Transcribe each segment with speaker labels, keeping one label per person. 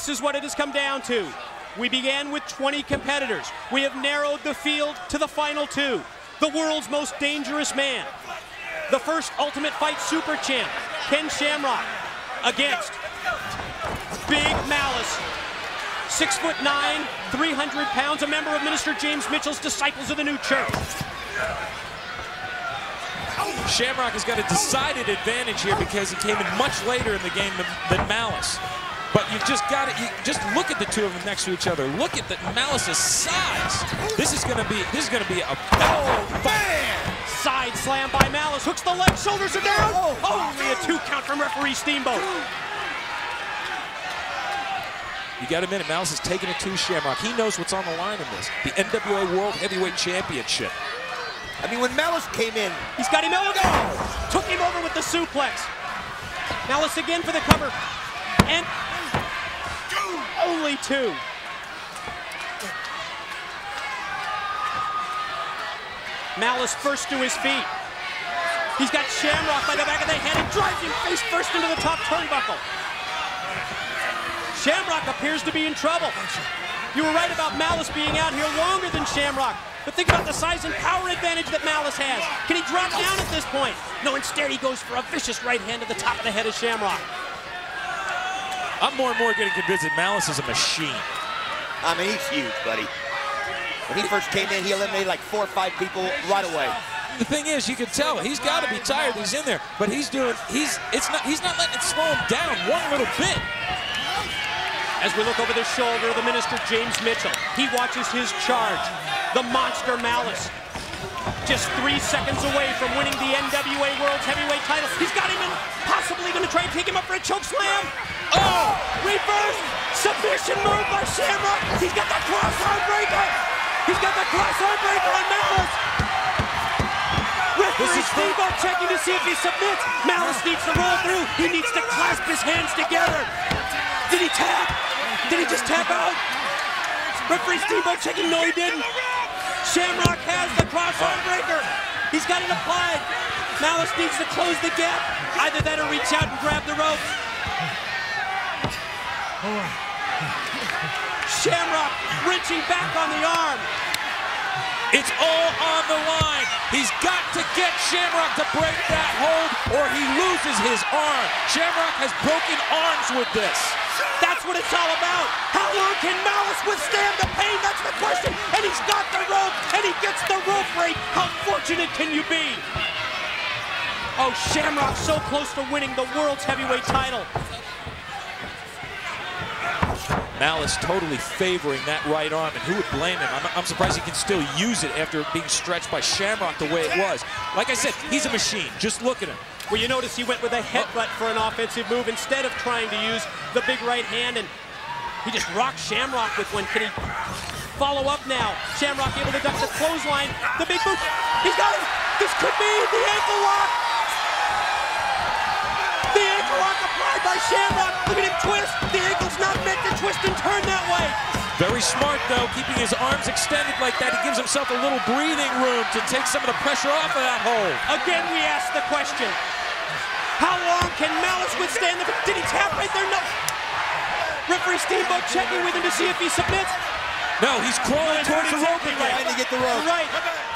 Speaker 1: This is what it has come down to. We began with 20 competitors. We have narrowed the field to the final 2. The world's most dangerous man. The first Ultimate Fight Super Champ, Ken Shamrock, against Big Malice. 6'9", 300 pounds, a member of Minister James Mitchell's Disciples of the New Church.
Speaker 2: Shamrock has got a decided advantage here because he came in much later in the game than Malice. But you've just got to just look at the two of them next to each other. Look at Malice's size. This is going to be a
Speaker 1: bam! Side slam by Malice, hooks the leg, shoulders are down. Only a 2 count from referee Steamboat.
Speaker 2: You got to admit it, Malice is taking it to Shamrock. He knows what's on the line in this. The NWA World Heavyweight Championship.
Speaker 3: I mean, when Malice came in,
Speaker 1: he's got him elbow. Took him over with the suplex. Malice again for the cover. And only 2. Malice first to his feet. He's got Shamrock by the back of the head and drives him face first into the top turnbuckle. Shamrock appears to be in trouble. You were right about Malice being out here longer than Shamrock. But think about the size and power advantage that Malice has. Can he drop down at this point? No, instead he goes for a vicious right hand to the top of the head of Shamrock.
Speaker 2: I'm more and more getting convinced that Malice is a machine.
Speaker 3: I mean, he's huge, buddy. When he first came in, he eliminated like 4 or 5 people right away.
Speaker 2: The thing is, you can tell he's got to be tired. He's in there, but he's not letting it slow him down one little bit.
Speaker 1: As we look over the shoulder of the Minister James Mitchell, he watches his charge, the monster Malice. Just 3 seconds away from winning the NWA World's Heavyweight title. He's got him in, possibly going to try and take him up for a choke slam. Oh, reverse submission move by Shamrock. He's got the cross-arm breaker. He's got the cross-arm breaker on Malice. Referee Steamboat checking to see if he submits. Malice needs to roll through. He needs to clasp his hands together. Did he tap? Did he just tap out? Referee Steamboat checking. No, he didn't. Shamrock has the cross-arm breaker. He's got it applied. Malice needs to close the gap. Either that or reach out and grab the ropes. Shamrock wrenching back on the arm.
Speaker 2: It's all on the line. He's got to get Shamrock to break that hold or he loses his arm. Shamrock has broken arms with this.
Speaker 1: That's what it's all about. How long can Malice withstand the pain? That's the question. And he's got the rope, and he gets the rope break. How fortunate can you be? Oh, Shamrock so close to winning the world's heavyweight title.
Speaker 2: Malice totally favoring that right arm, and who would blame him? I'm surprised he can still use it after being stretched by Shamrock the way it was. Like I said, he's a machine. Just look at him.
Speaker 1: Well, you notice he went with a headbutt for an offensive move instead of trying to use the big right hand, and he just rocked Shamrock with one. Can he follow up now? Shamrock able to duck the clothesline. The big boot. He's got it. This could be the ankle lock. The ankle lock applied by Shamrock. Look at him twist. The ankle's not meant to twist and turn that way.
Speaker 2: Very smart, though, keeping his arms extended like that. He gives himself a little breathing room to take some of the pressure off of that hold.
Speaker 1: Again, we ask the question. How long can Malice withstand the... Did he tap right there? No. Referee Steamboat checking with him to see if he submits.
Speaker 2: No, he's crawling towards the rope.
Speaker 3: Trying to get the rope.
Speaker 1: Right.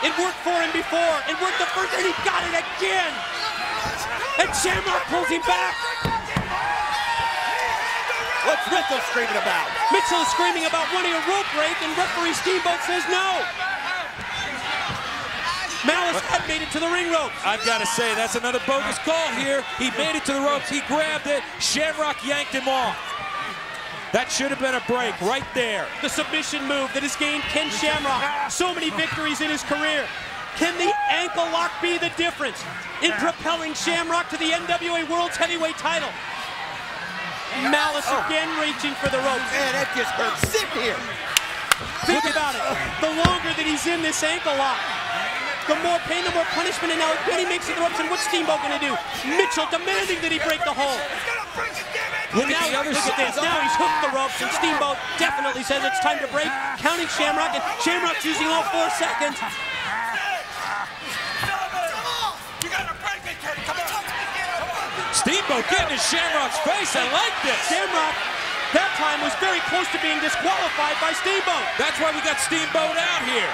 Speaker 1: It worked for him before. It worked the first, and he got it again. And Shamrock pulls him back.
Speaker 3: What's Mitchell screaming about?
Speaker 1: Mitchell is screaming about wanting a rope break, and referee Steamboat says no. Malice had made it to the ring ropes.
Speaker 2: I've got to say, that's another bogus call here. He made it to the ropes. He grabbed it. Shamrock yanked him off. That should have been a break right there.
Speaker 1: The submission move that has gained Ken Shamrock so many victories in his career. Can the ankle lock be the difference in propelling Shamrock to the NWA World's Heavyweight title? Malice again reaching for the ropes.
Speaker 3: Man, that just hurts. Sit here.
Speaker 1: Think about it. The longer that he's in this ankle lock, the more pain, the more punishment, and now again he makes it to the ropes, and what's Steamboat gonna do? Mitchell demanding that he break the hold.
Speaker 2: Look at the other side.
Speaker 1: Look at this, now he's hooked the ropes, and Steamboat definitely says it's time to break, counting Shamrock, and Shamrock's using all 4 seconds.
Speaker 2: Steamboat getting in Shamrock's face, I like this.
Speaker 1: Shamrock that time was very close to being disqualified by Steamboat.
Speaker 2: That's why we got Steamboat out here.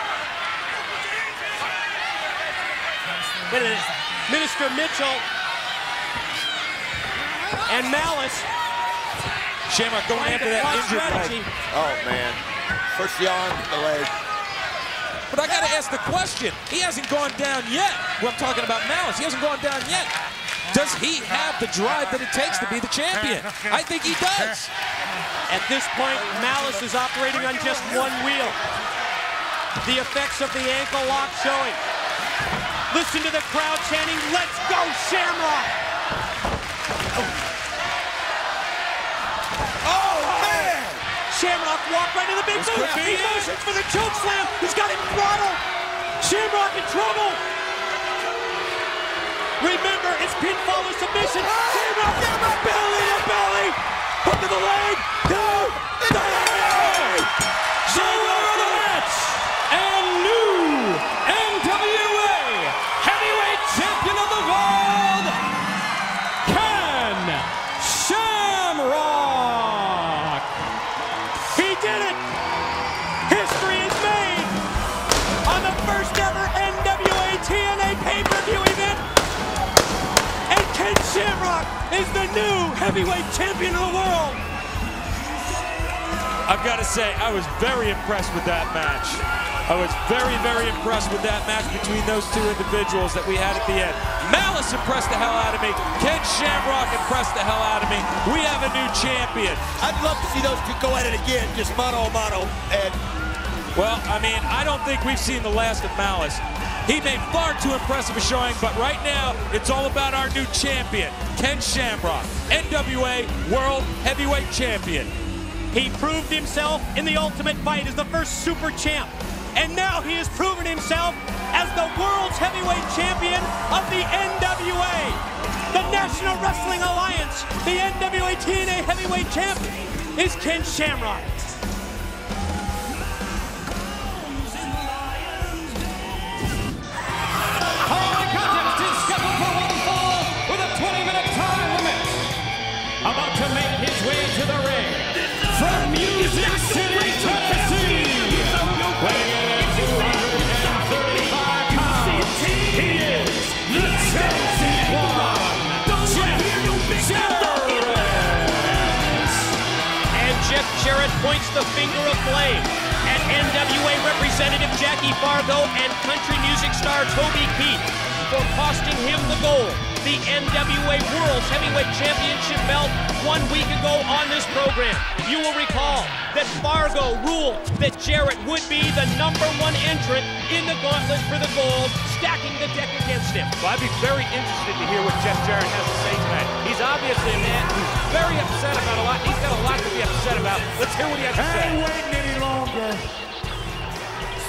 Speaker 1: Wait a minute. Minister Mitchell and Malice.
Speaker 2: Shamrock going after that injured leg.
Speaker 3: Oh, man. First the arm, the leg.
Speaker 2: But I got to ask the question. He hasn't gone down yet. Well, I'm talking about Malice. He hasn't gone down yet. Does he have the drive that it takes to be the champion? I think he does.
Speaker 1: At this point, Malice is operating on just one wheel. The effects of the ankle lock showing. Listen to the crowd chanting, "Let's go, Shamrock!"
Speaker 3: Oh, man!
Speaker 1: Shamrock walked right into the big boot. He motions for the choke slam. He's got him throttled. Shamrock in trouble. Remember, it's pinfall or submission. Shamrock, belly to belly. Hook to the leg. Two, three.
Speaker 4: Shamrock the match. And new NWA Heavyweight Champion of the World, Ken Shamrock.
Speaker 1: He did it. History is made on the first ever NWA-TNA pay-per-view event. And Ken Shamrock is the new heavyweight champion of the world.
Speaker 2: I've got to say, I was very impressed with that match. I was very, very impressed with that match between those two individuals that we had at the end. Malice impressed the hell out of me. Ken Shamrock impressed the hell out of me. We have a new champion.
Speaker 3: I'd love to see those two go at it again, just mano a mano. And
Speaker 2: well, I mean, I don't think we've seen the last of Malice. He made far too impressive a showing, but right now, it's all about our new champion, Ken Shamrock, NWA World Heavyweight Champion.
Speaker 1: He proved himself in the Ultimate Fight as the first super champ. And now he has proven himself as the world's heavyweight champion of the NWA. The National Wrestling Alliance, the NWA-TNA heavyweight champion is Ken Shamrock.
Speaker 4: Following contest is scheduled for one fall with a 20-minute time limit. About to make his way to the ring from Music City, Tennessee, weighing in at 235 pounds, he is the Chelsea One, Jeff Jarrett.
Speaker 1: And Jeff Jarrett points the finger of blame at NWA representative Jackie Fargo and country music star Toby Keith for costing him the gold, the NWA World's Heavyweight Championship belt 1 week ago on this program. You will recall that Fargo ruled that Jarrett would be the #1 entrant in the Gauntlet for the gold, stacking the deck against him.
Speaker 5: Well, I'd be very interested to hear what Jeff Jarrett has to say tonight. He's obviously a man who's very upset about a lot. He's got a lot to be upset about. Let's hear what he has to say.
Speaker 6: I ain't waiting any longer.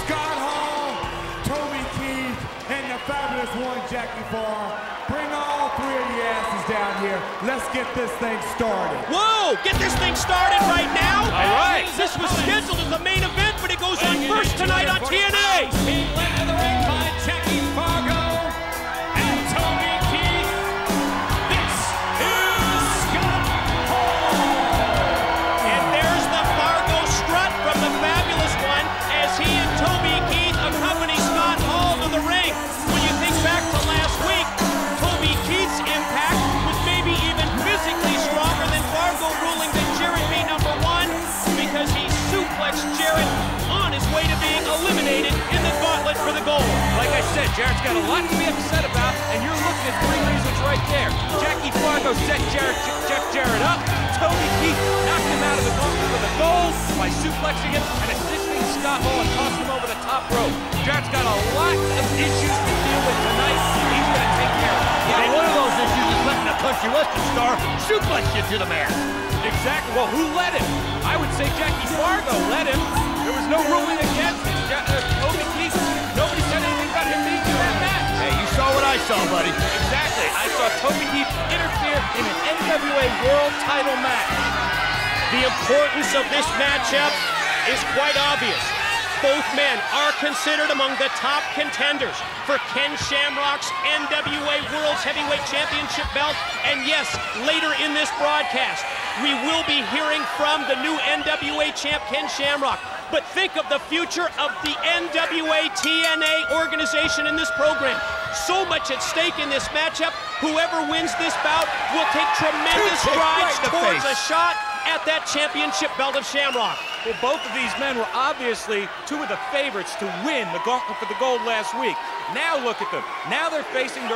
Speaker 6: Scott Hall, Toby Keith, and the fabulous one, Jackie Farr. Bring all three of you asses down here. Let's get this thing started.
Speaker 1: Whoa! Get this thing started right now!
Speaker 5: All right.
Speaker 1: This was scheduled as the main event, but it goes on first tonight on TNA!
Speaker 4: Being led to the ring by Jackie Fargo and Toby Keith. This is Scott Hall.
Speaker 1: And there's the Fargo strut from the fabulous one as he and Toby Keith accompany Scott Hall to the ring. When you think back to last week, Toby Keith's impact was maybe even physically stronger than Fargo, ruling that Jarrett be #1 because he suplexed Jarrett on his way to being eliminated in the Gauntlet for the gold.
Speaker 5: Like I said, Jarrett's got a lot to be upset about, and you're looking at 3 reasons right there. Jackie Fargo set Jeff Jarrett up. Toby Keith knocked him out of the Gauntlet for the gold by suplexing him and assisting Scott Hall and tossed him over the top rope. Jarrett's got a lot of issues to deal with tonight. He's going to take care of it.
Speaker 3: yeah, one of those issues is letting a country western star suplex you to the mat.
Speaker 5: Exactly. Well, who led him? I would say Jackie Fargo led him. There was no ruling against Toby Keith. Nobody said anything about him being in that match.
Speaker 3: Hey, you saw what I saw, buddy.
Speaker 5: Exactly. I saw Toby Keith interfere in an NWA World Title match.
Speaker 1: The importance of this matchup is quite obvious. both men are considered among the top contenders for Ken Shamrock's NWA World's Heavyweight Championship belt. And yes, later in this broadcast, we will be hearing from the new NWA champ, Ken Shamrock. But think of the future of the NWA-TNA organization in this program. So much at stake in this matchup. Whoever wins this bout will take tremendous strides towards a shot at that championship belt of Shamrock.
Speaker 5: Well, both of these men were obviously two of the favorites to win the Gauntlet for the Gold last week. Now look at them. Now they're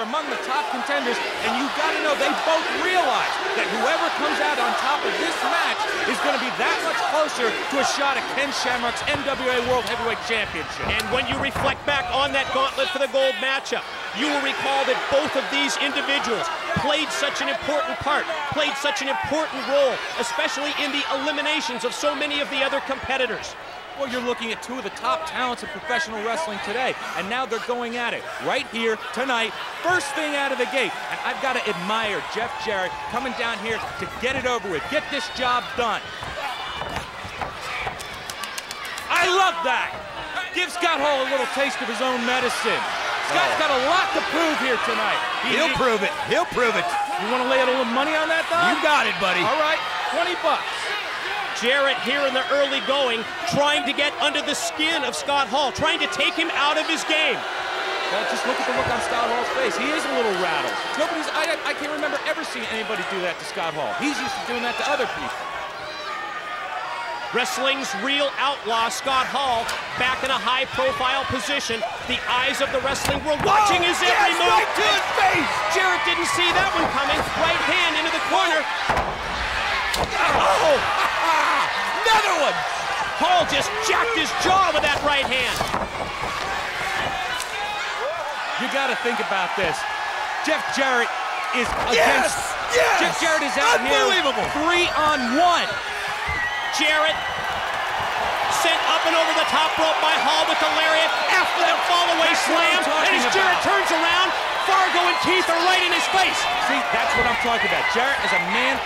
Speaker 5: among the top contenders, and you've got to know they both realize that whoever comes out on top of this match is going to be that much closer to a shot at Ken Shamrock's NWA World Heavyweight Championship.
Speaker 1: And when you reflect back on that Gauntlet for the Gold matchup, you will recall that both of these individuals played such an important part, played such an important role, especially in the eliminations of so many of the other competitors.
Speaker 5: Well, you're looking at two of the top talents of professional wrestling today, and now they're going at it right here tonight, first thing out of the gate. And I've got to admire Jeff Jarrett coming down here to get it over with, get this job done. I love that. Give Scott Hall a little taste of his own medicine. Scott's got a lot to prove here tonight.
Speaker 3: He'll prove it. He'll prove it.
Speaker 5: You want to lay a little money on that, Don?
Speaker 3: You got it, buddy.
Speaker 5: All right, 20 bucks.
Speaker 1: Jarrett here in the early going, trying to get under the skin of Scott Hall, trying to take him out of his game.
Speaker 5: Well, just look at the look on Scott Hall's face. He is a little rattled. I can't remember ever seeing anybody do that to Scott Hall. He's used to doing that to other people.
Speaker 1: Wrestling's real outlaw, Scott Hall, back in a high-profile position. The eyes of the wrestling world watching his every move.
Speaker 3: Right to his face!
Speaker 1: Jarrett didn't see that one coming. Right hand into the corner.
Speaker 3: Oh! Another one!
Speaker 1: Hall just jacked his jaw with that right hand.
Speaker 5: You got to think about this. Jeff Jarrett is against...
Speaker 3: Yes!
Speaker 5: Jeff Jarrett is out here 3-on-1.
Speaker 1: Jarrett sent up and over the top rope by Hall with the lariat after the fall-away slam. And as Jarrett turns around, Fargo and Keith are right in his face.
Speaker 5: See, that's what I'm talking about. Jarrett is a man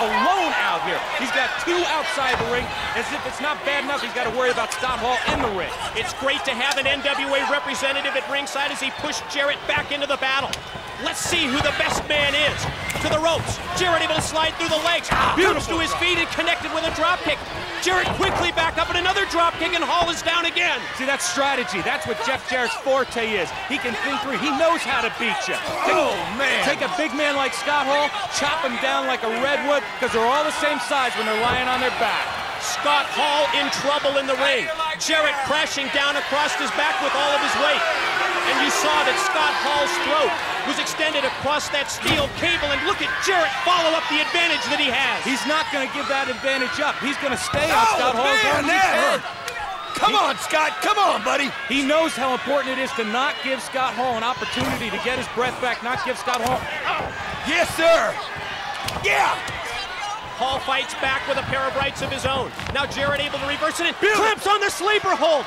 Speaker 5: alone out here. He's got two outside the ring. As if it's not bad enough, he's got to worry about Scott Hall in the ring.
Speaker 1: It's great to have an NWA representative at ringside as he pushed Jarrett back into the battle. Let's see who the best man is. To the ropes. Jarrett able to slide through the legs. Comes to his feet and connected with a drop kick. Jarrett quickly back up and another drop kick, and Hall is down again.
Speaker 5: See, that's strategy. That's what Jeff Jarrett's forte is. He can think through. He knows how to beat you. Take a big man like Scott Hall, chop him down like a redwood, because they're all the same size when they're lying on their back.
Speaker 1: Scott Hall in trouble in the ring. Jarrett crashing down across his back with all of his weight. And you saw that Scott Hall's throat was extended across that steel cable, and look at Jarrett follow up the advantage that he has.
Speaker 5: He's not going to give that advantage up. He's going to stay on Scott Hall as long as he can.
Speaker 3: Come on, Scott. Come on, buddy.
Speaker 5: He knows how important it is to not give Scott Hall an opportunity to get his breath back, not give Scott Hall...
Speaker 3: Yes, sir. Yeah.
Speaker 1: Hall fights back with a pair of rights of his own. Now Jarrett able to reverse it and clamps on the sleeper hold.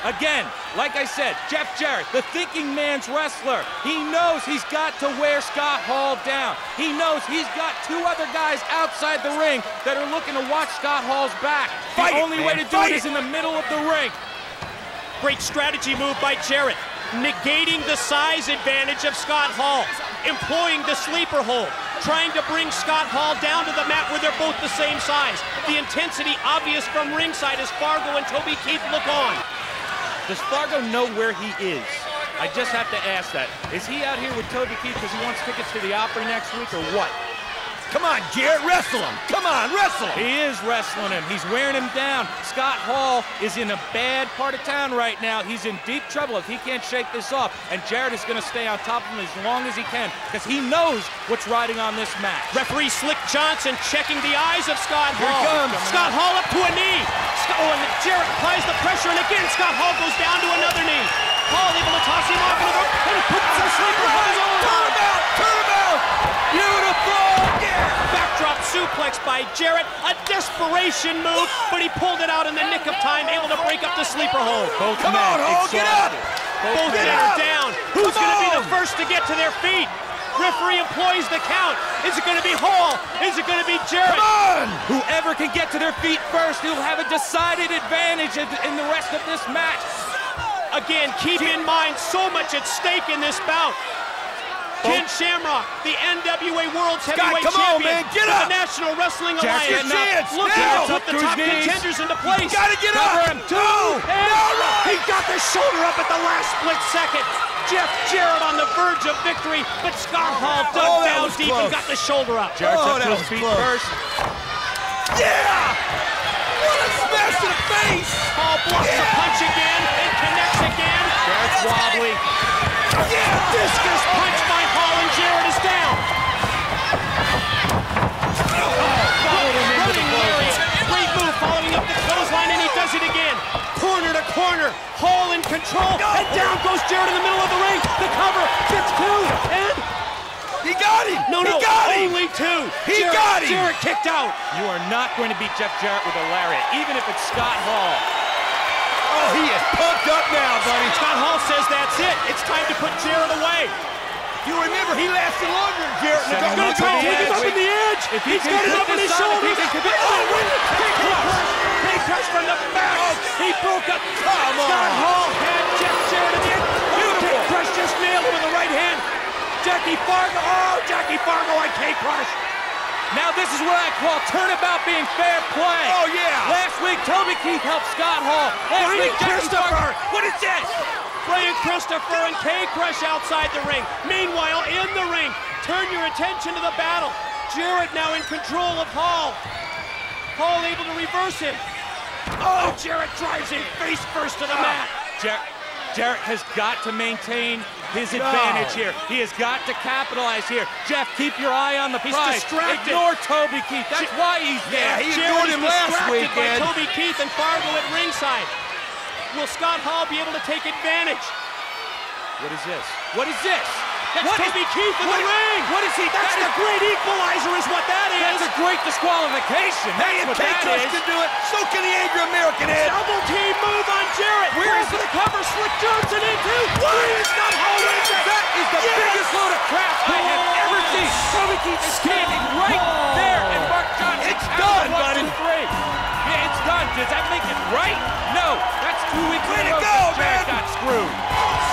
Speaker 5: Again, like I said, Jeff Jarrett, the thinking man's wrestler. He knows he's got to wear Scott Hall down. He knows he's got two other guys outside the ring that are looking to watch Scott Hall's back. The only way to do it is in the middle of the ring.
Speaker 1: Great strategy move by Jarrett, negating the size advantage of Scott Hall, employing the sleeper hold, trying to bring Scott Hall down to the mat where they're both the same size. The intensity obvious from ringside as Fargo and Toby Keith look on.
Speaker 5: Does Fargo know where he is? I just have to ask that. Is he out here with Toby Keith because he wants tickets to the Opry next week, or what?
Speaker 3: Come on, Jarrett, wrestle him. Come on, wrestle him.
Speaker 5: He is wrestling him. He's wearing him down. Scott Hall is in a bad part of town right now. He's in deep trouble if he can't shake this off. And Jarrett is going to stay on top of him as long as he can because he knows what's riding on this match.
Speaker 1: Referee Slick Johnson checking the eyes of Scott Hall.
Speaker 3: Here he comes.
Speaker 1: Scott Hall up to a knee. And Jarrett applies the pressure, and again Scott Hall goes down to another knee. Hall able to toss him off, and he puts the sleeper on his own.
Speaker 3: Turn him out! Turn him out! Beautiful! Yeah!
Speaker 1: Backdrop suplex by Jarrett, a desperation move, but he pulled it out in the nick of time, able to break up the sleeper hold.
Speaker 3: Come on, Hall, get up!
Speaker 1: Both men are down. Who's going to be the first to get to their feet? Referee employs the count. Is it going to be Hall? Is it going to be Jarrett?
Speaker 5: Come on! Whoever can get to their feet first, he'll have a decided advantage in the rest of this match.
Speaker 1: Again, keep in mind so much at stake in this bout. Ken Shamrock, the NWA World's Heavyweight Champion,
Speaker 3: get up!
Speaker 1: the National Wrestling
Speaker 5: Jack's
Speaker 1: Alliance.
Speaker 5: getting up.
Speaker 1: Looking
Speaker 5: Now.
Speaker 1: to put the top contenders into place.
Speaker 3: Gotta get
Speaker 5: Cover
Speaker 3: up!
Speaker 5: him.
Speaker 1: He got the shoulder up at the last split second. Jeff Jarrett on the verge of victory, but Scott Hall dug down deep and got the shoulder up.
Speaker 5: Jarrett's up
Speaker 3: that
Speaker 5: to
Speaker 3: was
Speaker 5: his feet
Speaker 3: close.
Speaker 5: first.
Speaker 3: Yeah! What a smash to the face!
Speaker 1: Hall blocks the punch again and connects again.
Speaker 5: Jarrett's wobbly.
Speaker 1: Yeah! Discus punch by Hall and Jarrett is down. Running lariat. Great move following up the clothesline, and he does it again. Corner to corner. Hall in control. And down goes Jarrett in the middle of the ring. The cover gets two. And
Speaker 3: He got him!
Speaker 1: no,
Speaker 3: he got him!
Speaker 1: only two.
Speaker 3: He got him!
Speaker 1: Jarrett kicked out.
Speaker 5: You are not going to beat Jeff Jarrett with a lariat, even if it's Scott Hall.
Speaker 3: Oh, he is pumped up now, buddy.
Speaker 1: Scott Hall says that's it. It's time to put Jarrett away.
Speaker 3: You remember, he lasted longer than Jarrett.
Speaker 5: He's
Speaker 1: He's going to try to take him up in the edge.
Speaker 5: If he
Speaker 1: He's
Speaker 5: can
Speaker 1: got it
Speaker 5: put
Speaker 1: up in
Speaker 5: this
Speaker 1: his
Speaker 5: on, if
Speaker 1: shoulders.
Speaker 5: he can commit-
Speaker 1: Big crush from the back. He broke up. Scott Hall had Jeff Jarrett in the end. Big crush just nailed him with the right hand. Jackie Fargo. Oh, Jackie Fargo on K-Crush.
Speaker 5: Now this is what I call turnabout being fair play.
Speaker 3: Oh, yeah.
Speaker 5: Last week, Toby Keith helped Scott Hall. Last
Speaker 1: Brian
Speaker 5: week, Jackie
Speaker 1: Christopher.
Speaker 5: Fargo. What is this?
Speaker 1: Brian Christopher and K-Crush outside the ring. Meanwhile, in the ring, turn your attention to the battle. Jarrett now in control of Hall. Hall able to reverse him. Oh, Jarrett drives him face first to the mat.
Speaker 5: Jarrett has got to maintain his advantage here. He has got to capitalize here. Jeff, keep your eye on the prize.
Speaker 1: distracted.
Speaker 5: Ignore Toby Keith. That's why he's there.
Speaker 3: he
Speaker 1: Jarrett
Speaker 3: ignored
Speaker 1: is
Speaker 3: him last
Speaker 1: distracted by
Speaker 3: weekend.
Speaker 1: Toby Keith and Fargo at ringside. Will Scott Hall be able to take advantage?
Speaker 5: What is this? What is this?
Speaker 1: That's Toby Keith in the ring.
Speaker 5: What is he?
Speaker 1: That's the great equalizer is what that is.
Speaker 5: That's a great disqualification.
Speaker 3: Hey,
Speaker 5: That's
Speaker 3: if
Speaker 5: what that
Speaker 3: K-Crush
Speaker 5: is.
Speaker 3: can do it, so can the angry American head.
Speaker 1: Double team move on Jarrett.
Speaker 5: Where
Speaker 1: Goes
Speaker 5: is
Speaker 1: to
Speaker 5: it?
Speaker 1: the cover? Slick Johnson into. Scott Hall wins it.
Speaker 5: That is the biggest load of crap I have ever seen. Toby Keith is standing right there, and Mark Johnson.
Speaker 3: It's
Speaker 5: counts
Speaker 3: done,
Speaker 5: 1,
Speaker 3: buddy.
Speaker 5: 2, 3. Yeah, it's done. Does that make it right? No. That's 2 weeks
Speaker 3: Way
Speaker 5: in
Speaker 3: to
Speaker 5: a row
Speaker 3: go,
Speaker 5: that Jarrett
Speaker 3: man.
Speaker 5: got screwed.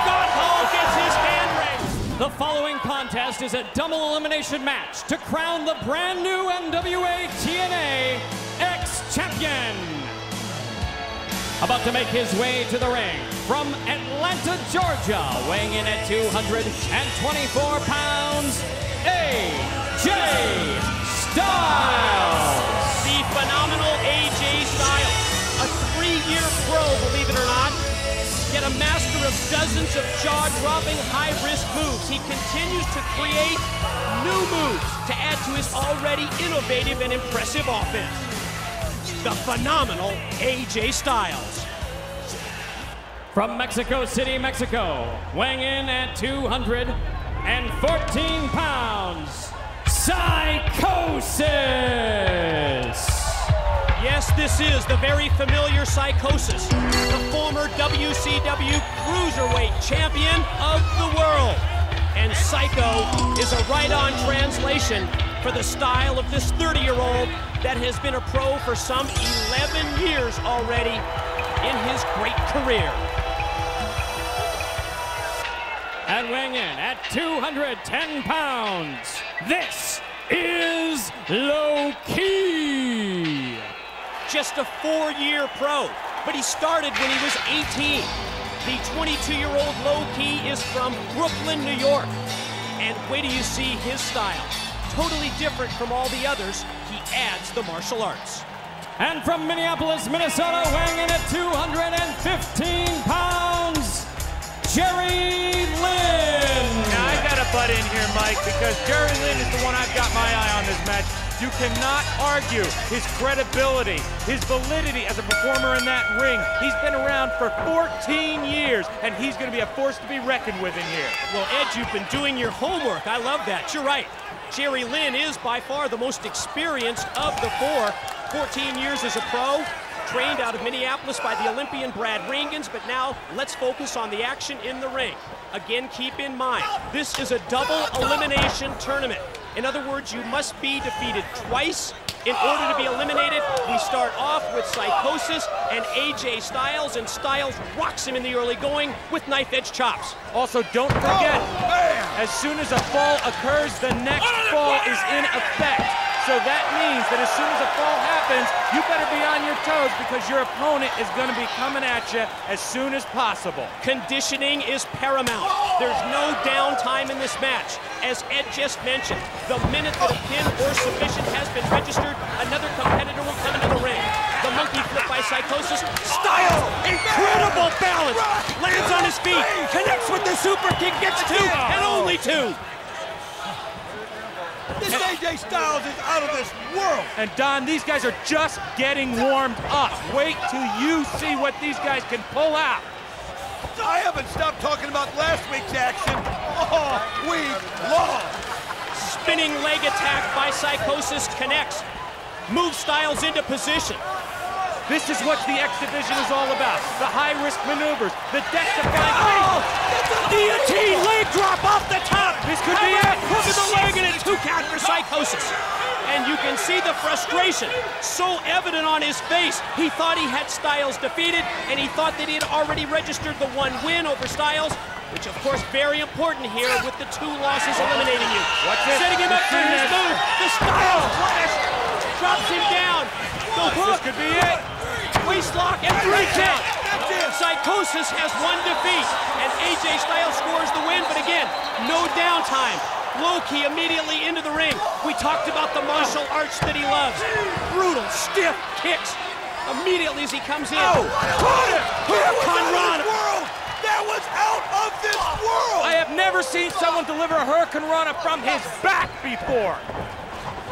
Speaker 1: Scott Hall gets his hand raised.
Speaker 4: The following contest is a double elimination match to crown the brand new NWA-TNA X-Champion. About to make his way to the ring from Atlanta, Georgia, weighing in at 224 pounds, AJ Styles.
Speaker 1: The phenomenal AJ Styles. A 3-year pro, believe it or not. Yet a master of dozens of jaw-dropping, high-risk moves. He continues to create new moves to add to his already innovative and impressive offense. The phenomenal AJ Styles.
Speaker 4: From Mexico City, Mexico, weighing in at 214 pounds, Psicosis.
Speaker 1: Yes, this is the very familiar Psicosis, the former WCW Cruiserweight Champion of the world. And Psycho is a right-on translation for the style of this 30-year-old that has been a pro for some 11 years already in his great career.
Speaker 4: And weighing in at 210 pounds, this is Low Key.
Speaker 1: Just a 4-year pro, but he started when he was 18. The 22-year-old Low Key is from Brooklyn, New York. And wait till you see his style. Totally different from all the others, he adds the martial arts.
Speaker 4: And from Minneapolis, Minnesota, weighing in at 215 pounds, Jerry Lynn.
Speaker 5: Now, I got to butt in here, Mike, because Jerry Lynn is the one I've got my eye on this match. You cannot argue his credibility, his validity as a performer in that ring. He's been around for 14 years, and he's going to be a force to be reckoned with in here.
Speaker 1: Well, Ed, you've been doing your homework. I love that. You're right. Jerry Lynn is by far the most experienced of the four. 14 years as a pro, trained out of Minneapolis by the Olympian Brad Rangans, but now let's focus on the action in the ring. Again, keep in mind, this is a double elimination tournament. In other words, you must be defeated twice in order to be eliminated. We start off with Psicosis and AJ Styles, and Styles rocks him in the early going with knife-edge chops.
Speaker 5: Also, don't forget, as soon as a fall occurs, the next fall is in effect. So that means that as soon as a fall happens, you better be on your toes because your opponent is going to be coming at you as soon as possible.
Speaker 1: Conditioning is paramount. There's no downtime in this match. As Ed just mentioned, the minute that a pin or submission has been registered, another competitor will come into the ring. The monkey flip by Psicosis. Styles, incredible balance. Lands on his feet, connects with the super kick, gets two, and only two.
Speaker 7: This AJ Styles is out of this world.
Speaker 5: And Don, these guys are just getting warmed up. Wait till you see what these guys can pull out.
Speaker 7: I haven't stopped talking about last week's action all week long.
Speaker 1: Spinning leg attack by Psicosis connects. Moves Styles into position.
Speaker 5: This is what the X Division is all about. The high-risk maneuvers, the death-defying...
Speaker 1: Oh! Guillotine leg drop off the top!
Speaker 5: This could be it!
Speaker 1: Hook of the leg and a 2 count for Psicosis. And you can see the frustration so evident on his face. He thought he had Styles defeated, and he thought that he had already registered the 1 win over Styles, which of course very important here with the 2 losses eliminating you.
Speaker 5: Watch this.
Speaker 1: Setting him up for his move. The Styles flash drops him down. The hook.
Speaker 5: This could be it.
Speaker 1: Waist lock and 3 count. Psicosis has 1 defeat, and AJ Styles scores the win, but again, no downtime. Low-key immediately into the ring. We talked about the martial arts that he loves. Brutal, stiff kicks immediately as he comes in.
Speaker 7: Oh,
Speaker 1: Hurricane Rana.
Speaker 7: That was out of this world!
Speaker 5: I have never seen someone deliver a Hurricane Rana from his back before.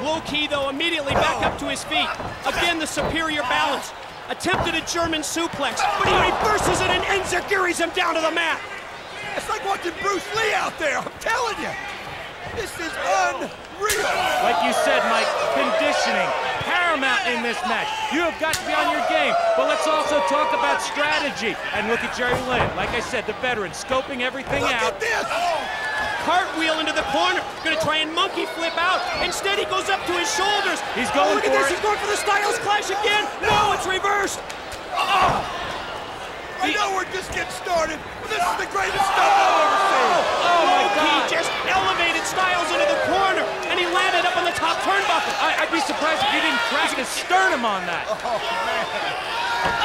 Speaker 1: Low-key, though, immediately back up to his feet. Again, the superior balance. Attempted a German suplex, but he reverses it and enziguris him down to the mat.
Speaker 7: It's like watching Bruce Lee out there, I'm telling you. This is unreal.
Speaker 5: Like you said, Mike, conditioning, paramount in this match. You have got to be on your game, but let's also talk about strategy. And look at Jerry Lynn, like I said, the veteran, scoping everything out.
Speaker 7: Look at this!
Speaker 1: Cartwheel into the corner, gonna try and monkey flip out. Instead, he goes up to his shoulders.
Speaker 5: He's going
Speaker 1: look at
Speaker 5: for
Speaker 1: this,
Speaker 5: it.
Speaker 1: he's going for the Styles Clash again. No, it's reversed. Oh.
Speaker 7: I know we're just getting started, but this is the greatest stuff I've ever seen.
Speaker 5: Oh my God.
Speaker 1: He just elevated Styles into the corner, and he landed up on the top turnbuckle.
Speaker 5: I'd be surprised if he didn't crack his sternum on that.
Speaker 7: Oh, man.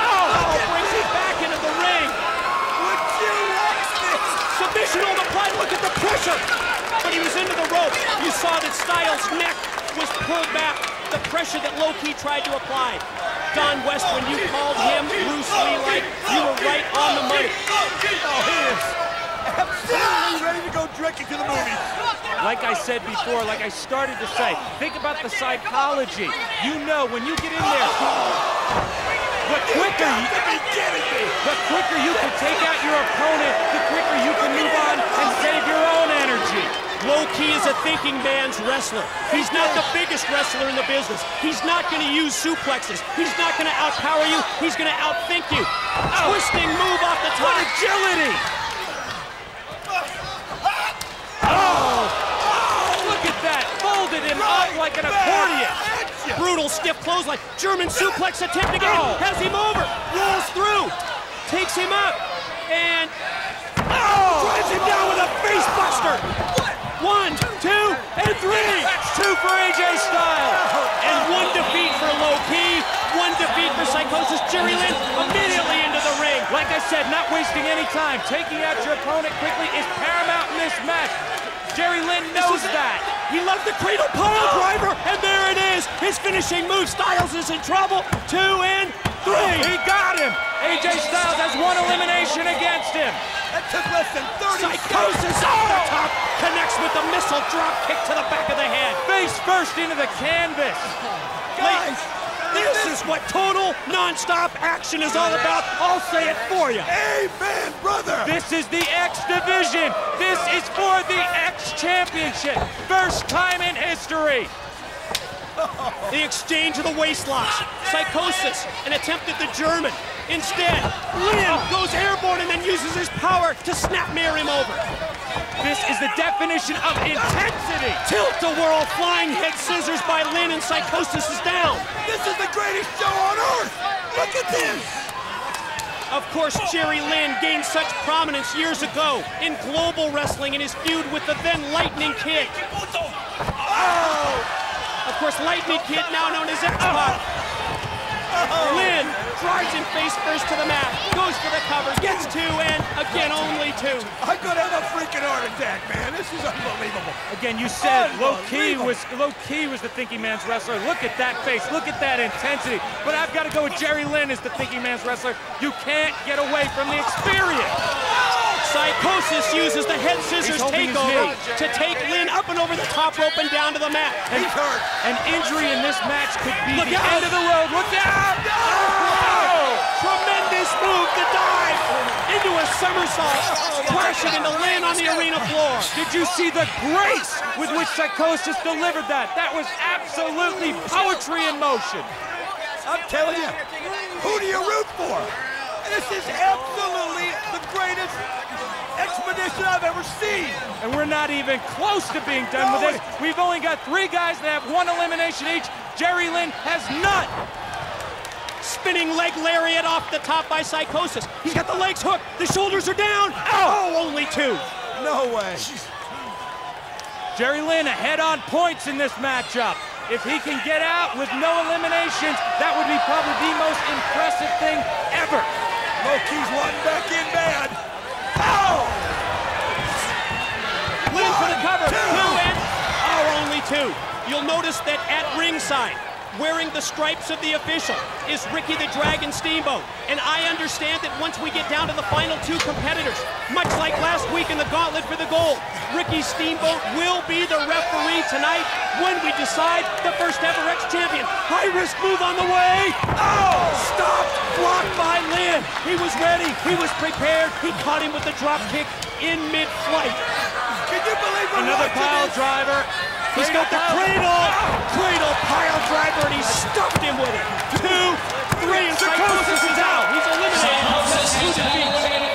Speaker 1: Oh, brings him back into the ring.
Speaker 7: Would you watch this?
Speaker 1: Submission on the blood, look at the pressure. But he was into the rope. You saw that Styles' neck was pulled back. The pressure that Low-Key tried to apply. Don West, when you called him Bruce Lee-like, you were right on the money.
Speaker 7: Oh, he is absolutely ready to go directly to the movies.
Speaker 5: Like I said before, like I started to say, think about the psychology. You know, when you get in there, the quicker you can take out your opponent, the quicker you can move on and save your own energy.
Speaker 1: Low-Key is a thinking man's wrestler. He's not the biggest wrestler in the business. He's not going to use suplexes. He's not going to outpower you. He's going to outthink you. Twisting move off the top.
Speaker 5: Agility! Oh! Look at that! Folded him up like an accordion.
Speaker 1: Brutal stiff clothesline. German suplex attempt again. Has him over. Rolls through. Takes him up. And drives him down with a face buster. 1, 2, and 3.
Speaker 5: That's 2 for AJ Styles.
Speaker 1: And 1 defeat for Low-Key. 1 defeat for Psicosis. Jerry Lynn immediately into the ring.
Speaker 5: Like I said, not wasting any time. Taking out your opponent quickly is paramount in this match. Jerry Lynn knows that.
Speaker 1: He loved the cradle pile driver, and there it is. His finishing move. Styles is in trouble. 2 and 3.
Speaker 5: He got him. AJ Styles has 1 elimination against him.
Speaker 7: That took less than 30
Speaker 1: Psicosis off the top. Connects with the missile drop kick to the back of the head.
Speaker 5: Face first into the canvas.
Speaker 1: Guys, this is what total non-stop action is all about. I'll say it for you.
Speaker 7: Amen, brother.
Speaker 5: This is the X Division. This is for the X Championship. First time in history.
Speaker 1: The exchange of the waist locks. Psicosis, an attempt at the German. Instead, Lynn goes airborne and then uses his power to snapmare him over.
Speaker 5: This is the definition of intensity.
Speaker 1: Tilt-a-whirl flying head scissors by Lynn, and Psicosis is down.
Speaker 7: This is the greatest show on earth. Look at this.
Speaker 1: Of course, Jerry Lynn gained such prominence years ago in global wrestling in his feud with the then Lightning Kid. Of course, Lightning Kid, now known as X-Pac. Lynn drives him face first to the mat, goes for the cover, gets two, and again, only two.
Speaker 7: I could have a freaking heart attack, man. This is unbelievable.
Speaker 5: Again, you said low-key was the thinking man's wrestler. Look at that face. Look at that intensity. But I've got to go with Jerry Lynn as the thinking man's wrestler. You can't get away from the experience.
Speaker 1: Psicosis uses the head scissors takeover to take Lynn up and over the top rope and down to the mat.
Speaker 5: And an injury in this match could be the end of the road. Look out!
Speaker 1: Oh! Tremendous move, the dive into a somersault, crashing into Lynn on the arena floor.
Speaker 5: Did you see the grace with which Psicosis delivered that? That was absolutely poetry in motion.
Speaker 7: I'm telling you, who do you root for? This is absolutely the greatest expedition I've ever seen.
Speaker 5: And we're not even close to being done with this. We've only got 3 guys that have 1 elimination each. Jerry Lynn has none.
Speaker 1: Spinning leg lariat off the top by Psicosis. He's got the legs hooked. The shoulders are down. Oh, only 2.
Speaker 7: No way.
Speaker 5: Jerry Lynn ahead on points in this matchup. If he can get out with no eliminations, that would be probably the most impressive thing ever.
Speaker 7: Low-key's wanting back in bad.
Speaker 1: Oh! Lynn for the cover. 2 and only 2. You'll notice that at ringside, wearing the stripes of the official, is Ricky the Dragon Steamboat. And I understand that once we get down to the final 2 competitors, much like last week in the Gauntlet for the gold, Ricky Steamboat will be the referee tonight when we decide the first ever X-Champion. High-risk move on the way. Oh! Stopped, blocked by Lynn. He was ready, he was prepared. He caught him with the drop kick in mid-flight.
Speaker 7: Can you believe
Speaker 5: another pile driver?
Speaker 1: He's got the cradle pile driver, and he stuffed him with it. 2, 3, and Psicosis is out. He's eliminated.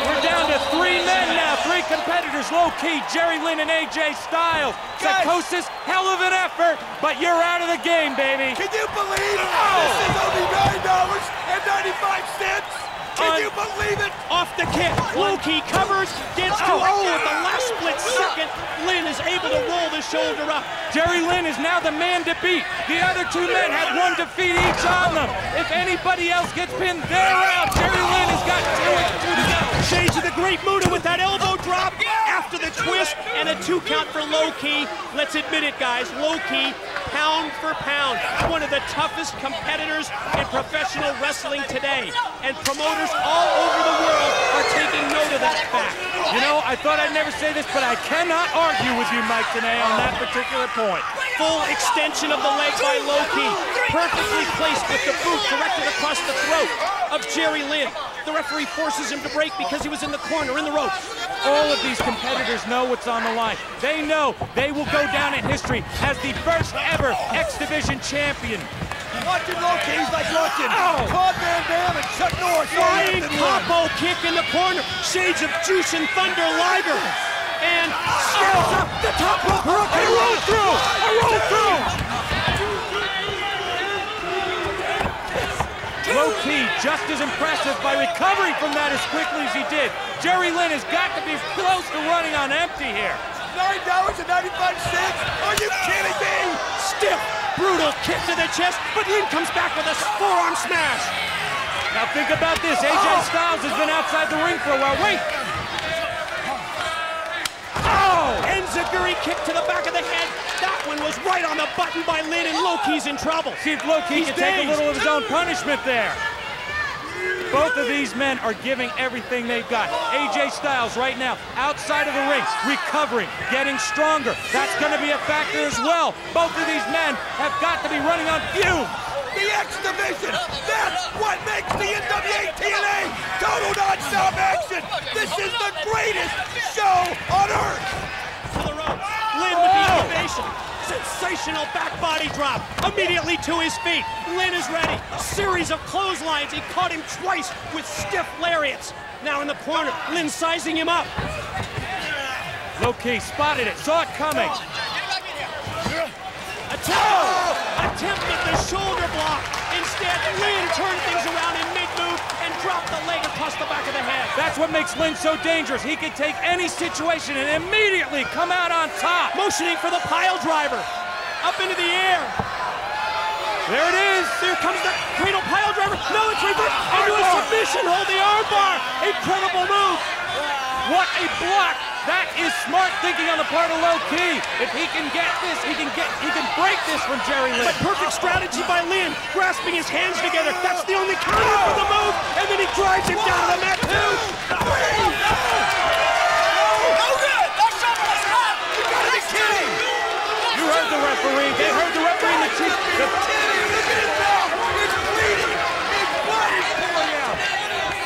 Speaker 5: We're down to 3 men now, 3 competitors, low-key, Jerry Lynn and AJ Styles. Psicosis, hell of an effort, but you're out of the game, baby.
Speaker 7: Can you believe this is only $9.95? Can you believe it?
Speaker 1: Off the kick, Low-Key covers, gets to, at the last split second, Lynn is able to roll the shoulder up.
Speaker 5: Jerry Lynn is now the man to beat. The other 2 men had 1 defeat each on them. If anybody else gets pinned, they're out. Jerry Lynn has got 2 to go.
Speaker 1: Shades of the Great Muta with that elbow drop after the twist, and a 2 count for Low-Key. Let's admit it, guys, Low-Key, pound for pound, one of the toughest competitors in professional wrestling today. And promoters all over the world are taking note of that fact.
Speaker 5: You know, I thought I'd never say this, but I cannot argue with you, Mike, today on that particular point.
Speaker 1: Full extension of the leg by Low-Key, perfectly placed with the boot directed across the throat of Jerry Lynn. The referee forces him to break because he was in the corner, in the ropes.
Speaker 5: All of these competitors know what's on the line. They know they will go down in history as the first ever X Division champion.
Speaker 7: Watching Low-Key's like watching Todd Van Dam and Chuck Norris.
Speaker 1: Flying capo kick in the corner. Shades of Juice and Thunder Liger. And scales up the top rope.
Speaker 5: I rolled through! I rolled through! Low-Key just as impressive by recovering from that as quickly as he did. Jerry Lynn has got to be close to running on empty here.
Speaker 7: $9.95? Are you kidding me?
Speaker 1: Stiff, brutal kick to the chest, but Lynn comes back with a forearm smash.
Speaker 5: Now think about this. AJ Styles has been outside the ring for a while. Wait!
Speaker 1: Enziguri kick to the back of the head. That one was right on the button by Lynn, and Low-Key's in trouble.
Speaker 5: See if Low-Key can take a little of his own punishment there. Both of these men are giving everything they've got. AJ Styles right now outside of the ring, recovering, getting stronger. That's going to be a factor as well. Both of these men have got to be running on fumes.
Speaker 7: The X Division, that's what makes the NWA-TNA total non-stop action. This is the greatest show on earth.
Speaker 1: To the ropes. Lynn with the innovation. Sensational. Sensational back body drop. Immediately to his feet. Lynn is ready. Series of clotheslines. He caught him twice with stiff lariats. Now in the corner, Lynn sizing him up.
Speaker 5: Low key, spotted it, saw it coming.
Speaker 1: Attempted the shoulder block. Instead, Lynn turned things around in mid-move and dropped the leg across the back of the head.
Speaker 5: That's what makes Lynn so dangerous. He can take any situation and immediately come out on top.
Speaker 1: Motioning for the pile driver. Up into the air.
Speaker 5: There it is.
Speaker 1: There comes the cradle pile driver. No, it's reversed into a submission hold. The arm bar. Incredible move.
Speaker 5: What a block. That is smart thinking on the part of Low Key. If he can get this, he can break this from Jerry Lynn.
Speaker 1: But perfect strategy by Lynn, grasping his hands together. That's the only counter for the move, and then he drives him down to the mat too.
Speaker 7: No good. That's something that's not. You gotta be kidding.
Speaker 5: You heard the referee. They heard the referee in the chief.
Speaker 7: Look at his mouth. It's bleeding. His blood is pouring out.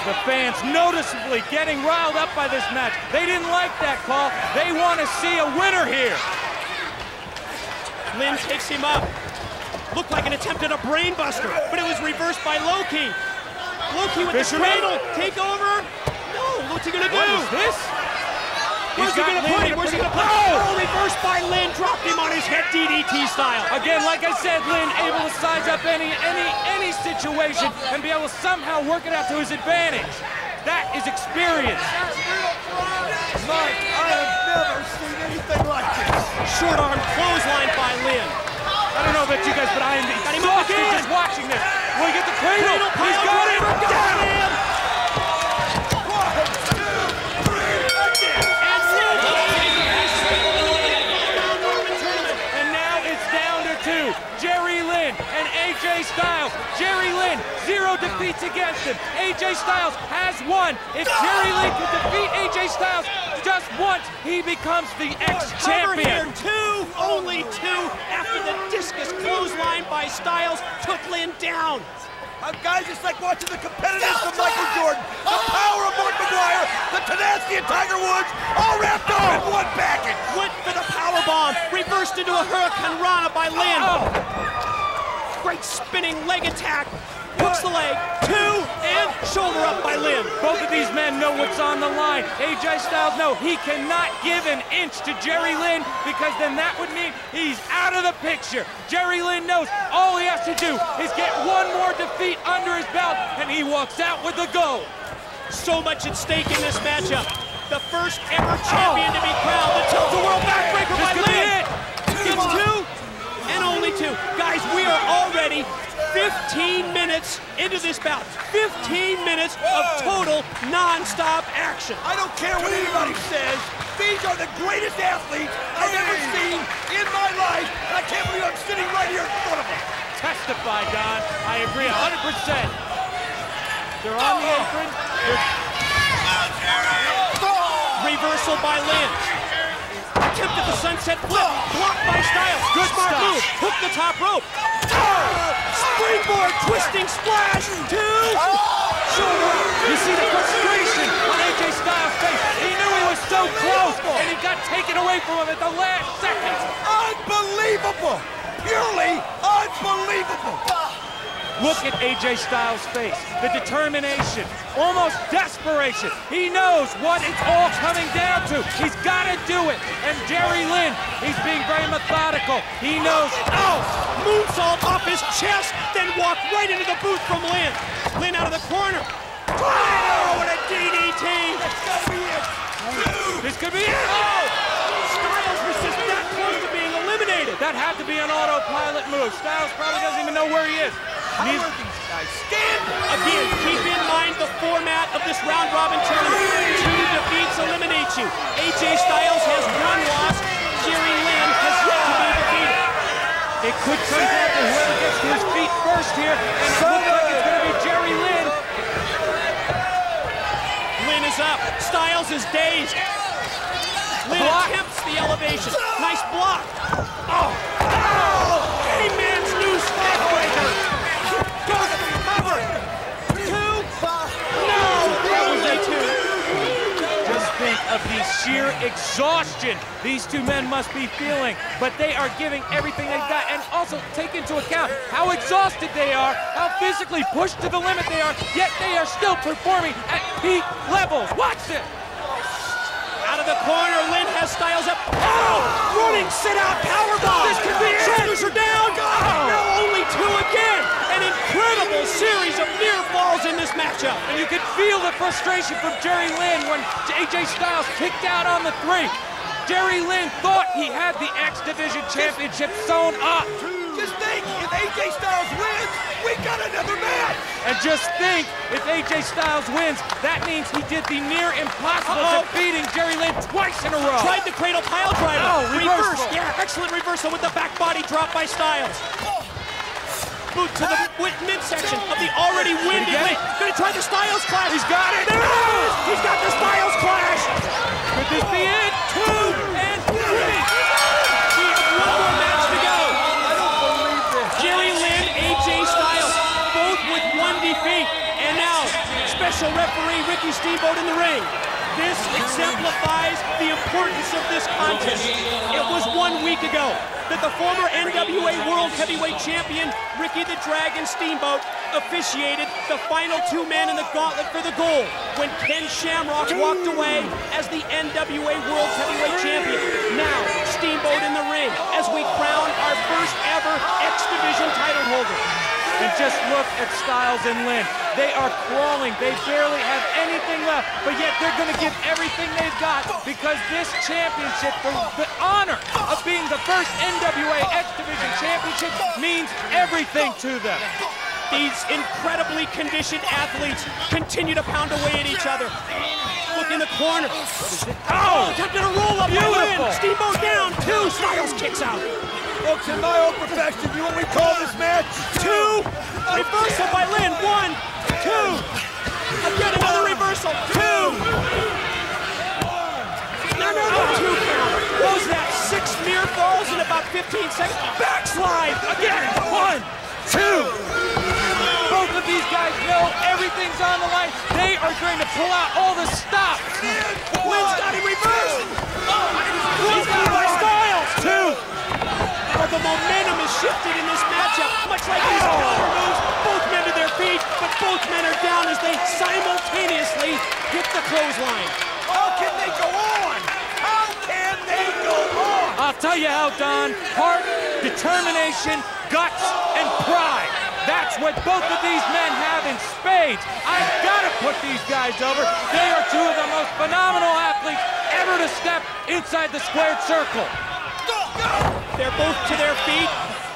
Speaker 5: The fans noticeably getting riled up by this match. They didn't like that call. They want to see a winner here.
Speaker 1: Lynn takes him up. Looked like an attempt at a brain buster, but it was reversed by Low Key. Low Key with the cradle. Take over. No, what's he gonna do?
Speaker 5: What is this?
Speaker 1: Where's he gonna put him? Where's he gonna put him? Oh, reversed by Lynn. Dropped him on his head DDT style.
Speaker 5: Again, like I said, Lynn able to size up any situation and be able to somehow work it out to his advantage. That is experience.
Speaker 7: Mike, I have never seen anything like this.
Speaker 1: Short arm clothesline by Lynn.
Speaker 5: I don't know about you guys, but I am exhausted just watching this. Will he get the cradle? He's got it.
Speaker 1: Got him.
Speaker 5: Jerry Lynn and AJ Styles. Jerry Lynn, 0 defeats against him. AJ Styles has won. If Jerry Lynn can defeat AJ Styles just once, he becomes the ex-champion.
Speaker 1: Two, only two, after the discus clothesline by Styles took Lynn down.
Speaker 7: Guys, it's like watching the competitiveness of Michael Jordan, the power of Mark McGuire, the tenacity of Tiger Woods, all wrapped up in one package.
Speaker 1: Went for the powerbomb, reversed into a Hurricane Rana by Lynn. Great spinning leg attack. Hooks the leg, two, and shoulder up by Lynn.
Speaker 5: Both of these men know what's on the line. AJ Styles knows he cannot give an inch to Jerry Lynn because then that would mean he's out of the picture. Jerry Lynn knows all he has to do is get one more defeat under his belt and he walks out with the gold.
Speaker 1: So much at stake in this matchup. The first ever champion to be crowned. The tilt-a-world backbreaker by Lynn. It's two and only two. Guys, we are already 15 minutes into this bout. 15 minutes of total non-stop action.
Speaker 7: I don't care what anybody says. These are the greatest athletes I've ever seen in my life. And I can't believe I'm sitting right here in front of them.
Speaker 5: Testify, Don. I agree 100%. They're on the apron.
Speaker 1: Reversal by Lynn. Attempted the sunset flip. Blocked by Styles. Good smart move. Hook the top rope. Springboard twisting splash. Two. Shoulder up.
Speaker 5: You see the frustration on AJ Styles' face. He knew he was so close, and he got taken away from him at the last second.
Speaker 7: Unbelievable. Purely unbelievable.
Speaker 5: Look at AJ Styles' face, the determination, almost desperation. He knows what it's all coming down to. He's got to do it. And Jerry Lynn, he's being very methodical. He knows.
Speaker 1: Oh! Moonsault off his chest, then walked right into the boot from Lynn. Lynn out of the corner. Oh, what a DDT! That's gotta be it.
Speaker 5: This could be it.
Speaker 1: Oh! Styles was just that close to being eliminated.
Speaker 5: That had to be an autopilot move. Styles probably doesn't even know where he is.
Speaker 7: How are these guys standing?
Speaker 1: Again, keep in mind the format of this round-robin tournament. 2 defeats eliminate you. AJ Styles has 1 loss. Jerry Lynn has yet to be defeated.
Speaker 5: It could come down to whoever gets to his feet first here, and it looks like it's going to be Jerry Lynn.
Speaker 1: Lynn is up. Styles is dazed. Lynn attempts the elevation. Nice block. Oh! Oh! Hangman's Noose backbreaker. Cover. 2. No! Only 2.
Speaker 5: Just think of the sheer sheer exhaustion these two men must be feeling, but they are giving everything they've got. And also take into account how exhausted they are, how physically pushed to the limit they are, yet they are still performing at peak levels. Watch this.
Speaker 1: Out of the corner, Lynn has Styles up. Oh! Running sit-out powerbomb. This could be it. Shoulders are down. Oh. Now only two again. An incredible series of near falls in this matchup.
Speaker 5: And you could feel the frustration from Jerry Lynn when AJ Styles kicked out on the 3. Jerry Lynn thought he had the X Division Championship sewn up.
Speaker 7: Just think, if AJ Styles wins, we got another match.
Speaker 5: And just think, if AJ Styles wins, that means he did the near impossible, defeating Jerry Lynn twice in a row.
Speaker 1: Tried the cradle pile driver.
Speaker 5: Oh, reversal.
Speaker 1: Yeah, excellent reversal with the back body drop by Styles. Boot to the midsection of the already winded Lynn. Gonna try the Styles clash.
Speaker 5: He's got it.
Speaker 1: There it is. He's got the Styles clash.
Speaker 5: Could this be it?
Speaker 1: 2 and 3. We have one more match to go. Jerry Lynn, AJ Styles, both with 1 defeat. And now, special referee Ricky Steamboat in the ring. This exemplifies the importance of this contest. It was 1 week ago that the former NWA World Heavyweight Champion, Ricky the Dragon Steamboat, officiated the final 2 men in the gauntlet for the gold when Ken Shamrock walked away as the NWA World Heavyweight Champion. Now, Steamboat in the ring as we crown our first ever X Division title holder.
Speaker 5: And just look at Styles and Lynn. They are crawling. They barely have anything left, but yet they're going to give everything they've got because this championship, the honor of being the first NWA X Division Championship, means everything to them.
Speaker 1: These incredibly conditioned athletes continue to pound away at each other. Look in the corner. Oh, attempted a roll-up by Lynn. Steamboat down. 2. Styles kicks out.
Speaker 7: Folks, in my own profession, you know what we call this match?
Speaker 1: 2. Reversal by Lynn. 1, 2. Again, another reversal. 2. No, 2 count. What was that? 6 near falls in about 15 seconds. Backslide. Again. 1, 2.
Speaker 5: Both of these guys know everything's on the line. They are going to pull out all the stops.
Speaker 1: Lynn's got him reversed. He's got by Styles. 2. Well, the momentum is shifted in this matchup, much like these power moves. Both men to their feet, but both men are down as they simultaneously hit the clothesline.
Speaker 7: How can they go on? How can they go on?
Speaker 5: I'll tell you how, Don. Heart, determination, guts, and pride. That's what both of these men have in spades. I've got to put these guys over. They are 2 of the most phenomenal athletes ever to step inside the squared circle.
Speaker 1: They're both to their feet.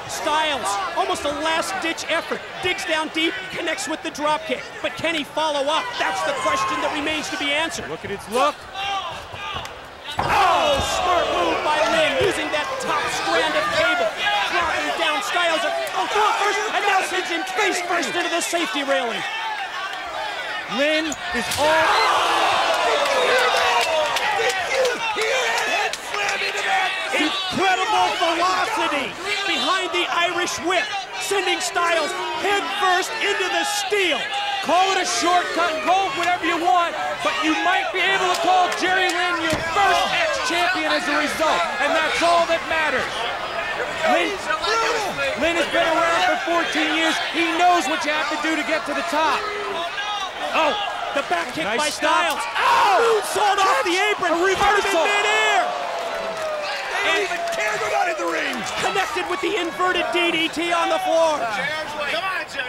Speaker 1: Styles, almost a last-ditch effort, digs down deep, connects with the dropkick. But can he follow up? That's the question that remains to be answered.
Speaker 5: Look at its look.
Speaker 1: Oh, smart move by Lynn, using that top strand of cable. Dropping down Styles. First, and now sends him face first into the safety railing.
Speaker 5: Lynn is all...
Speaker 1: Incredible velocity behind the Irish whip, sending Styles head first into the steel.
Speaker 5: Call it a shortcut, call it whatever you want, but you might be able to call Jerry Lynn your first ex-champion as a result, and that's all that matters. Lynn has been around for 14 years. He knows what you have to do to get to the top.
Speaker 1: Oh, the back kick by
Speaker 5: stop.
Speaker 1: Styles. Oh, moonsault off the apron.
Speaker 5: A reversal.
Speaker 1: In midair.
Speaker 7: They don't even care. They're not in the ring.
Speaker 1: Connected with the inverted DDT on the floor.
Speaker 8: Come on, Jerry.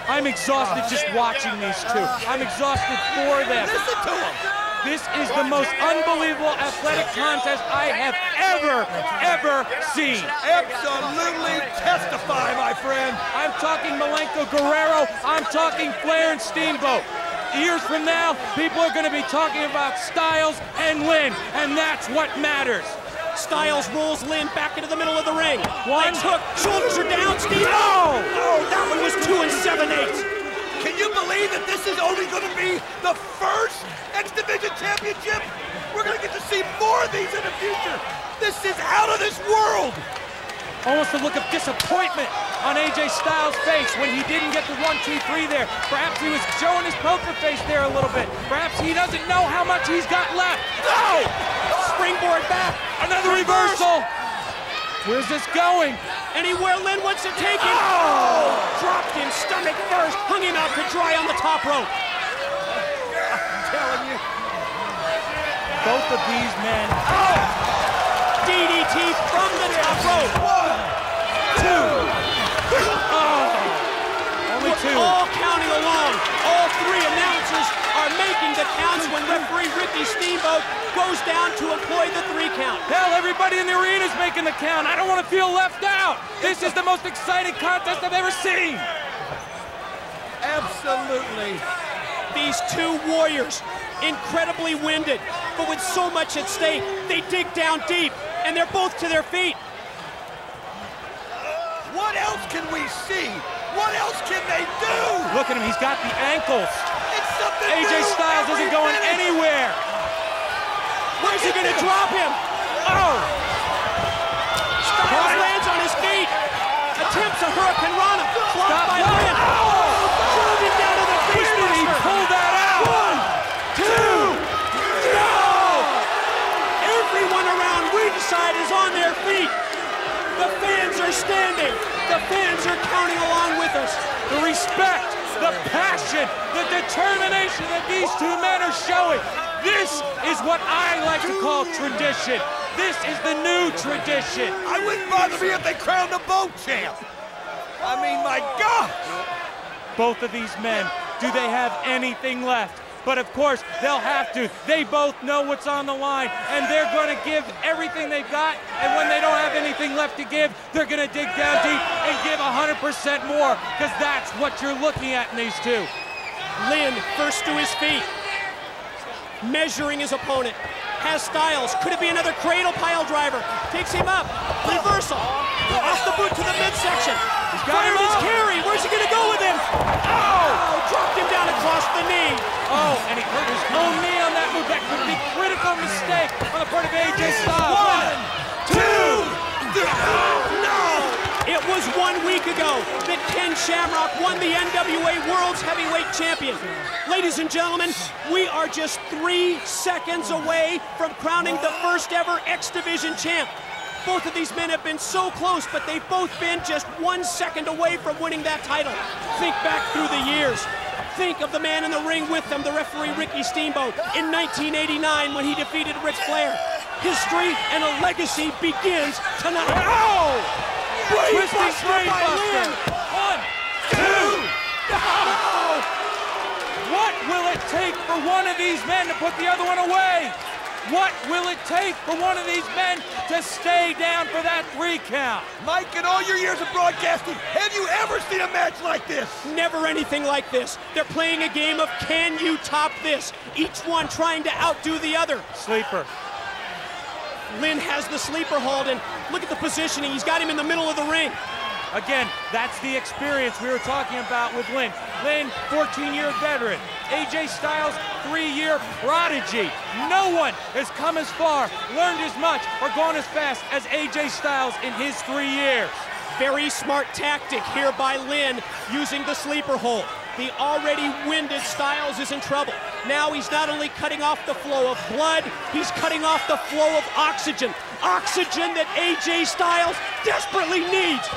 Speaker 5: I'm exhausted just watching these 2. I'm exhausted for them.
Speaker 7: Listen to them.
Speaker 5: This is the most unbelievable athletic contest I have ever seen.
Speaker 7: Absolutely testify, my friend.
Speaker 5: I'm talking Malenko Guerrero. I'm talking Flair and Steamboat. Years from now, people are going to be talking about Styles and Lynn, and that's what matters.
Speaker 1: Styles rolls Lynn back into the middle of the ring.
Speaker 5: 1
Speaker 1: hook, shoulders are down, Steve.
Speaker 5: No!
Speaker 1: Oh, that one was 2 7/8.
Speaker 7: Can you believe that this is only going to be the first X Division Championship? We're going to get to see more of these in the future. This is out of this world.
Speaker 5: Almost a look of disappointment on AJ Styles' face when he didn't get the 1, 2, 3 there. Perhaps he was showing his poker face there a little bit. Perhaps he doesn't know how much he's got left.
Speaker 7: No!
Speaker 1: Springboard back.
Speaker 5: Another reversal. Where's this going?
Speaker 1: Anywhere Lynn wants to take him. Oh! Dropped him stomach first. Hung him out to dry on the top rope.
Speaker 7: I'm telling you.
Speaker 5: Both of these men.
Speaker 1: Oh! DDT from the top rope.
Speaker 7: 1, 2.
Speaker 5: Oh! Only two.
Speaker 1: All counting along. All three announcers are making the counts when referee Ricky Steamboat goes down to employ the 3 count.
Speaker 5: Hell, everybody in the arena is making the count. I don't want to feel left out. This is the most exciting contest I've ever seen.
Speaker 7: Absolutely.
Speaker 1: These two warriors, incredibly winded, but with so much at stake, they dig down deep, and they're both to their feet.
Speaker 7: What else can we see? What else can they do?
Speaker 5: Look at him, he's got the ankles.
Speaker 7: It's something
Speaker 5: AJ
Speaker 7: new
Speaker 5: Styles
Speaker 7: every
Speaker 5: isn't going
Speaker 7: minute.
Speaker 5: anywhere.
Speaker 1: Where's he gonna drop him?
Speaker 5: Oh!
Speaker 1: Styles lands on his feet. Attempts a Hurricane Rana, blocked by Lynn. Drove him down to the face
Speaker 5: Where did he
Speaker 1: buster.
Speaker 5: pull that out?
Speaker 1: 1, 2, no! Everyone around ringside is on their feet. The fans are standing. The fans are counting along with us.
Speaker 5: The respect, the passion, the determination that these two men are showing. This is what I like to call tradition. This is the new tradition.
Speaker 7: I wouldn't bother me if they crowned a boat champ. I mean, my God.
Speaker 5: Both of these men, do they have anything left? But of course, they'll have to. They both know what's on the line, and they're going to give everything they've got, and when they don't have anything left to give, they're going to dig down deep and give 100% more, because that's what you're looking at in these two.
Speaker 1: Lynn first to his feet, measuring his opponent. Has Styles, could it be another cradle pile driver? Takes him up, reversal, off the boot to the midsection.
Speaker 5: He's got him
Speaker 1: Fired his
Speaker 5: up.
Speaker 1: carry, where's he gonna go with him? Oh, dropped him down across the knee.
Speaker 5: Oh, and he hurt his own knee on that move. That could be a critical mistake on the part of AJ Styles.
Speaker 7: 1, 2, no!
Speaker 1: It was 1 week ago that Ken Shamrock won the NWA World's Heavyweight Champion. Ladies and gentlemen, we are just 3 seconds away from crowning the first ever X Division champ. Both of these men have been so close, but they've both been just 1 second away from winning that title. Think back through the years. Think of the man in the ring with them, the referee Ricky Steamboat, in 1989 when he defeated Ric Flair. History and a legacy begins tonight. Oh!
Speaker 5: Twisting
Speaker 1: Brainbuster by
Speaker 5: brainbuster.
Speaker 1: Lynn.
Speaker 5: 1, 2. Oh! What will it take for one of these men to put the other one away? What will it take for one of these men to stay down for that 3 count?
Speaker 7: Mike, in all your years of broadcasting, have you ever seen a match like this?
Speaker 1: Never anything like this. They're playing a game of can you top this? Each one trying to outdo the other.
Speaker 5: Sleeper.
Speaker 1: Lynn has the sleeper hold, and look at the positioning. He's got him in the middle of the ring.
Speaker 5: Again, that's the experience we were talking about with Lynn. Lynn, 14-year veteran. AJ Styles, 3-year prodigy. No one has come as far, learned as much, or gone as fast as AJ Styles in his 3 years.
Speaker 1: Very smart tactic here by Lynn, using the sleeper hold. The already winded Styles is in trouble. Now he's not only cutting off the flow of blood, he's cutting off the flow of oxygen. Oxygen that AJ Styles desperately needs.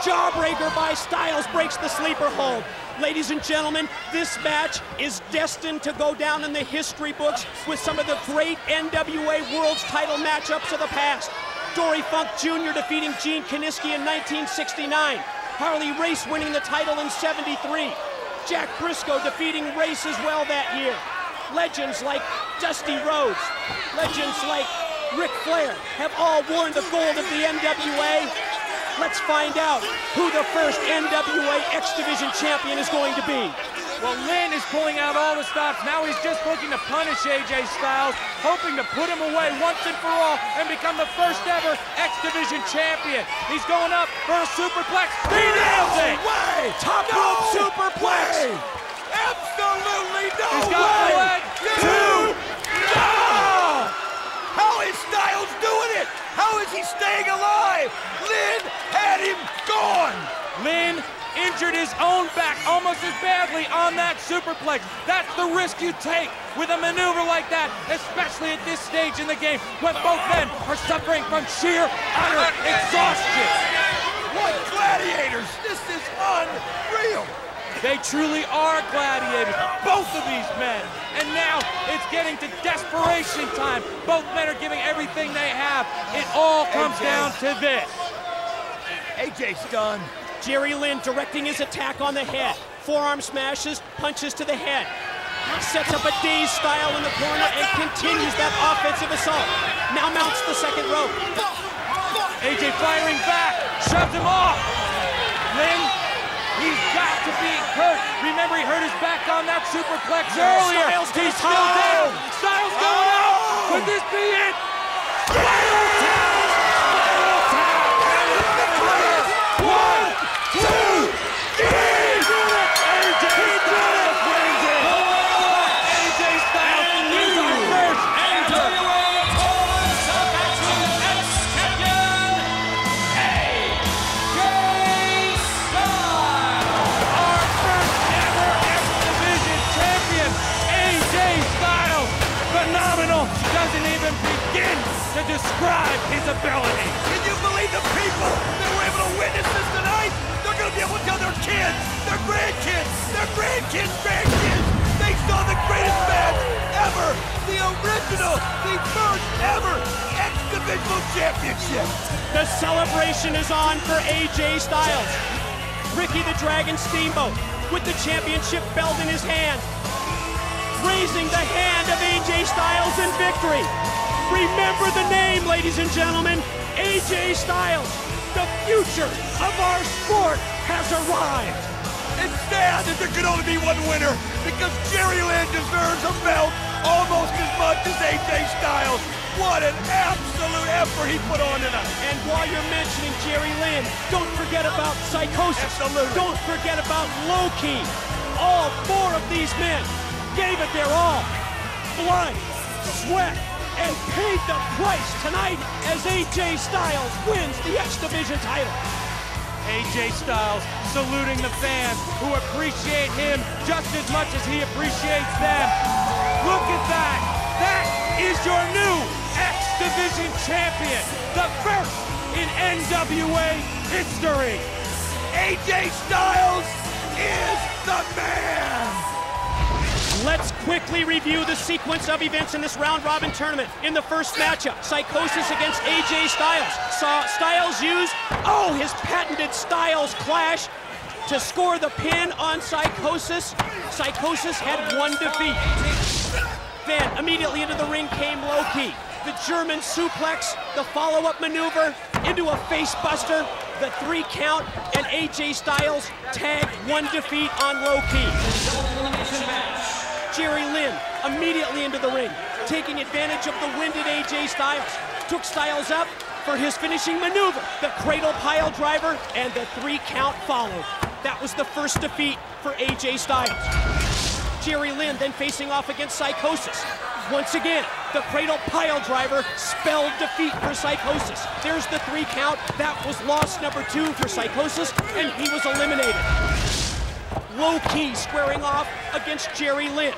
Speaker 1: Jawbreaker by Styles breaks the sleeper hold. Ladies and gentlemen, this match is destined to go down in the history books with some of the great NWA World's title matchups of the past. Dory Funk Jr. defeating Gene Kiniski in 1969. Harley Race winning the title in '73. Jack Briscoe defeating Race as well that year. Legends like Dusty Rhodes, legends like Ric Flair have all worn the gold of the NWA. Let's find out who the first NWA X Division champion is going to be.
Speaker 5: Well, Lynn is pulling out all the stops. Now he's just looking to punish AJ Styles, hoping to put him away once and for all and become the first ever X Division champion. He's going up for a superplex. He nails it!
Speaker 7: Way!
Speaker 1: Top rope superplex!
Speaker 7: Way! Absolutely no
Speaker 5: He's got the
Speaker 7: way!
Speaker 5: leg.
Speaker 7: 2! No! How is Styles doing it? How is he staying alive? Lynn had him gone!
Speaker 5: Lynn in injured his own back almost as badly on that superplex. That's the risk you take with a maneuver like that, especially at this stage in the game when both men are suffering from sheer, utter exhaustion.
Speaker 7: What gladiators! This is unreal!
Speaker 5: They truly are gladiators, both of these men. And now it's getting to desperation time. Both men are giving everything they have. It all comes down to this.
Speaker 7: AJ's done.
Speaker 1: Jerry Lynn directing his attack on the head. Forearm smashes, punches to the head. Sets up a dazed style in the corner and continues that offensive assault. Now mounts the second rope.
Speaker 5: AJ firing back, shoves him off. Lynn, he's got to be hurt. Remember, he hurt his back on that superplex earlier.
Speaker 1: Styles
Speaker 5: He's still down. Styles going out. Could this be it? Spinal tap! Spinal tap! One, two, three! AJ Styles wins it! AJ Styles is our first doesn't even begin to describe his ability.
Speaker 7: Can you believe the people that were able to witness this tonight? They're going to be able to tell their kids, their grandkids, they saw the greatest match ever, the original, the first ever X-Divisional Championship.
Speaker 1: The celebration is on for AJ Styles. Ricky the Dragon Steamboat with the championship belt in his hand, raising the hand of AJ Styles in victory. Remember the name, ladies and gentlemen, AJ Styles. The future of our sport has arrived.
Speaker 7: It's sad that there could only be one winner because Jerry Lynn deserves a belt almost as much as AJ Styles. What an absolute effort he put on tonight.
Speaker 1: And while you're mentioning Jerry Lynn, don't forget about Psicosis.
Speaker 7: Absolutely.
Speaker 1: Don't forget about Low Key. All four of these men gave it their all. Blood, sweat, and paid the price tonight as AJ Styles wins the X Division title.
Speaker 5: AJ Styles saluting the fans who appreciate him just as much as he appreciates them. Look at that. That is your new X Division champion, the first in NWA history.
Speaker 7: AJ Styles is the man.
Speaker 1: Let's quickly review the sequence of events in this round-robin tournament. In the first matchup, Psicosis against AJ Styles. Saw Styles use, his patented Styles Clash to score the pin on Psicosis. Psicosis had one defeat. Then, immediately into the ring came Low Key. The German suplex, the follow-up maneuver into a face buster, the 3 count, and AJ Styles tagged one defeat on Low Key. Jerry Lynn immediately into the ring, taking advantage of the winded AJ Styles. Took Styles up for his finishing maneuver, the cradle pile driver, and the 3 count followed. That was the first defeat for AJ Styles. Jerry Lynn then facing off against Psicosis. Once again, the cradle pile driver spelled defeat for Psicosis. There's the 3 count. That was loss number 2 for Psicosis, and he was eliminated. Low Key squaring off against Jerry Lynn.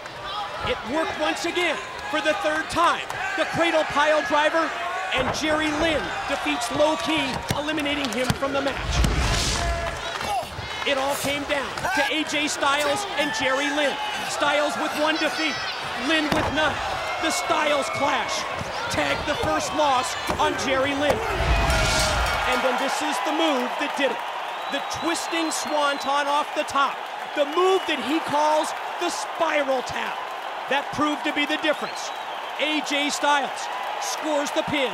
Speaker 1: It worked once again for the 3rd time. The cradle pile driver, and Jerry Lynn defeats Low Key, eliminating him from the match. It all came down to AJ Styles and Jerry Lynn. Styles with 1 defeat, Lynn with none. The Styles Clash tagged the first loss on Jerry Lynn. And then this is the move that did it. The twisting swanton off the top. The move that he calls the spiral tap. That proved to be the difference. AJ Styles scores the pin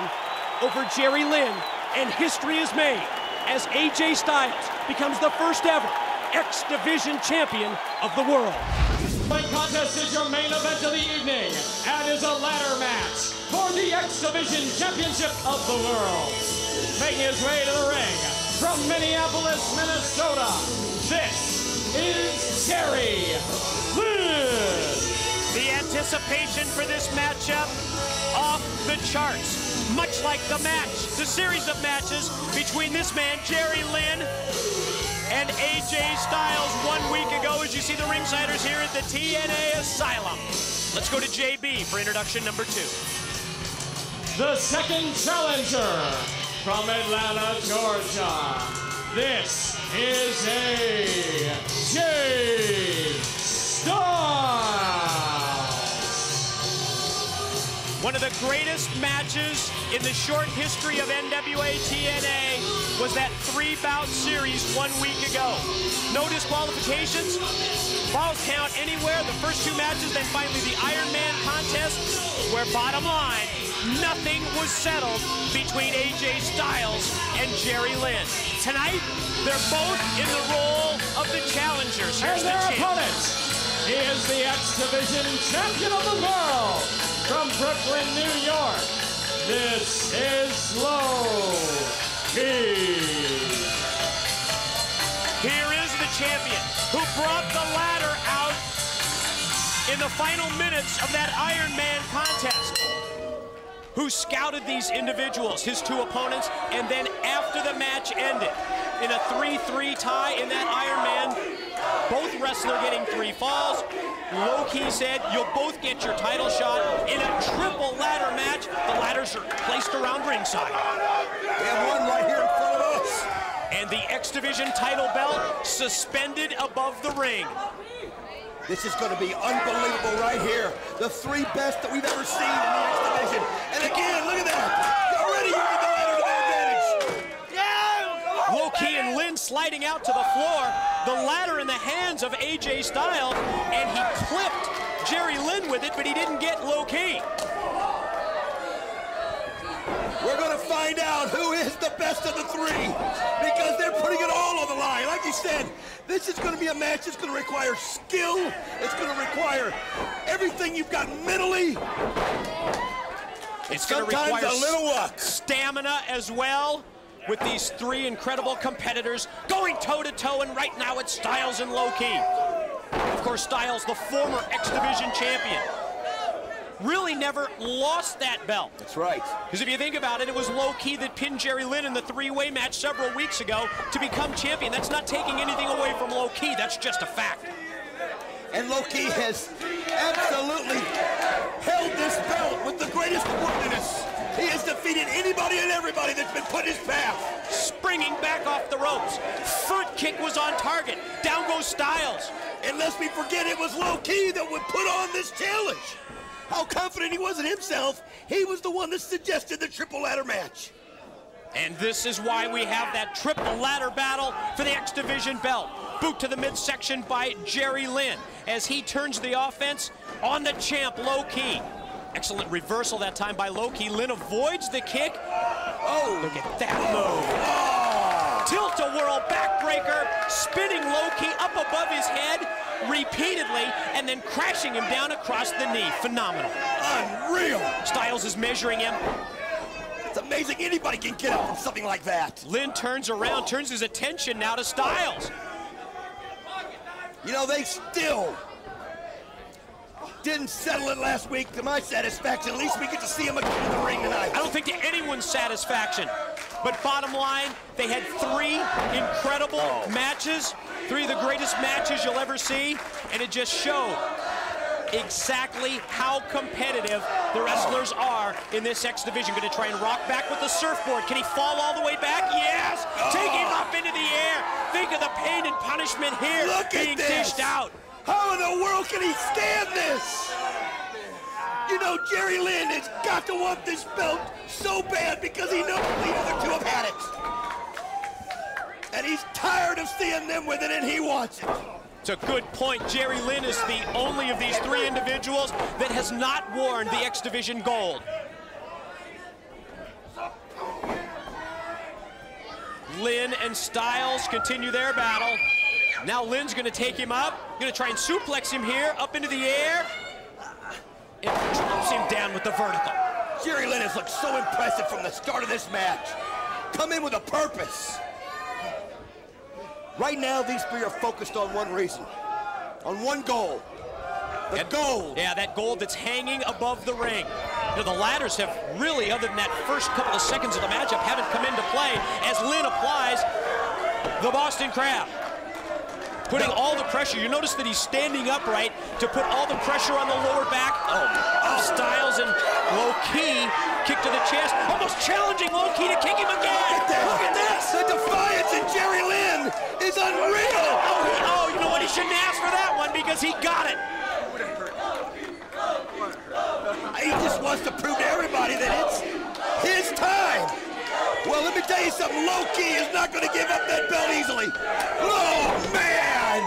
Speaker 1: over Jerry Lynn, and history is made as AJ Styles becomes the first ever X Division champion of the world.
Speaker 4: Fight contest is your main event of the evening and is a ladder match for the X Division Championship of the world. Making his way to the ring from Minneapolis, Minnesota, this is Jerry Lynn.
Speaker 1: The anticipation for this matchup off the charts. Much like the match, the series of matches between this man, Jerry Lynn, and AJ Styles 1 week ago, as you see the ringsiders here at the TNA Asylum. Let's go to JB for introduction number 2.
Speaker 4: The second challenger from Atlanta, Georgia. This is AJ Styles.
Speaker 1: One of the greatest matches in the short history of NWA-TNA was that 3-bout series 1 week ago. No disqualifications, falls count anywhere, the first 2 matches, then finally the Iron Man contest, where bottom line, nothing was settled between AJ Styles and Jerry Lynn. Tonight, they're both in the role of the challengers. Here's
Speaker 4: and their
Speaker 1: the
Speaker 4: opponent is the X Division champion of the world from Brooklyn, New York. This is Low-Ki.
Speaker 1: Here is the champion who brought the ladder out in the final minutes of that Iron Man contest, who scouted these individuals, his 2 opponents, and then after the match ended, in a 3-3 tie in that Iron Man, both wrestlers getting 3 falls. Low-Ki said, you'll both get your title shot in a triple ladder match. The ladders are placed around ringside.
Speaker 3: We have one right here in front of us.
Speaker 1: And the X Division title belt suspended above the ring.
Speaker 3: This is going to be unbelievable right here. The 3 best that we've ever seen in the X Division. And again, look at that. They're already using the ladder to their advantage. Yeah!
Speaker 1: Low-Ki and Lynn sliding out to the floor. The ladder in the hands of AJ Styles, and he clipped Jerry Lynn with it, but he didn't get Low-Ki.
Speaker 3: We're going to find out who is the best of the 3 because they're putting it all on the line. Like you said, this is going to be a match that's going to require skill. It's going to require everything you've got mentally.
Speaker 1: It's going to require
Speaker 3: a little luck.
Speaker 1: Stamina as well, with these 3 incredible competitors going toe-to-toe, and right now it's Styles and Low-Ki. Of course, Styles, the former X Division champion, really never lost that belt.
Speaker 3: That's right.
Speaker 1: Because if you think about it, it was Low-Ki that pinned Jerry Lynn in the 3-way match several weeks ago to become champion. That's not taking anything away from Low-Ki, that's just a fact.
Speaker 3: And Low-Ki has absolutely held this belt with the greatest worthiness. He has defeated anybody and everybody that's been put in his path.
Speaker 1: Springing back off the ropes. Front kick was on target. Down goes Styles.
Speaker 3: And lest we forget, it was Low-Ki that would put on this challenge. How confident he was in himself, he was the one that suggested the triple ladder match.
Speaker 1: And this is why we have that triple ladder battle for the X Division belt. Boot to the midsection by Jerry Lynn as he turns the offense on the champ, Low-Ki. Excellent reversal that time by Low-Ki. Lynn avoids the kick. Oh, look at that move. Oh. Tilt-a-whirl backbreaker, spinning Low-Ki up above his head repeatedly, and then crashing him down across the knee. Phenomenal.
Speaker 3: Unreal.
Speaker 1: Styles is measuring him.
Speaker 3: It's amazing anybody can get up from something like that.
Speaker 1: Lynn turns around, turns his attention now to Styles.
Speaker 3: You know, they still didn't settle it last week to my satisfaction. At least we get to see him again in the ring tonight.
Speaker 1: I don't think to anyone's satisfaction. But bottom line, they had 3 incredible matches, 3 of the greatest matches you'll ever see, and it just showed exactly how competitive the wrestlers are in this X Division. Going to try and rock back with the surfboard. Can he fall all the way back? Yes! Take him up into the air. Think of the pain and punishment here being dished out.
Speaker 3: How in the world can he stand this? You know, Jerry Lynn has got to want this belt so bad because he knows the other 2 have had it. And he's tired of seeing them with it, and he wants it.
Speaker 1: It's a good point. Jerry Lynn is the only of these 3 individuals that has not worn the X Division gold. Lynn and Styles continue their battle. Now Lynn's going to take him up, going to try and suplex him here, up into the air, and drops him down with the vertical.
Speaker 3: Jerry Lynn has looked so impressive from the start of this match. Come in with a purpose. Right now, these 3 are focused on one reason, on one goal. The gold.
Speaker 1: Yeah, that gold that's hanging above the ring. You know, the ladders have really, other than that first couple of seconds of the matchup, haven't come into play as Lynn applies the Boston Crab. putting all the pressure. You notice that he's standing upright to put all the pressure on the lower back of Styles, and low-key kick to the chest, almost challenging low-key to kick him again.
Speaker 3: Look at this! The defiance in Jerry Lynn is unreal!
Speaker 1: Oh, you know what? He shouldn't ask for that one because he got it.
Speaker 3: He just wants to prove to everybody that it's his time. Well, let me tell you something. Low-key is not going to give up that belt easily. Oh, man!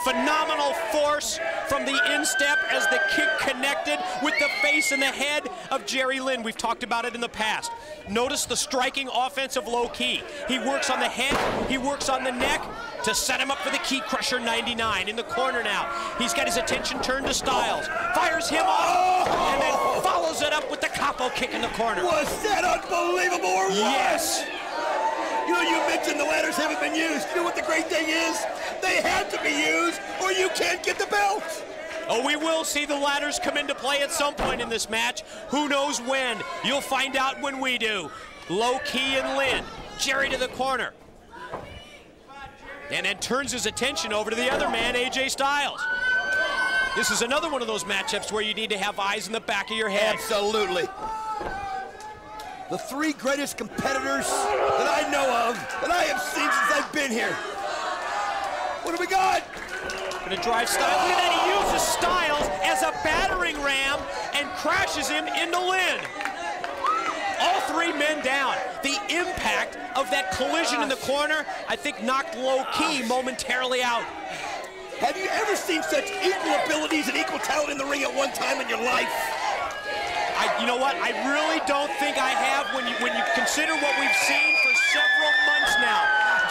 Speaker 1: Phenomenal force from the instep as the kick connected with the face and the head of Jerry Lynn. We've talked about it in the past. Notice the striking offense of low-key. He works on the head, he works on the neck to set him up for the Key Crusher 99. In the corner now, he's got his attention turned to Styles. Fires him off, and then follows it up with the capo kick in the corner.
Speaker 3: Was that unbelievable or what?
Speaker 1: Yes.
Speaker 3: You know, you mentioned the ladders haven't been used. You know what the great thing is? They have to be used or you can't get the belt.
Speaker 1: Oh, we will see the ladders come into play at some point in this match. Who knows when? You'll find out when we do. Low-key and Lynn. Jerry to the corner. And then turns his attention over to the other man, AJ Styles. This is another one of those matchups where you need to have eyes in the back of your head.
Speaker 3: Absolutely. The three greatest competitors that I know of, that I have seen since I've been here. What do we got?
Speaker 1: Gonna drive Styles, and then he uses Styles as a battering ram and crashes him into Lynn. All three men down. The impact of that collision in the corner, I think, knocked low-key momentarily out.
Speaker 3: Have you ever seen such equal abilities and equal talent in the ring at one time in your life?
Speaker 1: You know what? I really don't think I have when you consider what we've seen for several months now.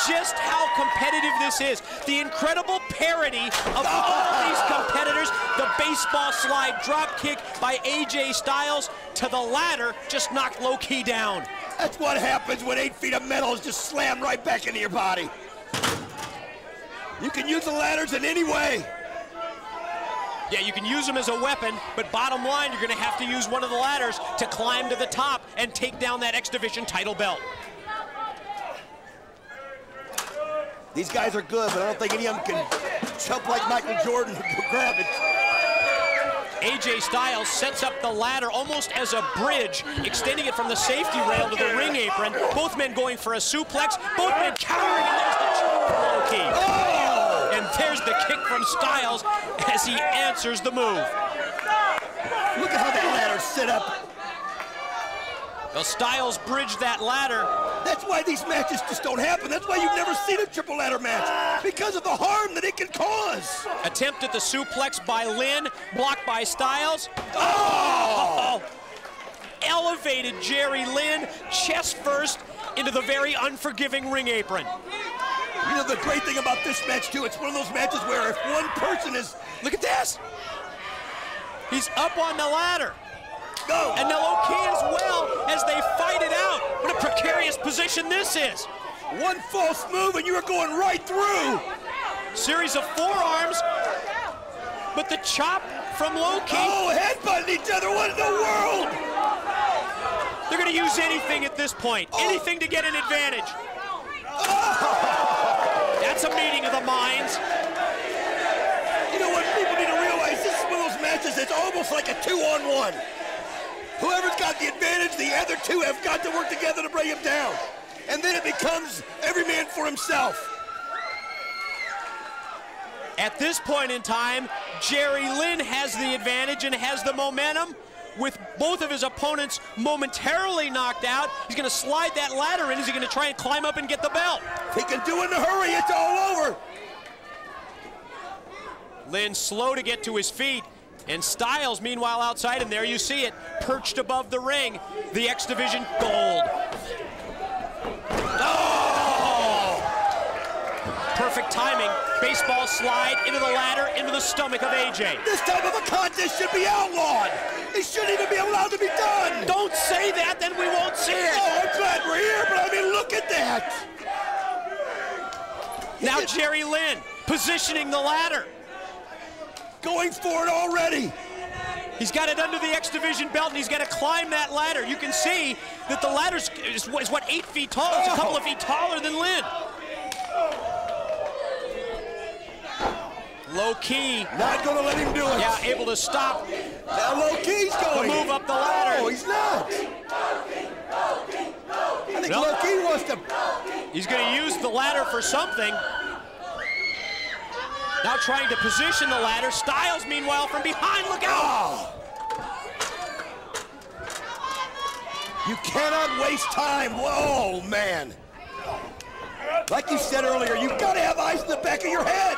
Speaker 1: Just how competitive this is. The incredible parity of all these competitors. The baseball slide drop kick by AJ Styles to the ladder just knocked low-key down.
Speaker 3: That's what happens when 8 feet of metal is just slammed right back into your body. You can use the ladders in any way.
Speaker 1: Yeah, you can use them as a weapon, but bottom line, you're going to have to use one of the ladders to climb to the top and take down that X Division title belt.
Speaker 3: These guys are good, but I don't think any of them can jump like Michael Jordan and grab it.
Speaker 1: AJ Styles sets up the ladder almost as a bridge, extending it from the safety rail to the ring apron. Both men going for a suplex, both men countering, and there's the choke from low-key.
Speaker 3: Oh!
Speaker 1: And there's the kick from Styles as he answers the move.
Speaker 3: Look at how that ladder's set up.
Speaker 1: Well, Styles bridged that ladder.
Speaker 3: That's why these matches just don't happen. That's why you've never seen a triple ladder match, because of the harm that it can cause.
Speaker 1: Attempt at the suplex by Lynn, blocked by Styles.
Speaker 3: Oh!
Speaker 1: Elevated Jerry Lynn, chest first, into the very unforgiving ring apron.
Speaker 3: You know the great thing about this match, too, it's one of those matches where if one person is...
Speaker 1: Look at this! He's up on the ladder.
Speaker 3: Go!
Speaker 1: And now low-key as well as they fight it out. What a precarious position this is.
Speaker 3: One false move and you are going right through.
Speaker 1: Series of forearms, but the chop from low-key.
Speaker 3: Oh, headbutting each other, what in the world?
Speaker 1: They're gonna use anything at this point, anything to get an advantage. That's a meeting of the minds.
Speaker 3: You know what people need to realize? This is one of those matches that's almost like a 2-on-1. Whoever's got the advantage, the other two have got to work together to bring him down. And then it becomes every man for himself.
Speaker 1: At this point in time, Jerry Lynn has the advantage and has the momentum. With both of his opponents momentarily knocked out, he's going to slide that ladder in. Is he going to try and climb up and get the belt?
Speaker 3: If he can do it in a hurry, it's all over.
Speaker 1: Lynn slow to get to his feet. And Styles, meanwhile, outside, and there you see it, perched above the ring, the X Division gold. Oh! Perfect timing. Baseball slide into the ladder, into the stomach of AJ.
Speaker 3: This type of a contest should be outlawed. It shouldn't even be allowed to be done.
Speaker 1: Don't say that, then we won't see it.
Speaker 3: Oh, I'm glad we're here, but I mean, look at that.
Speaker 1: Now Jerry Lynn positioning the ladder.
Speaker 3: Going for it already.
Speaker 1: He's got it under the X Division belt, and he's got to climb that ladder. You can see that the ladder is what, 8 feet tall? It's a couple of feet taller than Lynn. Low Ki.
Speaker 3: Not gonna let him do it.
Speaker 1: Yeah, able to stop.
Speaker 3: Now Low Ki's going.
Speaker 1: The move up the ladder.
Speaker 3: No, he's not. I think Low Ki wants to.
Speaker 1: He's going to use the ladder for something. Now trying to position the ladder. Styles, meanwhile, from behind. Look out!
Speaker 3: Oh. You cannot waste time. Oh, man. Like you said earlier, you've got to have eyes in the back of your head.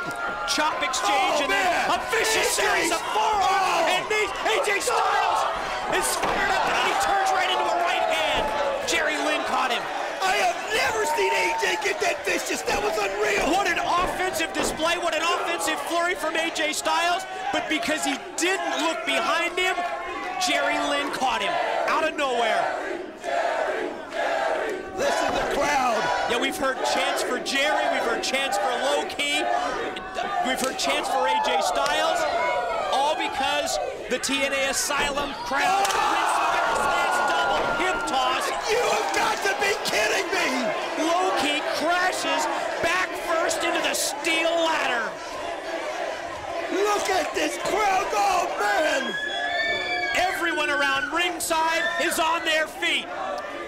Speaker 1: Chop exchange and then a vicious series of forearms. And AJ Styles is squared up and then he turns right into a right hand. Jerry Lynn caught him.
Speaker 3: I have never seen AJ get that vicious. That was unreal.
Speaker 1: What an offensive display. What an offensive flurry from AJ Styles. But because he didn't look behind him, Jerry Lynn caught him out of nowhere.
Speaker 3: Listen to the crowd.
Speaker 1: Yeah, we've heard chants for Jerry. We've heard chants for Low Ki. We've heard chants for AJ Styles. All because the TNA Asylum crowd wins the bear stance double hip toss.
Speaker 3: You have got to be kidding me.
Speaker 1: Low Ki crashes back first into the steel ladder.
Speaker 3: Look at this crowd. Oh, man.
Speaker 1: Everyone around ringside is on their feet.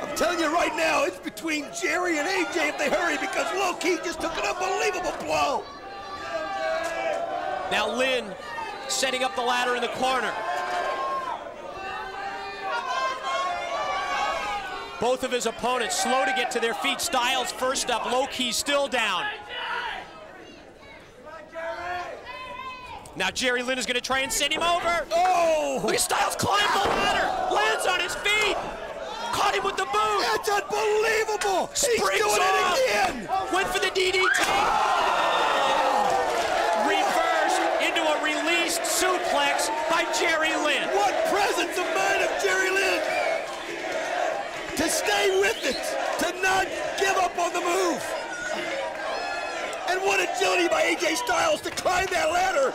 Speaker 3: I'm telling you right now, it's between Jerry and AJ if they hurry because Low Ki just took an unbelievable blow.
Speaker 1: Now Lynn setting up the ladder in the corner. Both of his opponents slow to get to their feet. Styles first up, Low Ki still down. Now Jerry Lynn is going to try and send him over.
Speaker 3: Oh!
Speaker 1: Look at Styles climb the ladder, lands on his feet. Caught him with the boot.
Speaker 3: That's unbelievable. He's
Speaker 1: Springs
Speaker 3: doing it
Speaker 1: off.
Speaker 3: again.
Speaker 1: Went for the DDT. Reversed into a released suplex by Jerry Lynn.
Speaker 3: What presence of mind of Jerry Lynn. To stay with it. To not give up on the move. And what agility by AJ Styles to climb that ladder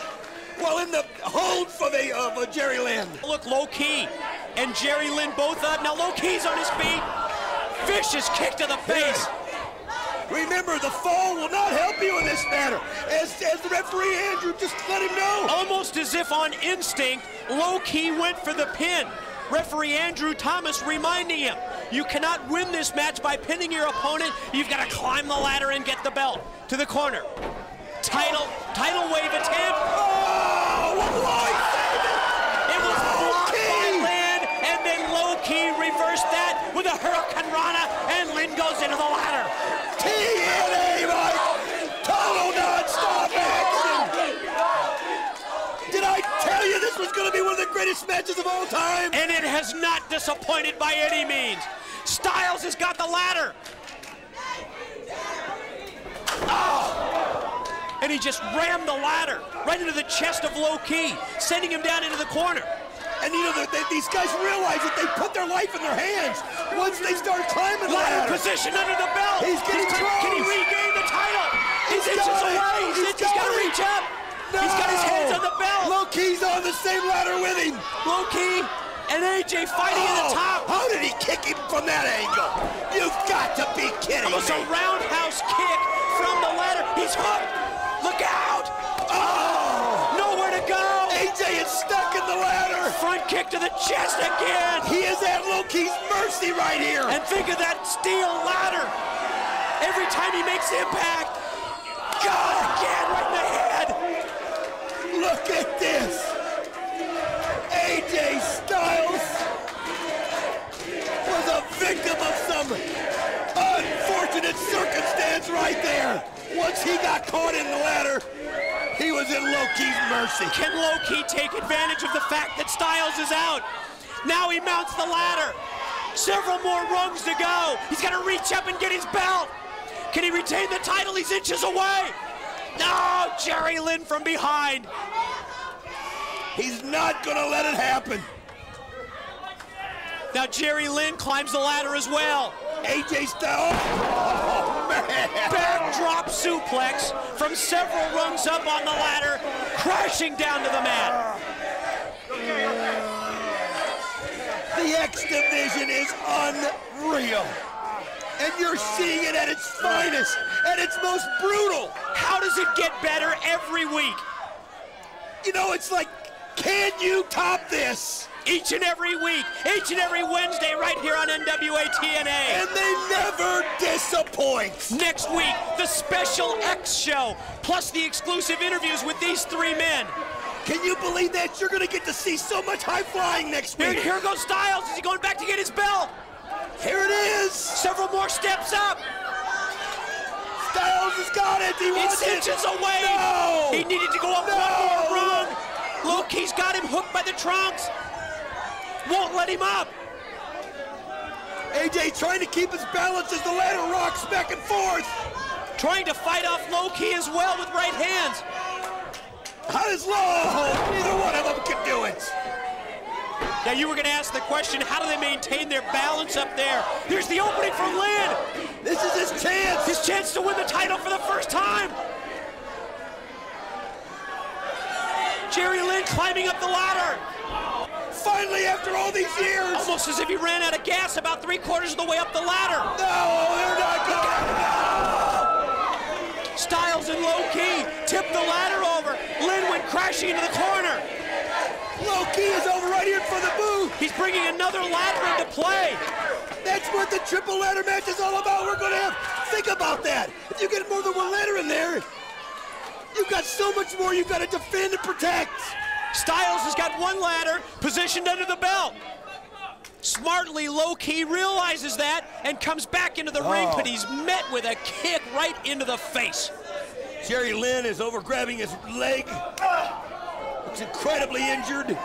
Speaker 3: while in the hold of Jerry Lynn.
Speaker 1: Look, Low Ki and Jerry Lynn both up. Now Low Ki's on his feet. Vicious kick to the face.
Speaker 3: Remember, the fall will not help you in this matter. As the referee Andrew just let him know.
Speaker 1: Almost as if on instinct, Low Ki went for the pin. Referee Andrew Thomas reminding him, you cannot win this match by pinning your opponent. You've got to climb the ladder and get the belt. To the corner. Title wave attempt.
Speaker 3: Oh, why?
Speaker 1: It was blocked by Lynn, and then Low Ki reversed that with a Hurricane Rana, and Lynn goes into the ladder.
Speaker 3: TNA, Mike! Total non-stop action! Did I tell you this was going to be one of the greatest matches of all time?
Speaker 1: And it has not disappointed by any means. Styles has got the ladder. Oh! And he just rammed the ladder right into the chest of Low Ki, sending him down into the corner.
Speaker 3: And you know, these guys realize that they put their life in their hands once they start climbing the
Speaker 1: Ladder
Speaker 3: ladder.
Speaker 1: position under the belt.
Speaker 3: He's getting close.
Speaker 1: Can he regain the title? He's
Speaker 3: He's
Speaker 1: inches
Speaker 3: got it.
Speaker 1: away. He's got to reach up.
Speaker 3: No.
Speaker 1: He's got his hands on the belt.
Speaker 3: Low Ki's on the same ladder with him.
Speaker 1: Low Ki and AJ fighting at the top.
Speaker 3: How did he kick him from that angle? You've got to be kidding
Speaker 1: Almost
Speaker 3: me.
Speaker 1: a roundhouse kick from the ladder. He's hooked. Look out.
Speaker 3: Oh!
Speaker 1: Nowhere to go.
Speaker 3: AJ is stuck in the ladder.
Speaker 1: Front kick to the chest again.
Speaker 3: He is at Low Ki's mercy right here.
Speaker 1: And think of that steel ladder. Every time he makes impact. God, again, right in the head.
Speaker 3: Look at this. AJ Styles was a victim of some unfortunate circumstance right there. Once he got caught in the ladder, he was in Low Ki's mercy.
Speaker 1: Can Low Ki take advantage of the fact that Styles is out? Now he mounts the ladder. Several more rungs to go. He's got to reach up and get his belt. Can he retain the title? He's inches away. No, Jerry Lynn from behind.
Speaker 3: He's not going to let it happen.
Speaker 1: Now Jerry Lynn climbs the ladder as well.
Speaker 3: AJ Styles. Oh, man.
Speaker 1: Backdrop suplex from several rungs up on the ladder, crashing down to the mat.
Speaker 3: The X Division is unreal. And you're seeing it at its finest, at its most brutal.
Speaker 1: How does it get better every week?
Speaker 3: You know, it's like, can you top this?
Speaker 1: Each and every week, each and every Wednesday right here on NWA-TNA.
Speaker 3: And they never disappoint.
Speaker 1: Next week, the Special X Show, plus the exclusive interviews with these three men.
Speaker 3: Can you believe that? You're gonna get to see so much high flying next week.
Speaker 1: Here goes Styles. Is he going back to get his belt?
Speaker 3: Here it is.
Speaker 1: Several more steps up.
Speaker 3: Styles has got it. He wants it.
Speaker 1: It's inches away.
Speaker 3: No.
Speaker 1: He needed to go up one more rung. Low-key's got him hooked by the trunks. Won't let him up.
Speaker 3: AJ trying to keep his balance as the ladder rocks back and forth.
Speaker 1: Trying to fight off low-key as well with right hands.
Speaker 3: How is low? Neither one of them can do it.
Speaker 1: Now you were going to ask the question, how do they maintain their balance up there? Here's the opening for Lynn.
Speaker 3: This is his chance.
Speaker 1: His chance to win the title for the first time. Jerry Lynn climbing up the ladder.
Speaker 3: Finally, after all these years.
Speaker 1: Almost as if he ran out of gas about 3/4 of the way up the ladder.
Speaker 3: No, they're not going.
Speaker 1: Styles and low-key tipped the ladder over. Lynn went crashing into the corner.
Speaker 3: Low-key is over right here for the move.
Speaker 1: He's bringing another ladder into play.
Speaker 3: That's what the triple ladder match is all about. We're going to have, think about that. If you get more than one ladder in there, you've got so much more you've got to defend and protect.
Speaker 1: Styles has got one ladder positioned under the belt. Smartly, low-key realizes that and comes back into the ring, but he's met with a kick right into the face.
Speaker 3: Jerry Lynn is over grabbing his leg. Looks incredibly injured.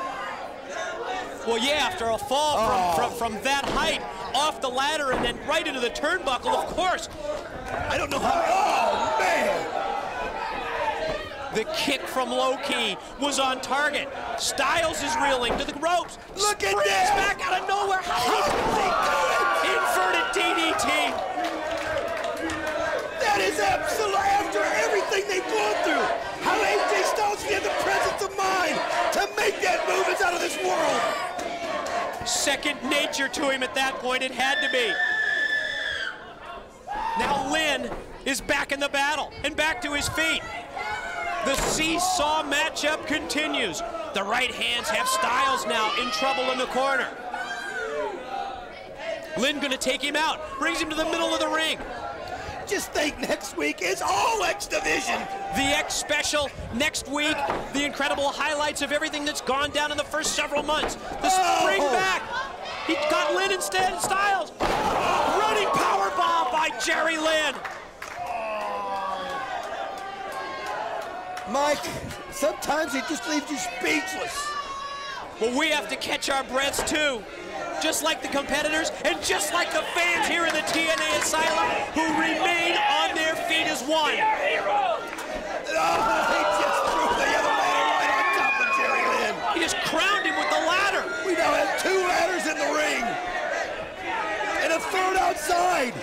Speaker 1: Well, yeah, after a fall from that height, off the ladder and then right into the turnbuckle, of course.
Speaker 3: I don't know how, oh man!
Speaker 1: The kick from low-key was on target. Styles is reeling to the ropes.
Speaker 3: Look at
Speaker 1: Springs
Speaker 3: that!
Speaker 1: back out of nowhere.
Speaker 3: How did they do it?
Speaker 1: Inverted DDT.
Speaker 3: That is absolute, after everything they've gone through. How AJ Styles had the presence of mind to make that move is out of this world.
Speaker 1: Second nature to him at that point, it had to be. Now Lynn is back in the battle and back to his feet. The seesaw matchup continues. The right hands have Styles now in trouble in the corner. Lynn gonna take him out, brings him to the middle of the ring.
Speaker 3: Just think next week is all X Division.
Speaker 1: The X Special next week, the incredible highlights of everything that's gone down in the first several months. The spring back, he got Lynn instead, Styles. Running powerbomb by Jerry Lynn.
Speaker 3: Mike, sometimes it just leaves you speechless.
Speaker 1: Well, we have to catch our breaths too. Just like the competitors and just like the fans here in the TNA Asylum who remain on their feet as one.
Speaker 3: Oh, he just threw the other ladder right on top of Jerry Lynn.
Speaker 1: He just crowned him with the ladder.
Speaker 3: We now have 2 ladders in the ring and a third outside.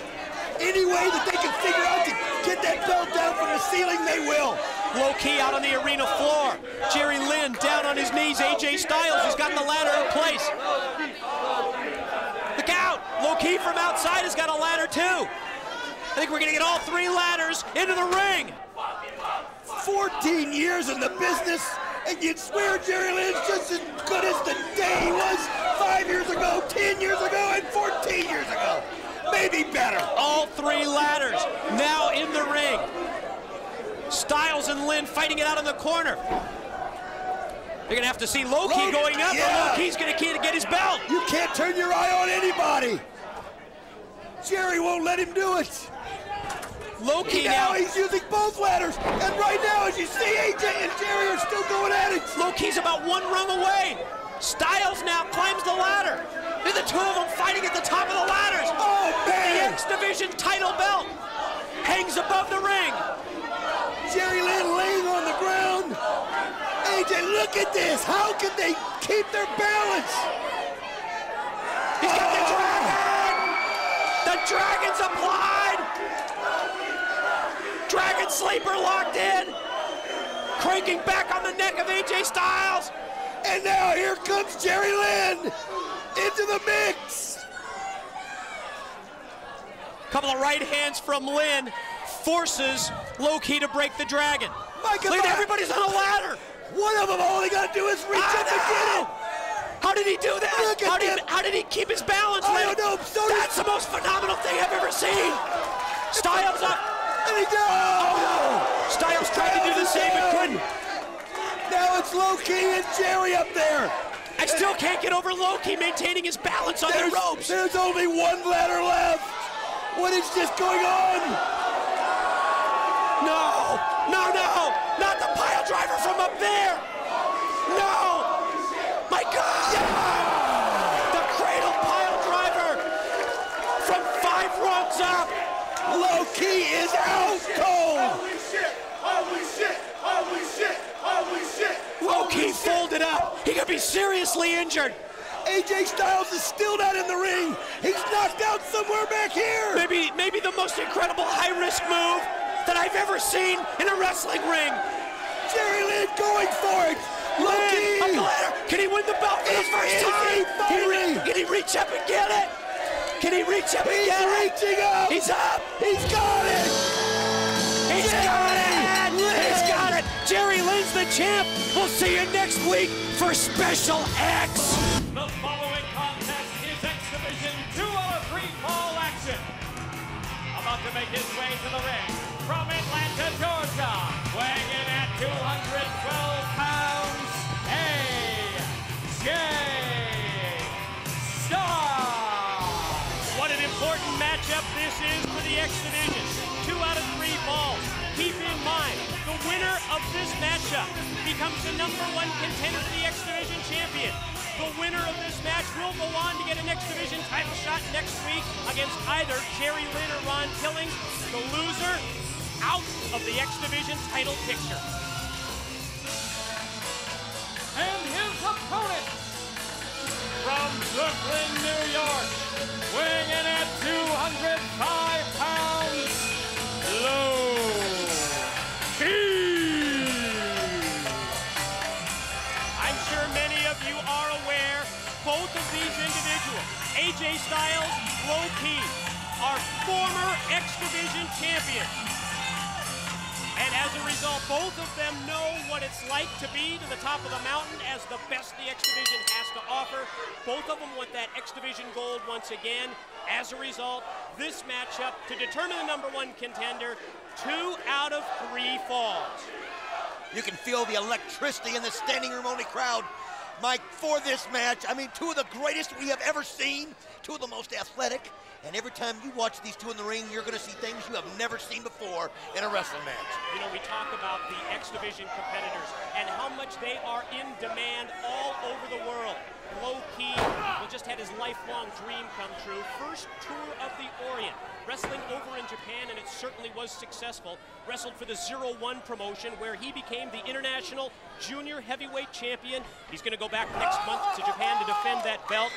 Speaker 3: Any way that they can figure out to get that belt down from the ceiling, they will.
Speaker 1: Low-key out on the arena floor. Jerry Lynn down on his knees. AJ Styles has got the ladder in place. Look out! Low-key from outside has got a ladder too. I think we're gonna get all 3 ladders into the ring.
Speaker 3: 14 years in the business, and you'd swear Jerry Lynn's just as good as the day he was 5 years ago, 10 years ago, and 14 years ago. Maybe better.
Speaker 1: All 3 ladders now in the ring. Styles and Lynn fighting it out in the corner. They're gonna have to see low-key going up, or low-key's gonna get his belt.
Speaker 3: You can't turn your eye on anybody. Jerry won't let him do it.
Speaker 1: Low-key
Speaker 3: now he's using both ladders, and right now, as you see, AJ and Jerry are still going at it.
Speaker 1: Low-key's about 1 rung away. Styles now climbs the ladder. And the 2 of them fighting at the top of the ladders.
Speaker 3: Oh, man!
Speaker 1: The X Division title belt hangs above the ring.
Speaker 3: Jerry Lynn laying on the ground. AJ, look at this. How can they keep their balance?
Speaker 1: He's got the dragon. The dragon's applied. Dragon sleeper locked in. Cranking back on the neck of AJ Styles.
Speaker 3: And now here comes Jerry Lynn into the mix.
Speaker 1: Couple of right hands from Lynn forces low-key to break the dragon.
Speaker 3: Mike,
Speaker 1: look at everybody's on a ladder.
Speaker 3: One of them, all he got to do is reach up and get it.
Speaker 1: How did he do that?
Speaker 3: Look at him.
Speaker 1: How did he keep his balance?
Speaker 3: I don't know.
Speaker 1: That's the most phenomenal thing I've ever seen. Styles up.
Speaker 3: And he goes.
Speaker 1: Oh no. Styles tried to do the same but couldn't.
Speaker 3: Now it's Low-Ki and Jerry up there.
Speaker 1: I still can't get over Low-Ki maintaining his balance on the ropes.
Speaker 3: There's only one ladder left. What is just going on?
Speaker 1: No, no, no, not the pile driver from up there. No, my God. Yeah. The cradle pile driver from 5 rungs up.
Speaker 3: Low-Ki is out cold.
Speaker 8: Holy shit, holy shit, holy shit, holy shit.
Speaker 1: Low-Ki folded up. He could be seriously injured.
Speaker 3: AJ Styles is still not in the ring. He's knocked out somewhere back here.
Speaker 1: Maybe the most incredible high-risk move that I've ever seen in a wrestling ring.
Speaker 3: Jerry Lynn going for it. Low-Ki.
Speaker 1: Up the ladder. Can he win the belt for the first time? Can he reach up and get it? Can he reach up and get it?
Speaker 3: He's reaching up.
Speaker 1: He's up.
Speaker 3: He's got it.
Speaker 1: He's got it. He's got it. Jerry Lynn's the champ. We'll see you next week for Special X.
Speaker 4: The following contest is X Division 2 out of 3 fall action. About to make his way to the ring from Atlanta, Georgia, weighing in at 212 pounds, AJ Styles.
Speaker 1: What an important matchup this is for the X Division. 2 out of 3 falls. Keep in mind, the winner of this matchup becomes the #1 contender for the X Division champion. The winner of this match will go on to get an X Division title shot next week against either Jerry Lynn or Ron Killings. The loser out of the X Division title picture.
Speaker 4: And his opponent from Brooklyn, New York, weighing in at 205 pounds, Low-Ki.
Speaker 1: I'm sure many of you are aware, both of these individuals, AJ Styles, Low-Ki, are former X Division champions. And as a result, both of them know what it's like to be to the top of the mountain as the best the X Division has to offer. Both of them want that X Division gold once again. As a result, this matchup to determine the #1 contender, 2 out of 3 falls.
Speaker 3: You can feel the electricity in the standing room only crowd, Mike, for this match. I mean, 2 of the greatest we have ever seen, 2 of the most athletic. And every time you watch these 2 in the ring, you're going to see things you have never seen before in a wrestling match.
Speaker 1: You know, we talk about the X Division competitors and how much they are in demand all over the world. Low-Ki just had his lifelong dream come true. First tour of the Orient, wrestling over in Japan, and it certainly was successful. Wrestled for the 0-1 promotion, where he became the international junior heavyweight champion. He's going to go back next month to Japan to defend that belt.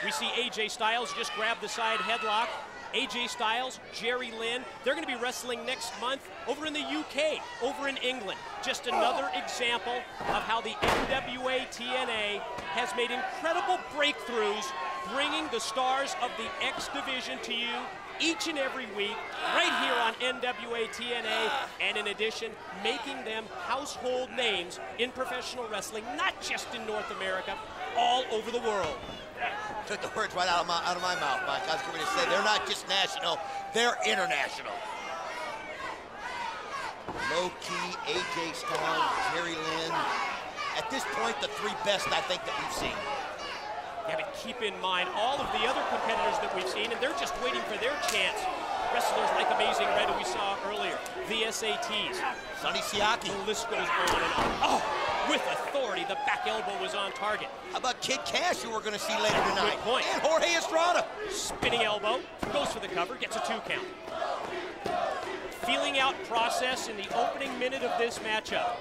Speaker 1: We see AJ Styles just grab the side headlock. AJ Styles, Jerry Lynn, they're going to be wrestling next month over in the UK, over in England. Just another example of how the NWA-TNA has made incredible breakthroughs, bringing the stars of the X Division to you each and every week, right here on NWA-TNA, and in addition, making them household names in professional wrestling, not just in North America, all over the world.
Speaker 3: Took the words right out of my mouth, Mike. I was going to say, they're not just national, they're international. Low-Ki, AJ Styles, Jerry Lynn. At this point, the 3 best, I think, that we've seen.
Speaker 1: Yeah, but keep in mind all of the other competitors that we've seen, and they're just waiting for their chance. Wrestlers like Amazing Red, who we saw earlier, the SATs.
Speaker 3: Sonny Siaki.
Speaker 1: The list goes on and on. Oh, with authority, the back elbow was on target.
Speaker 3: How about Kid Cash, who we're going to see later tonight?
Speaker 1: Good point.
Speaker 3: And Jorge Estrada.
Speaker 1: Spinning elbow, goes for the cover, gets a 2 count. Feeling out process in the opening minute of this matchup.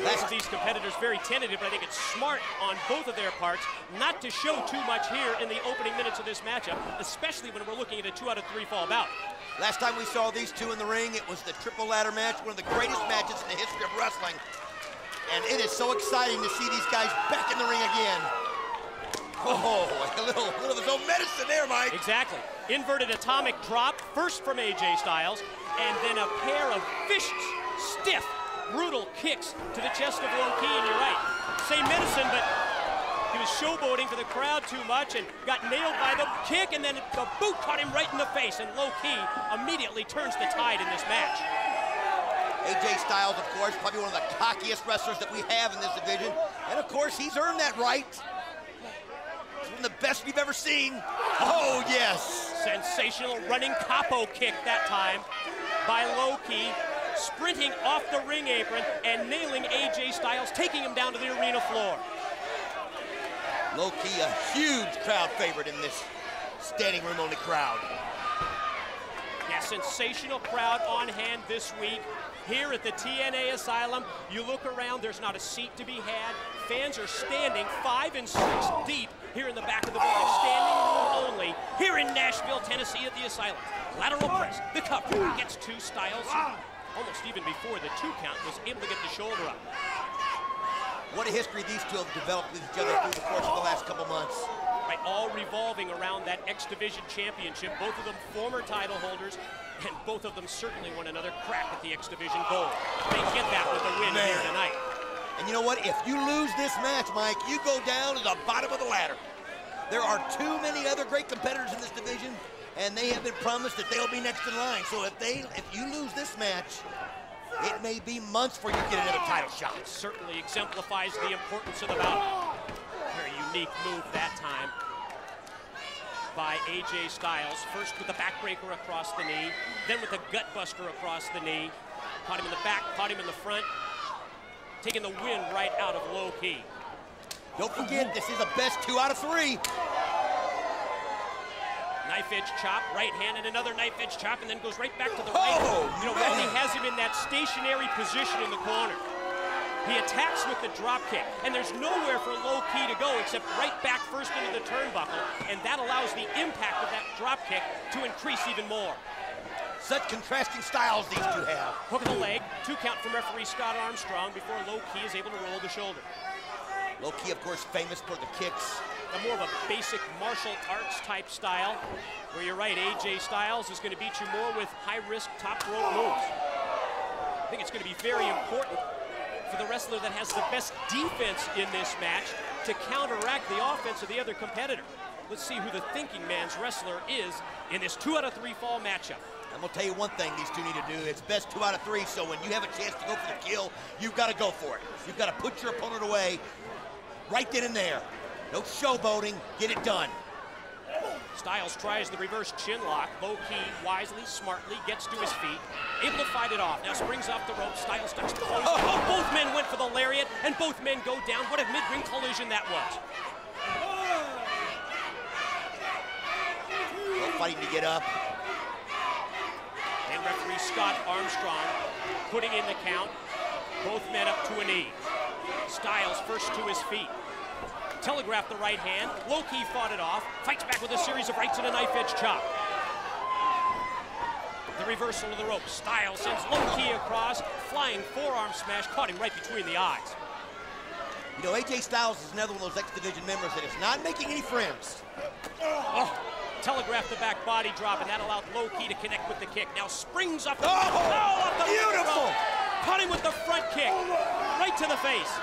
Speaker 1: Both of these competitors very tentative, but I think it's smart on both of their parts not to show too much here in the opening minutes of this matchup, especially when we're looking at a 2 out of 3 fall bout.
Speaker 3: Last time we saw these 2 in the ring, it was the triple ladder match, one of the greatest matches in the history of wrestling. And it is so exciting to see these guys back in the ring again. Oh, a little of his own medicine there, Mike.
Speaker 1: Exactly. Inverted atomic drop, first from AJ Styles, and then a pair of vicious, stiff brutal kicks to the chest of Low Ki, and you're right. Same medicine, but he was showboating for the crowd too much and got nailed by the kick, and then the boot caught him right in the face, and Low Ki immediately turns the tide in this match.
Speaker 3: AJ Styles, of course, probably one of the cockiest wrestlers that we have in this division. And of course, he's earned that right. He's one of the best we've ever seen. Oh, yes.
Speaker 1: Sensational running capo kick that time by Low Ki, sprinting off the ring apron and nailing AJ Styles, taking him down to the arena floor.
Speaker 3: Low Ki, a huge crowd favorite in this standing room only crowd.
Speaker 1: Yeah, sensational crowd on hand this week. Here at the TNA Asylum, you look around, there's not a seat to be had. Fans are standing 5 and 6 deep here in the back of the building, standing room only, here in Nashville, Tennessee at the Asylum. Lateral press, the cover, gets 2 Styles. Almost even before the 2 count, was able to get the shoulder up.
Speaker 3: What a history these two have developed with each other through the course of the last couple months.
Speaker 1: Right, all revolving around that X Division championship, both of them former title holders, and both of them certainly want another crack at the X Division gold. They get that with a win here tonight.
Speaker 3: And you know what? If you lose this match, Mike, you go down to the bottom of the ladder. There are too many other great competitors in this division, and they have been promised that they'll be next in line. So if you lose this match, it may be months before you get another title shot.
Speaker 1: It certainly exemplifies the importance of the bout. Very unique move that time by AJ Styles. First with the backbreaker across the knee, then with the gutbuster across the knee. Caught him in the back, caught him in the front, taking the wind right out of Low Ki.
Speaker 3: Don't forget, this is a best 2 out of 3.
Speaker 1: Knife edge chop, right hand, and another knife edge chop, and then goes right back to the right. You know, Rodney has him in that stationary position in the corner. He attacks with the drop kick, and there's nowhere for Low Ki to go except right back first into the turnbuckle, and that allows the impact of that drop kick to increase even more.
Speaker 3: Such contrasting styles these two have.
Speaker 1: Hook of the leg, 2 count from referee Scott Armstrong before Low Ki is able to roll the shoulder.
Speaker 3: Low Ki, of course, famous for the kicks.
Speaker 1: More of a basic martial arts type style, where you're right, AJ Styles is going to beat you more with high-risk top rope moves. I think it's going to be very important for the wrestler that has the best defense in this match to counteract the offense of the other competitor. Let's see who the thinking man's wrestler is in this 2 out of 3 fall matchup.
Speaker 3: I'm going to tell you one thing these two need to do. It's best 2 out of 3, so when you have a chance to go for the kill, you've got to go for it. You've got to put your opponent away right then and there. No showboating, get it done.
Speaker 1: Styles tries the reverse chin lock. Low Ki wisely, smartly gets to his feet, able to fight it off. Now springs off the rope. Styles starts to close. Both men went for the lariat, and both men go down. What a mid-ring collision that was.
Speaker 3: Both fighting to get up.
Speaker 1: And referee Scott Armstrong putting in the count. Both men up to a knee. Styles first to his feet. Telegraphed the right hand. Low Ki fought it off. Fights back with a series of rights and a knife edge chop. The reversal of the rope. Styles sends Low Ki across. Flying forearm smash. Caught him right between the eyes.
Speaker 3: You know, AJ Styles is another one of those X Division members that is not making any friends.
Speaker 1: Telegraphed the back body drop, and that allowed Low Ki to connect with the kick. Now springs up.
Speaker 3: Beautiful!
Speaker 1: Caught him with the front kick. Right to the face.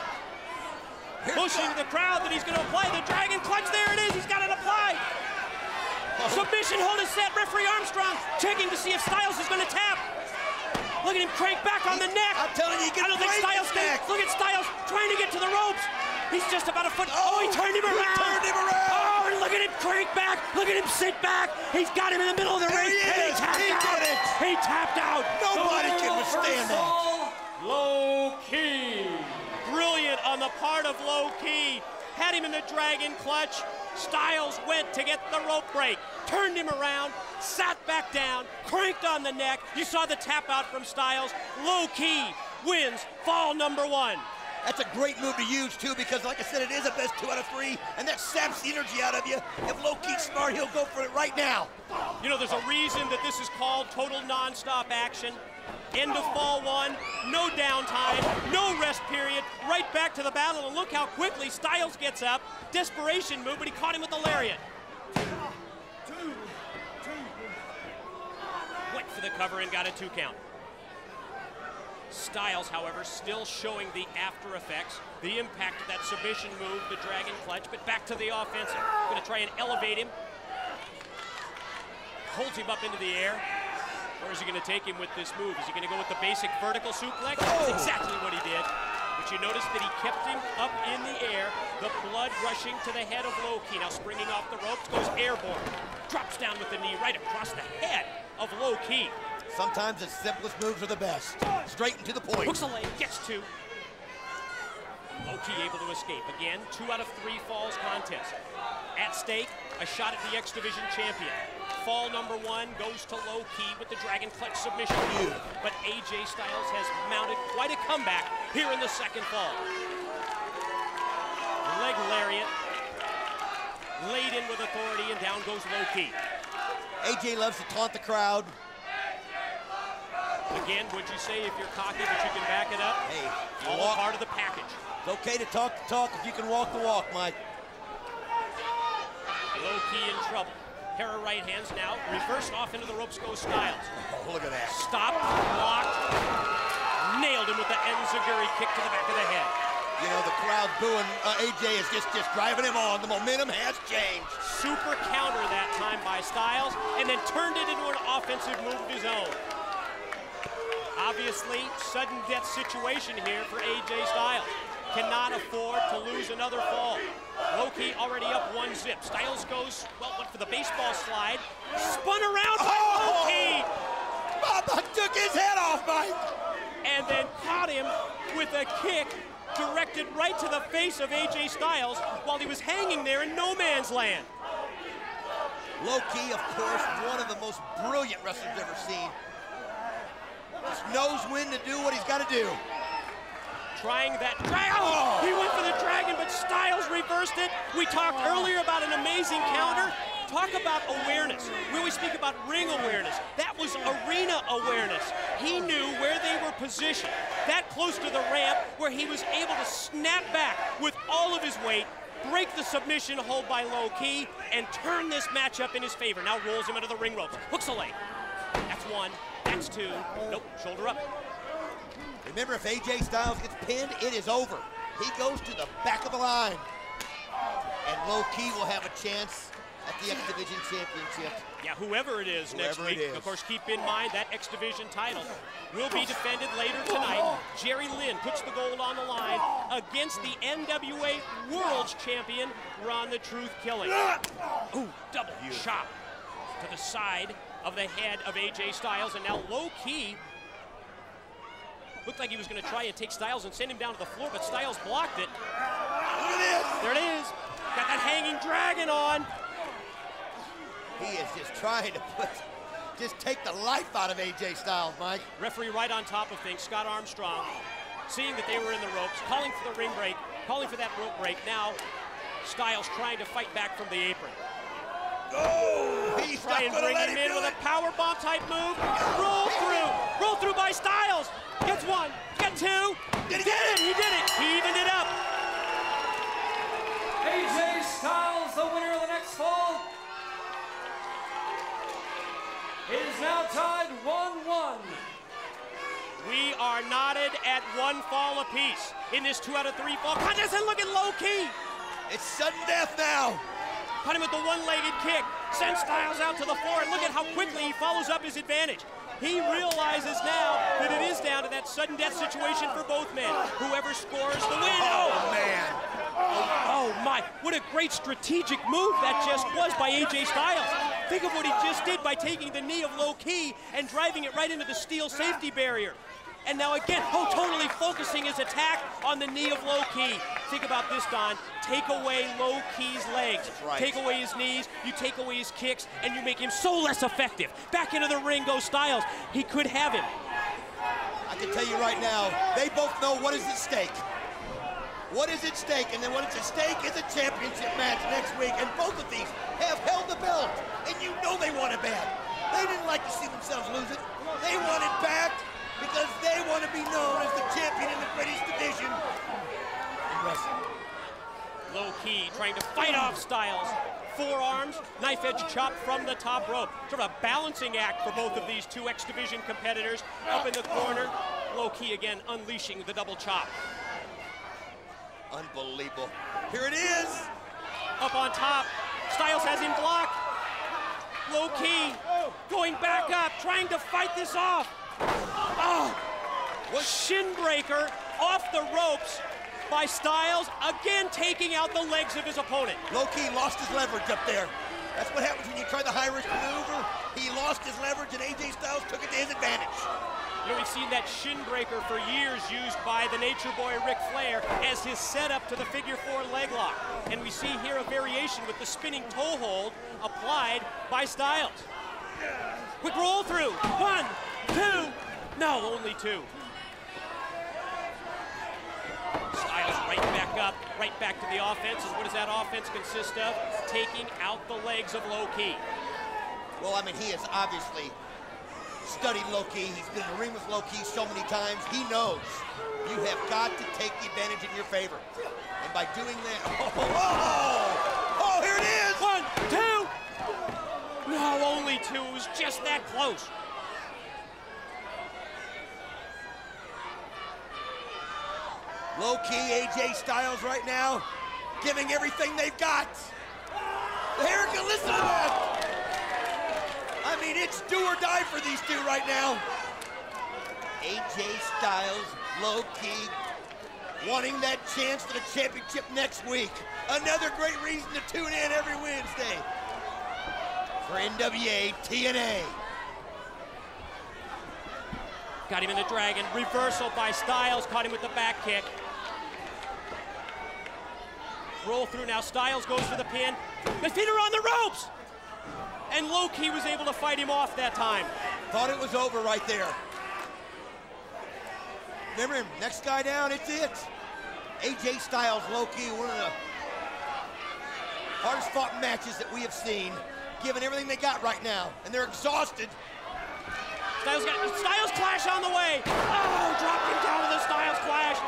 Speaker 1: Pushing the crowd that he's going to apply the dragon clutch. There it is. He's got it applied. Submission hold is set. Referee Armstrong checking to see if Styles is going to tap. Look at him crank back on the neck.
Speaker 3: I'm telling you,
Speaker 1: I don't think Styles can. Look at Styles trying to get to the ropes. He's just about a foot. Oh, he turned him around. Oh, and look at him crank back. Look at him sit back. He's got him in the middle of the ring. And he tapped out. He tapped out.
Speaker 3: Nobody can withstand that.
Speaker 1: Low Ki. Brilliant on the part of Low Ki. Had him in the dragon clutch. Styles went to get the rope break. Turned him around, sat back down, cranked on the neck. You saw the tap out from Styles. Low Ki wins fall number 1.
Speaker 3: That's a great move to use, too, because, like I said, it is a best 2 out of 3, and that saps the energy out of you. If Low Ki's smart, he'll go for it right now.
Speaker 1: You know, there's a reason that this is called total non-stop action. End of fall 1, no downtime, no rest period, right back to the battle, and look how quickly Styles gets up. Desperation move, but he caught him with the lariat. Went for the cover and got a 2 count. Styles, however, still showing the after effects, the impact of that submission move, the dragon clutch, but back to the offensive. Going to try and elevate him. Holds him up into the air. Where is he going to take him with this move? Is he going to go with the basic vertical suplex? That's exactly what he did. But you notice that he kept him up in the air, the blood rushing to the head of Low Ki. Now springing off the ropes, goes airborne. Drops down with the knee right across the head of Low Ki.
Speaker 3: Sometimes the simplest moves are the best. Straight and to the point.
Speaker 1: Hooks a leg, gets two. Low Ki able to escape. Again, 2 out of 3 falls contest. At stake, a shot at the X Division champion. Fall number 1 goes to Low Ki with the dragon clutch submission move. But AJ Styles has mounted quite a comeback here in the second fall. Leg lariat. Laid in with authority, and down goes Low Ki.
Speaker 3: AJ loves to taunt the crowd.
Speaker 1: Again, would you say if you're cocky that you can back it up?
Speaker 3: Hey,
Speaker 1: all part of the package.
Speaker 3: It's okay to talk the talk if you can walk the walk, Mike.
Speaker 1: Low Ki in trouble. Pair of right hands now. Reversed off into the ropes goes Styles.
Speaker 3: Oh, look at that.
Speaker 1: Stopped, blocked, nailed him with the enziguri kick to the back of the head.
Speaker 3: You know, the crowd booing AJ is just driving him on. The momentum has changed.
Speaker 1: Super counter that time by Styles, and then turned it into an offensive move of his own. Obviously, sudden death situation here for AJ Styles. Cannot afford to lose another fall. Low Ki already up 1-0. Styles goes, well, went for the baseball slide. Spun around by Low Ki.
Speaker 3: Baba took his head off, Mike.
Speaker 1: And then caught him with a kick directed right to the face of AJ Styles while he was hanging there in no man's land.
Speaker 3: Low Ki, of course, one of the most brilliant wrestlers I've ever seen. Just knows when to do what he's got to do.
Speaker 1: Trying that dragon. Oh! He went for the dragon, but Styles reversed it. We talked earlier about an amazing counter. Talk about awareness. We always speak about ring awareness. That was arena awareness. He knew where they were positioned, that close to the ramp, where he was able to snap back with all of his weight, break the submission hold by Low Ki, and turn this matchup in his favor. Now rolls him into the ring ropes. Hooks a leg. That's 1. That's 2. Nope, shoulder up.
Speaker 3: Remember, if AJ Styles gets pinned, it is over. He goes to the back of the line. And Low Ki will have a chance at the X Division Championship.
Speaker 1: Yeah, whoever it is next week. Of course, keep in mind that X Division title will be defended later tonight. Jerry Lynn puts the gold on the line against the NWA World's Champion, Ron the Truth Killing. Ooh, double chop to the side of the head of AJ Styles, and now Low Ki looked like he was going to try and take Styles and send him down to the floor, but Styles blocked it.
Speaker 3: Look at this.
Speaker 1: There it is. Got that hanging dragon on.
Speaker 3: He is just trying to just take the life out of AJ Styles, Mike.
Speaker 1: Referee right on top of things, Scott Armstrong, seeing that they were in the ropes, calling for the ring break, calling for that rope break. Now, Styles trying to fight back from the apron.
Speaker 3: Oh, he's
Speaker 1: trying to bring him in with a power bomb type move. Roll through by Styles. Gets 1, get 2. Did he get it? He did it. He evened it up.
Speaker 4: AJ Styles, the winner of the next fall, is now tied 1-1.
Speaker 1: We are knotted at 1 fall apiece in this 2 out of 3 fall contest. And look at Low Ki.
Speaker 3: It's sudden death now.
Speaker 1: Caught him with the one-legged kick. Sends Styles out to the floor, and look at how quickly he follows up his advantage. He realizes now that it is down to that sudden death situation for both men. Whoever scores the win.
Speaker 3: Oh, man.
Speaker 1: Oh, my. What a great strategic move that just was by AJ Styles. Think of what he just did by taking the knee of Low Ki and driving it right into the steel safety barrier. And now again, totally focusing his attack on the knee of Low Ki. Think about this, Don. Take away Low Ki's legs.
Speaker 3: Right.
Speaker 1: Take away his knees, you take away his kicks, and you make him so less effective. Back into the ring goes Styles. He could have him.
Speaker 3: I can tell you right now, they both know what is at stake. What is at stake, and then what is at stake is a championship match next week, and both of these have held the belt, and you know they want it bad. They didn't like to see themselves lose it. They want it back because they want to be known as the champion in the greatest division in wrestling.
Speaker 1: Low Ki trying to fight off Styles. Forearms, knife edge chop from the top rope. Sort of a balancing act for both of these two X Division competitors up in the corner. Low-Ki again unleashing the double chop.
Speaker 3: Unbelievable. Here it is.
Speaker 1: Up on top. Styles has him blocked. Low-Ki going back up, trying to fight this off. Oh, shin breaker off the ropes by Styles, again taking out the legs of his opponent.
Speaker 3: Low-Ki lost his leverage up there. That's what happens when you try the high-risk maneuver. He lost his leverage and AJ Styles took it to his advantage.
Speaker 1: You know, we've seen that shin breaker for years used by the Nature Boy Ric Flair as his setup to the figure 4 leg lock. And we see here a variation with the spinning toe hold applied by Styles. Quick roll through. 1, 2. No, only 2. Styles right back up, right back to the offense. And what does that offense consist of? Taking out the legs of Low-Ki.
Speaker 3: Well, I mean, he has obviously studied Low-Ki. He's been in the ring with Low-Ki so many times. He knows you have got to take the advantage in your favor. And by doing that, oh, here it is!
Speaker 1: 1, 2! No, only 2. It was just that close.
Speaker 3: Low-Ki, AJ Styles right now, giving everything they've got. Here, listen to that! I mean, it's do or die for these two right now. AJ Styles, Low-Ki, wanting that chance to the championship next week. Another great reason to tune in every Wednesday for NWA-TNA.
Speaker 1: Got him in the dragon. Reversal by Styles. Caught him with the back kick. Roll through now. Styles goes for the pin. The feet are on the ropes! And Low-Ki was able to fight him off that time.
Speaker 3: Thought it was over right there. Remember him, next guy down, it's it. AJ Styles, Low-Ki, one of the hardest fought matches that we have seen, giving everything they got right now, and they're exhausted.
Speaker 1: Styles clash on the way. Oh, dropped him down to the Styles clash.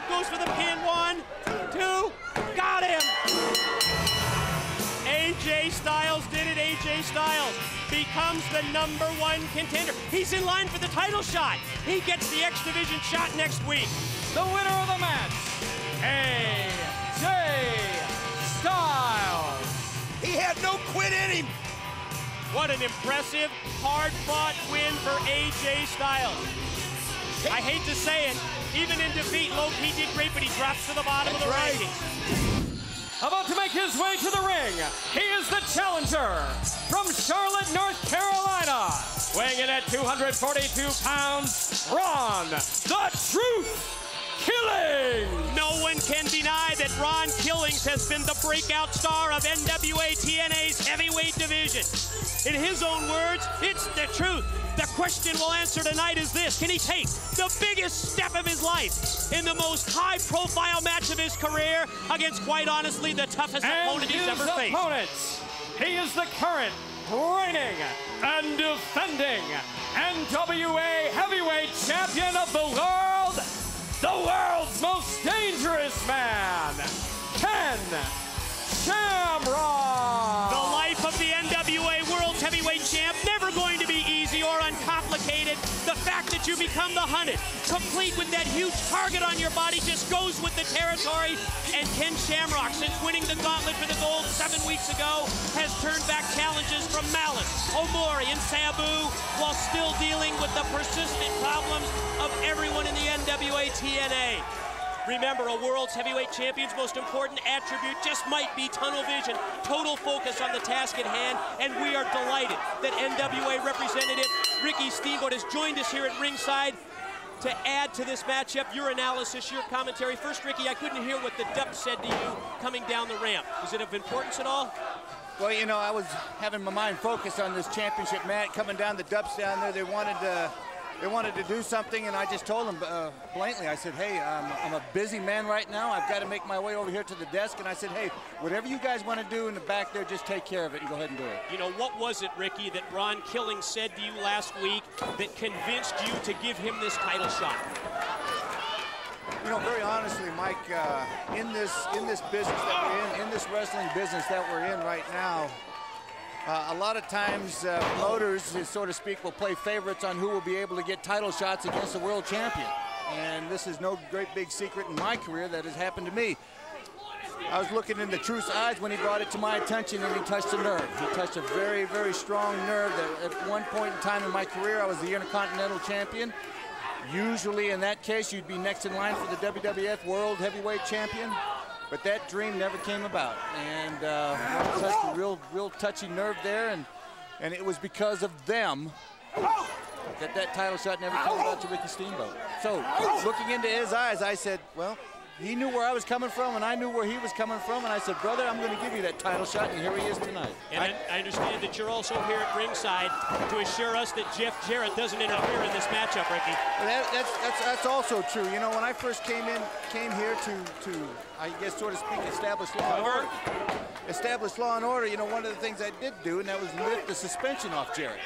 Speaker 1: Goes for the pin. 1, 2, got him. AJ Styles did it. AJ Styles becomes the #1 contender. He's in line for the title shot. He gets the X Division shot next week.
Speaker 4: The winner of the match, AJ Styles.
Speaker 3: He had no quit in him.
Speaker 1: What an impressive, hard-fought win for AJ Styles. I hate to say it, even in defeat, Low-Ki did great, but he drops to the bottom of the rankings.
Speaker 4: About to make his way to the ring, he is the challenger from Charlotte, North Carolina, weighing in at 242 pounds, Ron the Truth Killings.
Speaker 1: No one can deny that Ron Killings has been the breakout star of NWA-TNA's heavyweight division. In his own words, it's the truth. The question we'll answer tonight is this: can he take the biggest step of his life in the most high-profile match of his career against, quite honestly, the toughest opponent he's ever faced?
Speaker 4: Opponent, he is the current, reigning, and defending NWA Heavyweight Champion of the world's most dangerous man, Ken Shamrock.
Speaker 1: The life of the NWA World's Heavyweight Champ, never going to be easy or uncomplicated. The fact that you become the hunted, complete with that huge target on your body, just goes with the territory. And Ken Shamrock, since winning the Gauntlet for the gold 7 weeks ago, has turned back challenges from Malice, Omori, and Sabu, while still dealing with the persistent problems of everyone in the NWA-TNA. Remember, a world's heavyweight champion's most important attribute just might be tunnel vision, total focus on the task at hand, and we are delighted that NWA representative Ricky Steamboat has joined us here at ringside to add to this matchup. Your analysis, your commentary. First, Ricky, I couldn't hear what the dub said to you coming down the ramp. Was it of importance at all?
Speaker 9: Well, you know, I was having my mind focused on this championship match. Coming down, the Dubs down there, they wanted to do something, and I just told them blatantly, I said, hey, I'm a busy man right now. I've got to make my way over here to the desk. And I said, hey, whatever you guys want to do in the back there, just take care of it and go ahead and do it.
Speaker 1: You know, what was it, Ricky, that Ron Killings said to you last week that convinced you to give him this title shot?
Speaker 9: You know, very honestly, Mike, in this business that we're in this wrestling business that we're in right now, A lot of times promoters, so to speak, will play favorites on who will be able to get title shots against the world champion. And this is no great big secret in my career that has happened to me. I was looking into Truth's eyes when he brought it to my attention and he touched a nerve. He touched a very, very strong nerve that at one point in time in my career, I was the Intercontinental Champion. Usually in that case, you'd be next in line for the WWF World Heavyweight Champion. But that dream never came about. And touched a real touchy nerve there. And it was because of them that title shot never came about to Ricky Steamboat. So looking into his eyes, I said, well, he knew where I was coming from, and I knew where he was coming from, and I said, brother, I'm going to give you that title shot, and here he is tonight.
Speaker 1: And I understand that you're also here at ringside to assure us that Jeff Jarrett doesn't interfere in this matchup, Ricky.
Speaker 9: Well, that's also true. You know, when I first came here to I guess, so to speak, establish law and order. Establish law and order, you know, one of the things I did do, and that was lift the suspension off Jarrett.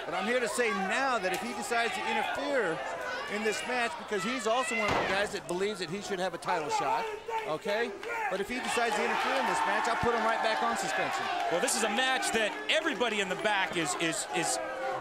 Speaker 9: But I'm here to say now that if he decides to interfere in this match, because he's also one of the guys that believes that he should have a title shot, okay? But if he decides to interfere in this match, I'll put him right back on suspension.
Speaker 2: Well, this is a match that everybody in the back is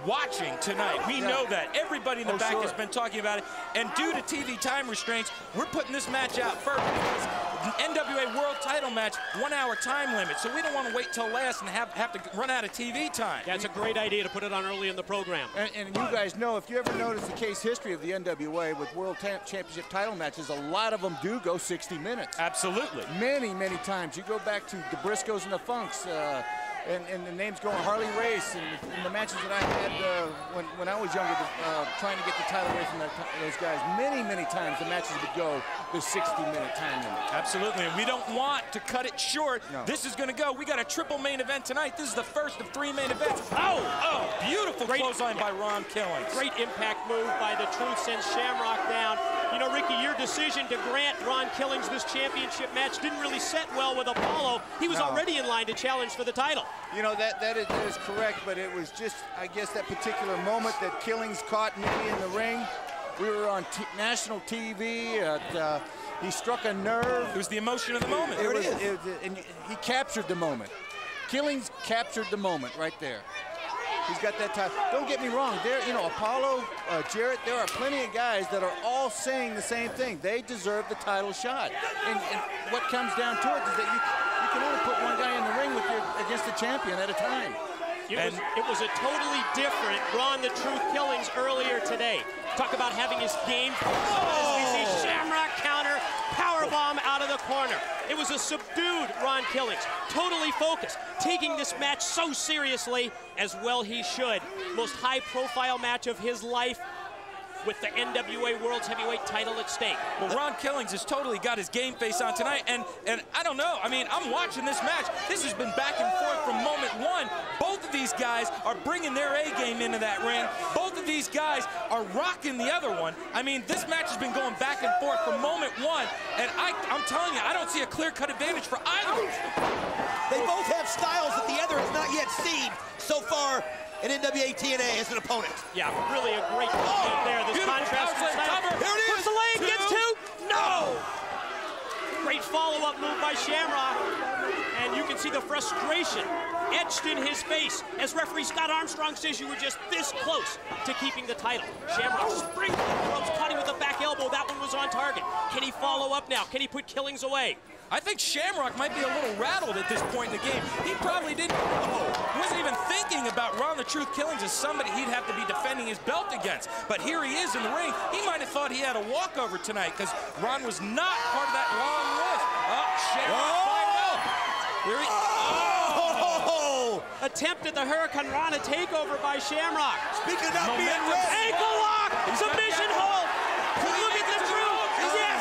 Speaker 2: watching tonight. We know that. Everybody in the back has been talking about it. And due to TV time restraints, we're putting this match out first because the NWA World Title match, 1 hour time limit. So we don't want to wait till last and have to run out of TV time.
Speaker 1: That's a great idea to put it on early in the program.
Speaker 9: And you guys know, if you ever notice the case history of the NWA with World Championship title matches, a lot of them do go 60 minutes.
Speaker 2: Absolutely.
Speaker 9: Many, many times. You go back to the Briscoes and the Funks, and the names going Harley Race, and the matches that I had when I was younger, trying to get the title away from those guys. Many, many times the matches would go the 60-minute time limit.
Speaker 2: Absolutely, and we don't want to cut it short.
Speaker 9: No.
Speaker 2: This is going to go. We got a triple main event tonight. This is the first of 3 main events. Oh, beautiful clothesline by Ron Killings.
Speaker 1: Great impact move by the Truth sends Shamrock down. You know, Ricky, your decision to grant Ron Killings this championship match didn't really set well with Apollo. He was already in line to challenge for the title.
Speaker 9: You know, that is correct, but it was just, I guess, that particular moment that Killings caught me in the ring. We were on national TV. He struck a nerve.
Speaker 2: It was the emotion of the moment.
Speaker 9: And he captured the moment. Killings captured the moment right there. He's got that time. Don't get me wrong. There, you know, Apollo, Jarrett, there are plenty of guys that are all saying the same thing. They deserve the title shot. And what comes down to it is that you can only put one guy in the ring against the champion at a time.
Speaker 1: It was a totally different Ron the Truth Killings earlier today. Talk about having his game. As we see Shamrock counter, powerbomb out of the corner. It was a subdued Ron Killings, totally focused, taking this match so seriously, as well he should. Most high-profile match of his life, with the NWA World's Heavyweight title at stake.
Speaker 2: Well, Ron Killings has totally got his game face on tonight, and I don't know. I mean, I'm watching this match. This has been back and forth from moment one. Both of these guys are bringing their A game into that ring. Both of these guys are rocking the other one. I mean, this match has been going back and forth from moment one, and I'm telling you, I don't see a clear-cut advantage for either.
Speaker 3: They both have styles that the other has not yet seen so far in NWA-TNA as an opponent.
Speaker 1: Yeah, really a great there. This contrast
Speaker 2: cover.
Speaker 1: Here it is. Puts the leg, gets two. No! Great follow-up move by Shamrock. And you can see the frustration etched in his face as referee Scott Armstrong says you were just this close to keeping the title. Shamrock springs to the ropes, caught him with a back elbow. That one was on target. Can he follow up now? Can he put Killings away?
Speaker 2: I think Shamrock might be a little rattled at this point in the game. He probably wasn't even thinking about Ron the Truth Killings as somebody he'd have to be defending his belt against. But here he is in the ring. He might have thought he had a walkover tonight because Ron was not part of that long list. Shamrock fired up. Here he
Speaker 1: Attempt at the Hurricane Rana takeover by Shamrock.
Speaker 3: Speaking of being ready.
Speaker 1: Ankle lock! Submission hold! Look at the Truth! Yes!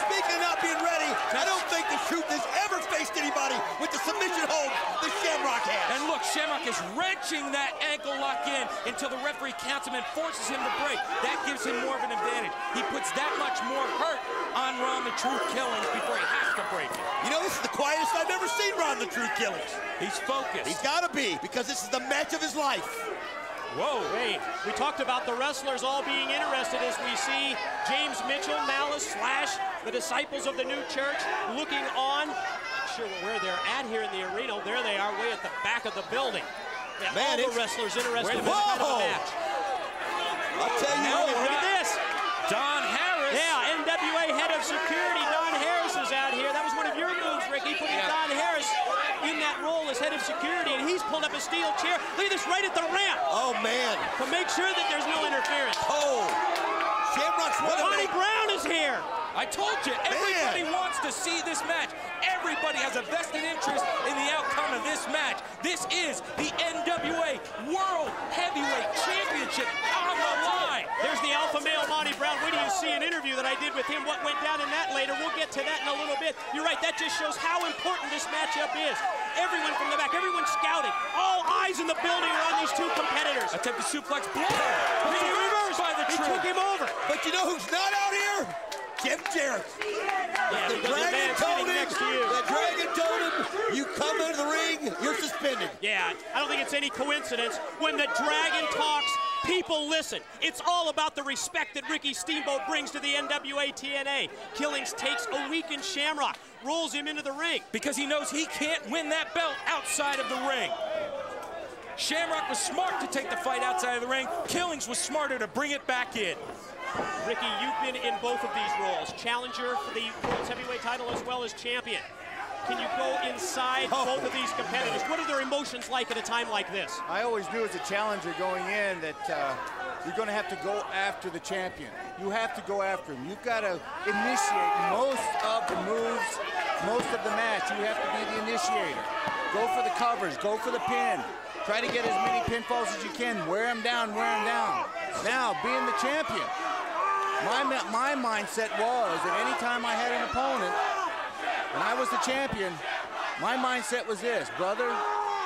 Speaker 3: Speaking of being ready, I don't think the Truth has ever faced anybody with the submission hold that Shamrock has.
Speaker 2: And look, Shamrock is wrenching that ankle lock in until the referee counts him and forces him to break. That gives him more of an advantage. He puts that much more hurt on Ron the Truth Killings before he has to break it.
Speaker 3: You know, this is the quietest I've ever seen Ron the Truth Killings.
Speaker 2: He's focused.
Speaker 3: He's got to be, because this is the match of his life.
Speaker 1: Whoa, hey, we talked about the wrestlers all being interested as we see James Mitchell, Malice, Slash, the disciples of the new church looking on. sure where they're at here in the arena. There they are, way at the back of the building. Yeah,
Speaker 3: Man,
Speaker 1: all the wrestlers interested in this kind of a match.
Speaker 3: I'll tell you
Speaker 1: Oh,
Speaker 3: what.
Speaker 1: look at this.
Speaker 2: Don Harris.
Speaker 1: Yeah, NWA head of security, Don Harris, is out here. That was one of your moves, Ricky, putting Don Harris in that role as head of security, and he's pulled up a steel chair. Look at this, right at the ramp.
Speaker 3: Oh, man.
Speaker 1: To make sure that there's no interference.
Speaker 3: Oh. Shamrock's one of
Speaker 1: Monty Brown is here.
Speaker 2: I told you, everybody wants to see this match. Everybody has a vested interest in the outcome of this match. This is the NWA World Heavyweight Championship on the line.
Speaker 1: There's the alpha male Monty Brown. Wait till you see an interview that I did with him. What went down in that later. We'll get to that in a little bit. You're right, that just shows how important this matchup is. Everyone from the back, everyone scouting. All eyes in the building are on these two competitors.
Speaker 2: Attempt to suplex blow.
Speaker 1: He reversed
Speaker 2: by the
Speaker 1: He
Speaker 2: Truth.
Speaker 1: took him over.
Speaker 3: But you know who's not out here? Jarrett.
Speaker 1: Yeah,
Speaker 3: The Dragon told him,
Speaker 1: next to you.
Speaker 3: the Dragon told him, you come into the ring, you're suspended.
Speaker 1: Yeah, I don't think it's any coincidence. When the Dragon talks, people listen. It's all about the respect that Ricky Steamboat brings to the NWA-TNA. Killings takes a weakened Shamrock, rolls him into the ring.
Speaker 2: Because he knows he can't win that belt outside of the ring. Shamrock was smart to take the fight outside of the ring. Killings was smarter to bring it back in.
Speaker 1: Ricky, you've been in both of these roles. Challenger for the World's Heavyweight title as well as champion. Can you go inside both of these competitors? What are their emotions like at a time like this?
Speaker 9: I always knew as a challenger going in that you're going to have to go after the champion. You have to go after him. You've got to initiate most of the moves, most of the match. You have to be the initiator. Go for the covers. Go for the pin. Try to get as many pinfalls as you can. Wear him down, wear him down. Now, being the champion, my mindset was that any time I had an opponent, when I was the champion, my mindset was this: brother,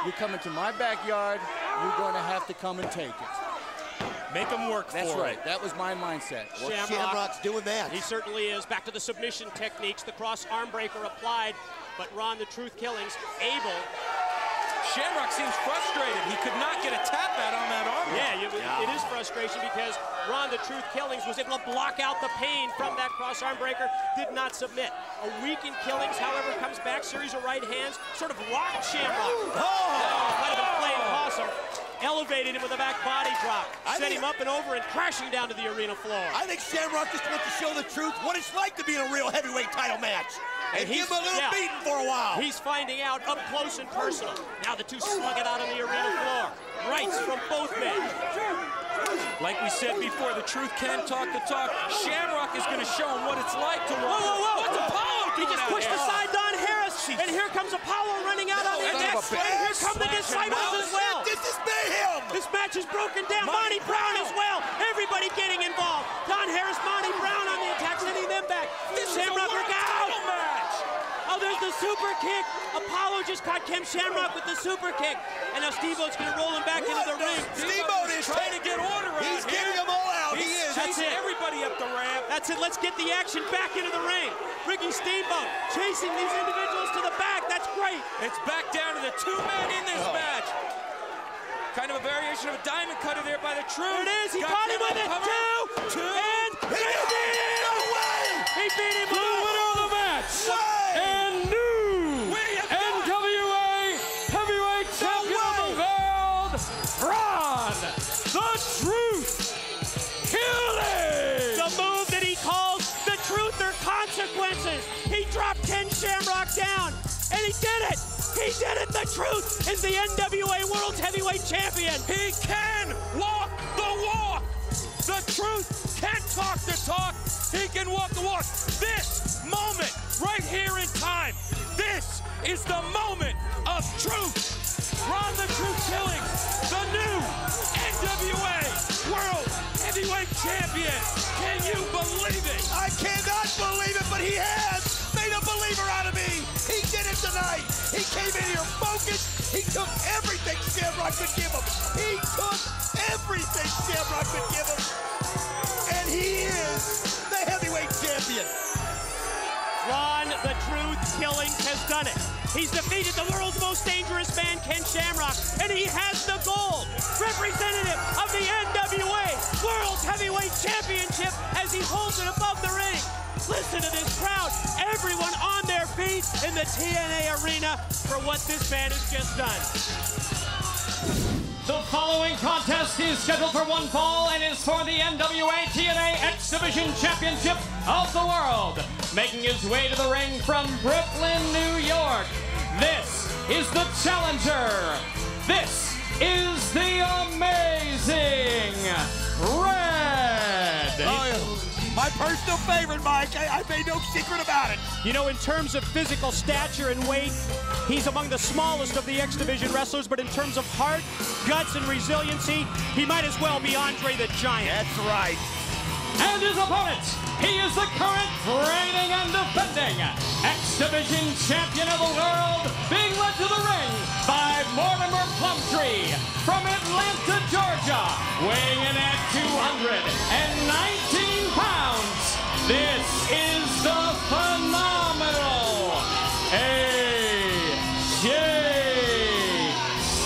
Speaker 9: you come into my backyard, you're going to have to come and take it.
Speaker 2: Make them work
Speaker 9: That's
Speaker 2: for
Speaker 9: right.
Speaker 2: it.
Speaker 9: That was my mindset.
Speaker 3: Well, Shamrock's doing that.
Speaker 1: He certainly is. Back to the submission techniques. The cross arm breaker applied, but Ron the Truth Killings able.
Speaker 2: Shamrock seems frustrated. He could not get a tap out on that arm.
Speaker 1: Yeah, it is frustration because Ron the Truth Killings was able to block out the pain from that cross arm breaker, did not submit. A weakened Killings, however, comes back, series of right hands, sort of rocked Shamrock. Might have been playing possum. Elevated him with a back body drop. Sent him up and over and crashing down to the arena floor.
Speaker 3: I think Shamrock just wants to show the truth, what it's like to be in a real heavyweight title match. And give him a little beating for a while.
Speaker 1: He's finding out up close and personal. Now the two slug it out on the arena floor. Rights from both men.
Speaker 2: Like we said before, the Truth can talk the talk. Shamrock is going to show him what it's like to run.
Speaker 1: Whoa.
Speaker 2: What's Apollo doing
Speaker 1: He just
Speaker 2: out
Speaker 1: pushed
Speaker 2: here?
Speaker 1: aside Don Harris. And here comes Apollo running out on the deck. And here come the disciples as well.
Speaker 3: This is mayhem.
Speaker 1: This match is broken down. Monty Brown as well. Everybody getting involved. Don Harris, Monty Brown on the attack, sending them back. Shamrock work out. Oh, there's the super kick. Apollo just caught Ken Shamrock with the super kick. And now Steamboat's going to roll him back into the ring.
Speaker 3: Steamboat is
Speaker 2: trying to get order out.
Speaker 3: He's getting them all out. He is.
Speaker 1: That's it.
Speaker 2: Everybody up the ramp.
Speaker 1: That's it. Let's get the action back into the ring. Ricky Steamboat chasing these individuals to the back. That's great.
Speaker 2: It's back down to the two men in this match. Kind of a variation of a diamond cutter there by the Truth.
Speaker 1: There it is. He caught him with it. Two. And he beat him. He beat him.
Speaker 4: The winner of the match. And new NWA Heavyweight Champion of the World, Ron the Truth Killings.
Speaker 1: The move that he calls the Truth or Consequences. He dropped Ken Shamrock down, and he did it. He did it. The Truth is the NWA World Heavyweight Champion.
Speaker 2: He can walk the walk. The Truth can talk the talk. He can walk the walk. This moment right here in time, this is the moment of truth. Ron the Truth Killings, the new NWA World Heavyweight Champion. Can you believe it?
Speaker 3: I cannot believe it, but he has made a believer out of me. He did it tonight. He came in here focused. He took everything Shamrock could give him. He took everything Shamrock could give him. And he is the heavyweight champion.
Speaker 1: Ron the Truth Killings has done it. He's defeated the world's most dangerous man, Ken Shamrock, and he has the gold. Representative of the NWA World Heavyweight Championship as he holds it above the ring. Listen to this crowd. Everyone on their feet in the TNA arena for what this man has just done.
Speaker 4: The following contest is scheduled for one fall and is for the NWA-TNA X Division Championship of the World. Making his way to the ring from Brooklyn, New York, this is the challenger. This is the Amazing Red.
Speaker 3: Oh, yeah. My personal favorite, Mike. I made no secret about it.
Speaker 1: You know, in terms of physical stature and weight, he's among the smallest of the X Division wrestlers, but in terms of heart, guts, and resiliency, he might as well be Andre the Giant.
Speaker 3: That's right.
Speaker 4: And his opponent, he is the current reigning and defending X Division Champion of the World, being led to the ring by Mortimer Plumtree from Atlanta, Georgia, weighing in at 219 pounds. This is the phenomenal AJ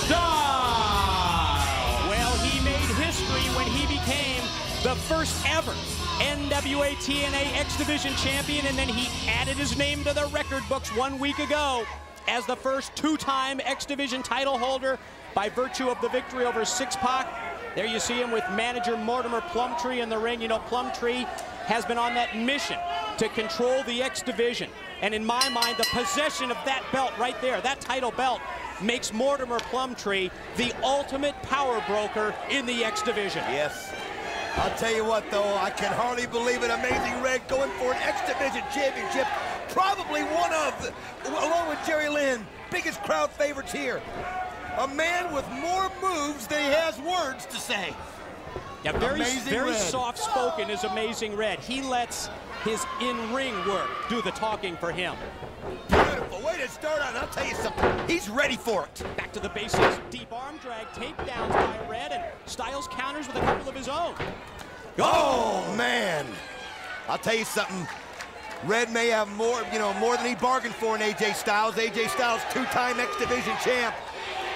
Speaker 4: Styles.
Speaker 1: Well, he made history when he became the first ever NWA-TNA X Division champion, and then he added his name to the record books 1 week ago as the first two-time X Division title holder by virtue of the victory over Six-Pac. There you see him with manager Mortimer Plumtree in the ring. You know, Plumtree has been on that mission to control the X Division. And in my mind, the possession of that belt right there, that title belt, makes Mortimer Plumtree the ultimate power broker in the X Division.
Speaker 3: Yes. I'll tell you what, though, I can hardly believe it. Amazing Red going for an X Division championship. Probably one of, along with Jerry Lynn, biggest crowd favorites here. A man with more moves than he has words to say.
Speaker 1: Yeah, very soft-spoken is Amazing Red. He lets his in-ring work do the talking for him.
Speaker 3: Beautiful way to start out, and I'll tell you something. He's ready for it.
Speaker 1: Back to the basics. Deep arm drag, takedowns by Red, and Styles counters with a couple of his own.
Speaker 3: Oh, man. I'll tell you something. Red may have more, more than he bargained for in AJ Styles. AJ Styles, two-time X Division champ.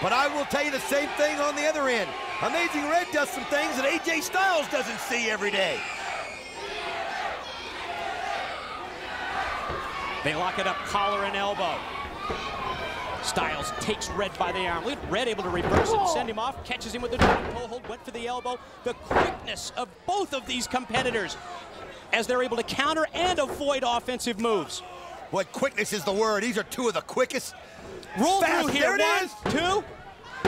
Speaker 3: But I will tell you the same thing on the other end. Amazing Red does some things that AJ Styles doesn't see every day.
Speaker 1: They lock it up, collar and elbow. Styles takes Red by the arm. Look at Red able to reverse it, send him off, catches him with the drop toe hold, went for the elbow. The quickness of both of these competitors as they're able to counter and avoid offensive moves.
Speaker 3: Boy, quickness is the word. These are two of the quickest.
Speaker 1: Roll
Speaker 3: Fast.
Speaker 1: through here,
Speaker 3: There it is.
Speaker 1: 1, 2.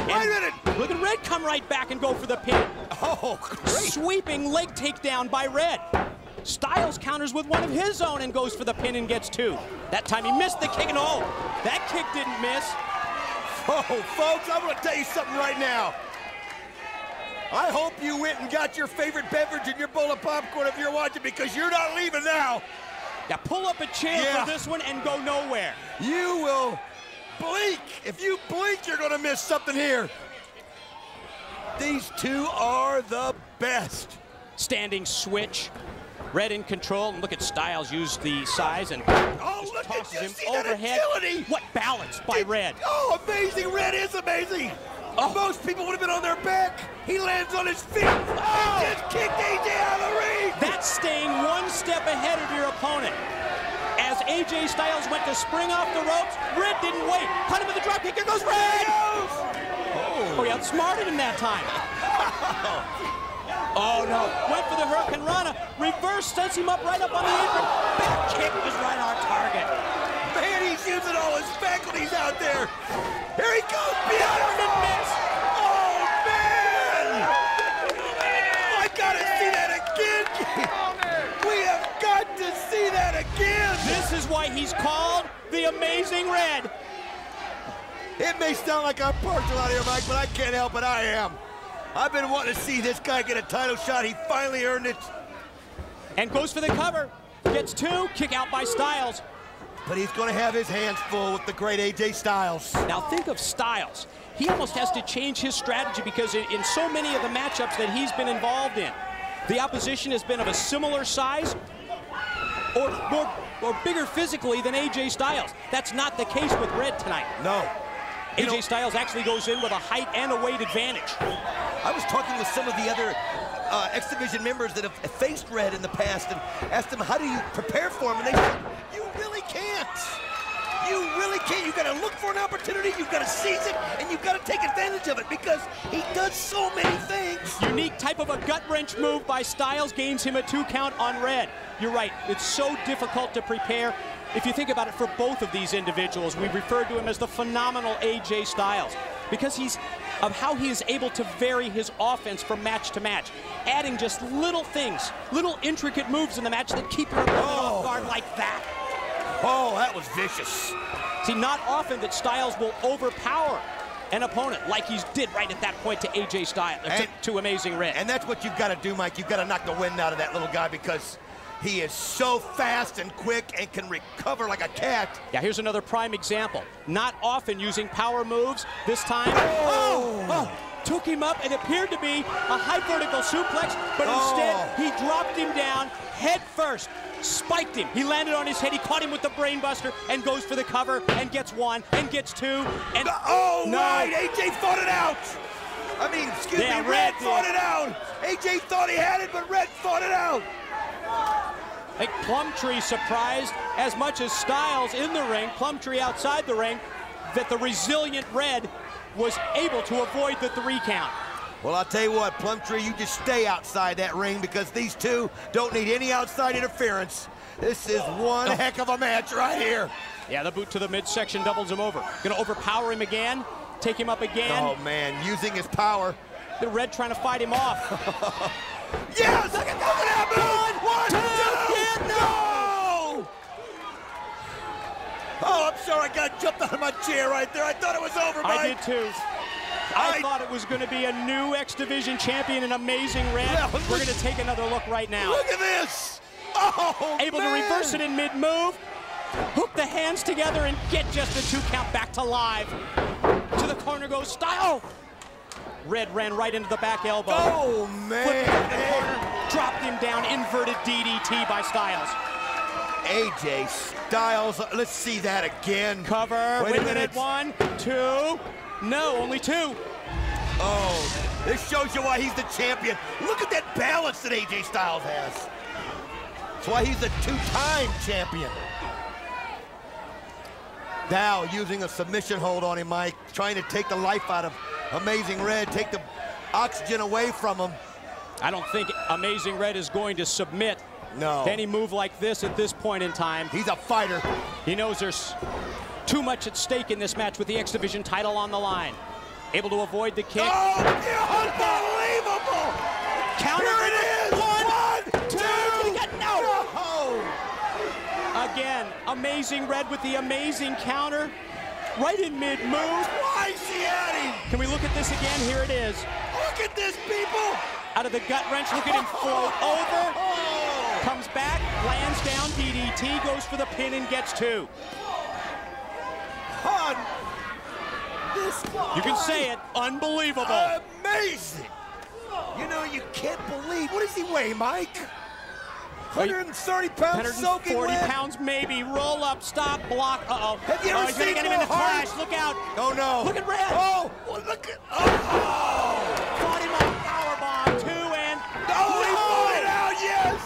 Speaker 3: Wait a minute.
Speaker 1: Look at Red come right back and go for the pin.
Speaker 3: Oh, great.
Speaker 1: Sweeping leg takedown by Red. Styles counters with one of his own and goes for the pin and gets 2. That time he missed the kick, and oh, that kick didn't miss.
Speaker 3: Oh, folks, I'm going to tell you something right now. I hope you went and got your favorite beverage and your bowl of popcorn if you're watching, because you're not leaving now.
Speaker 1: Yeah, pull up a chair for this one and go nowhere.
Speaker 3: You will blink. If you blink, you're going to miss something here. These two are the best.
Speaker 1: Standing switch. Red in control, and look at Styles use the size and tosses him overhead. What balance by Red.
Speaker 3: Oh, Amazing Red is amazing. Oh. Most people would have been on their back. He lands on his feet. Oh. He just kicked AJ out of the ring.
Speaker 1: That's staying one step ahead of your opponent. As AJ Styles went to spring off the ropes, Red didn't wait. Cut him with the drop kick. Here goes Red. Oh, he outsmarted him that time. Oh, no. Went for the Hurricane Rana. Reverse sends him up right up on the apron. Back kick was right on target.
Speaker 3: Man, he's using all his faculties out there. Here he goes. Beautiful miss. Oh, man. I got to see that again. We have got to see that again.
Speaker 1: This is why he's called the Amazing Red.
Speaker 3: It may sound like I'm partial out here, Mike, but I can't help it. I am. I've been wanting to see this guy get a title shot. He finally earned it.
Speaker 1: And goes for the cover. Gets 2. Kick out by Styles.
Speaker 3: But he's going to have his hands full with the great AJ Styles.
Speaker 1: Now think of Styles. He almost has to change his strategy because in so many of the matchups that he's been involved in, the opposition has been of a similar size or bigger physically than AJ Styles. That's not the case with Red tonight.
Speaker 3: No.
Speaker 1: AJ Styles actually goes in with a height and a weight advantage.
Speaker 3: I was talking with some of the other X Division members that have faced Red in the past and asked them, how do you prepare for him? And they said, you really can't. You really can't. You gotta look for an opportunity, you gotta seize it, and you gotta take advantage of it because he does so many things.
Speaker 1: Unique type of a gut wrench move by Styles gains him a 2 count on Red. You're right, it's so difficult to prepare. If you think about it, for both of these individuals, we refer to him as the phenomenal AJ Styles because of how he is able to vary his offense from match to match, adding just little things, little intricate moves in the match that keep your opponent off guard like that.
Speaker 3: Oh, that was vicious.
Speaker 1: See, not often that Styles will overpower an opponent like he did right at that point to AJ Styles, to Amazing Red.
Speaker 3: And that's what you've got to do, Mike. You've got to knock the wind out of that little guy because he is so fast and quick and can recover like a cat.
Speaker 1: Yeah, here's another prime example. Not often using power moves. This time, took him up. It appeared to be a high vertical suplex, but instead he dropped him down head first, spiked him. He landed on his head. He caught him with the brainbuster and goes for the cover and gets 1 and gets 2. And
Speaker 3: right, AJ fought it out. I mean, excuse me, Red fought it out. AJ thought he had it, but Red fought it out.
Speaker 1: I think Plumtree surprised as much as Styles in the ring, Plumtree outside the ring, that the resilient Red was able to avoid the 3 count.
Speaker 3: Well, I'll tell you what, Plumtree, you just stay outside that ring because these two don't need any outside interference. This is one heck of a match right here.
Speaker 1: Yeah, the boot to the midsection doubles him over. Gonna overpower him again, take him up again.
Speaker 3: Oh, man, using his power.
Speaker 1: The Red trying to fight him off.
Speaker 3: Yes! Look at that move! 1, 2, no! Oh, I'm sorry, I got jumped out of my chair right there. I thought it was over, Mike.
Speaker 1: I did too. I thought it was going to be a new X Division champion, an Amazing Red. Yeah, we're going to take another look right now.
Speaker 3: Look at this! Oh,
Speaker 1: able to reverse it in mid-move, hook the hands together, and get just a 2 count back to live. To the corner goes Styles. Red ran right into the back elbow.
Speaker 3: Oh, man.
Speaker 1: Flipped into the corner, dropped him down, inverted DDT by Styles.
Speaker 3: AJ Styles, let's see that again.
Speaker 1: Cover, wait a minute, 1, 2, no, only 2.
Speaker 3: Oh, this shows you why he's the champion. Look at that balance that AJ Styles has. That's why he's the 2-time champion. Now using a submission hold on him, Mike, trying to take the life out of Amazing Red, take the oxygen away from him.
Speaker 1: I don't think Amazing Red is going to submit to any move like this at this point in time.
Speaker 3: He's a fighter.
Speaker 1: He knows there's too much at stake in this match with the X Division title on the line. Able to avoid the kick.
Speaker 3: Oh, unbelievable!
Speaker 1: Counter.
Speaker 3: Here it is! 1, 2, no!
Speaker 1: Again, Amazing Red with the amazing counter. Right in mid-move.
Speaker 3: Why is he at him?
Speaker 1: Can we look at this again? Here it is.
Speaker 3: Look at this, people!
Speaker 1: Out of the gut wrench, look at him float over. Comes back, lands down, DDT, goes for the pin and gets 2. You can say it, unbelievable.
Speaker 3: Amazing! You know, you can't believe, what does he weigh, Mike? 130 pounds soaking wet?
Speaker 1: 140 pounds maybe. Roll up, stop, block. Uh-oh.
Speaker 3: Have you ever
Speaker 1: he's gonna
Speaker 3: seen
Speaker 1: get him in the
Speaker 3: Hart?
Speaker 1: clash. Look out.
Speaker 3: Oh, no.
Speaker 1: Look at Red.
Speaker 3: Oh, well, look at,
Speaker 1: Fought him on powerbomb, 2 and...
Speaker 3: Oh, he fought it out, yes!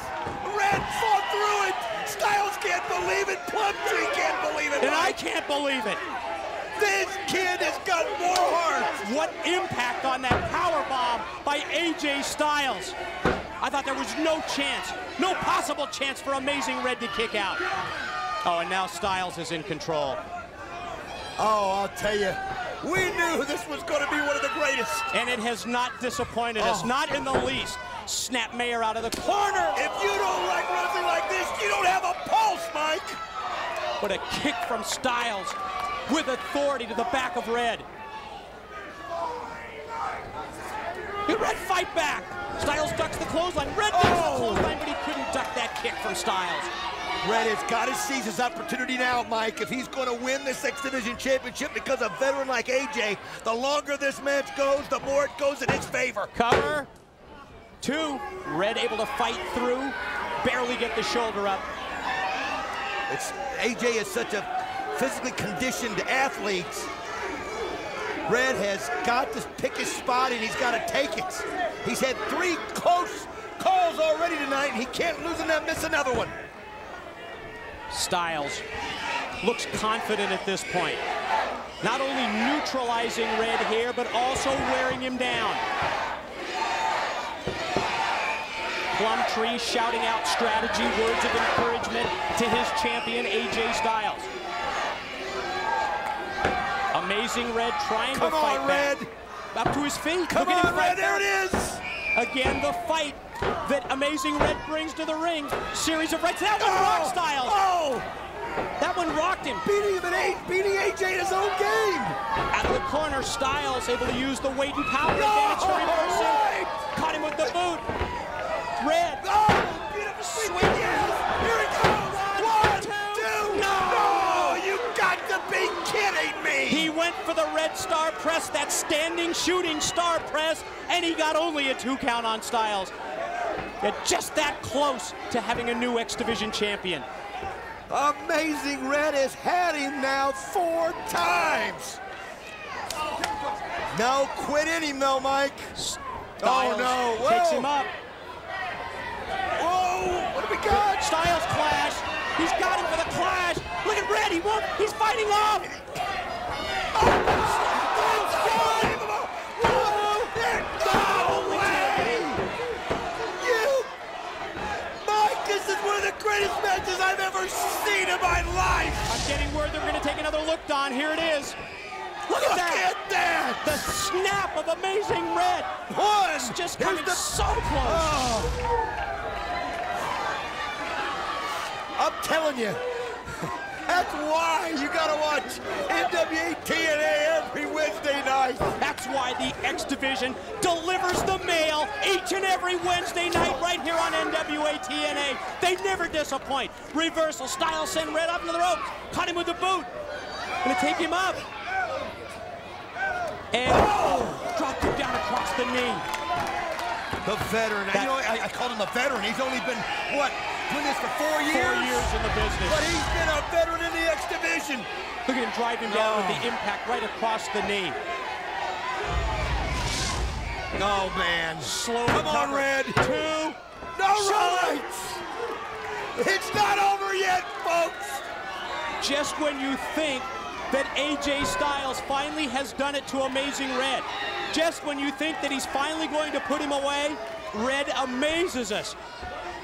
Speaker 3: Red fought through it. Styles can't believe it. Plumtree can't believe it.
Speaker 1: And I can't believe it.
Speaker 3: This kid has got more heart.
Speaker 1: What impact on that powerbomb by AJ Styles. I thought there was no chance, no possible chance for Amazing Red to kick out. Oh, and now Styles is in control.
Speaker 3: Oh, I'll tell you, we knew this was going to be one of the greatest.
Speaker 1: And it has not disappointed us, not in the least. Snap Mayer out of the corner.
Speaker 3: If you don't like wrestling like this, you don't have a pulse, Mike.
Speaker 1: What a kick from Styles with authority to the back of Red. Red fight back. Styles ducks the clothesline. Red ducks the clothesline, but he couldn't duck that kick from Styles.
Speaker 3: Red has got to seize his opportunity now, Mike, if he's going to win this X Division Championship, because a veteran like AJ, the longer this match goes, the more it goes in his favor.
Speaker 1: Cover. 2. Red able to fight through, barely get the shoulder up.
Speaker 3: AJ is such a physically conditioned athlete. Red has got to pick his spot, and he's got to take it. He's had 3 close calls already tonight, and he can't lose and not miss another one.
Speaker 1: Styles looks confident at this point. Not only neutralizing Red here, but also wearing him down. Plumtree shouting out strategy, words of encouragement to his champion, AJ Styles. Amazing Red trying to fight back. Up to his feet.
Speaker 3: Come on, Red, there it is!
Speaker 1: Again, the fight that Amazing Red brings to the ring. Series of rights. That one rocked Styles.
Speaker 3: Oh!
Speaker 1: That one rocked him.
Speaker 3: Beating him at 8, beating AJ in his own game.
Speaker 1: Out of the corner, Styles able to use the weight and power advantage to reverse him. Caught him with the boot. Red.
Speaker 3: Oh, beautiful sweet. Yes. Here it goes. One, two. No, you got to be kidding me.
Speaker 1: He went for the Red Star Press, that standing shooting star press, and he got only a 2 count on Styles. Yet just that close to having a new X Division champion.
Speaker 3: Amazing Red has had him now 4 times. No, quit him though, Mike.
Speaker 1: Styles
Speaker 3: oh no, whoa.
Speaker 1: takes him up.
Speaker 3: Whoa, what do we got?
Speaker 1: Styles clash. He's got him for the clash. Look at Red, he won't. He's fighting off.
Speaker 3: Greatest matches I've ever seen in my life.
Speaker 1: I'm getting word they're going to take another look, Don. Here it is. Look at that. The snap of Amazing Red.
Speaker 3: One.
Speaker 1: It's just coming so close.
Speaker 3: Oh. I'm telling you. That's why you gotta watch NWA-TNA every Wednesday night.
Speaker 1: That's why the X Division delivers the mail each and every Wednesday night right here on NWA-TNA. They never disappoint. Reversal, Styles send Red up into the rope. Caught him with the boot. Gonna take him up. And dropped him down across the knee.
Speaker 3: The veteran. You know, I called him a veteran. He's only been, what, doing this for 4 years?
Speaker 1: 4 years in the business.
Speaker 3: But he's been a veteran in the X Division.
Speaker 1: Look at him drive him down with the impact right across the knee.
Speaker 3: Oh, man.
Speaker 1: Slow
Speaker 3: Come on, Red.
Speaker 1: 2.
Speaker 3: No rights. It's not over yet, folks.
Speaker 1: Just when you think that AJ Styles finally has done it to Amazing Red, just when you think that he's finally going to put him away, Red amazes us.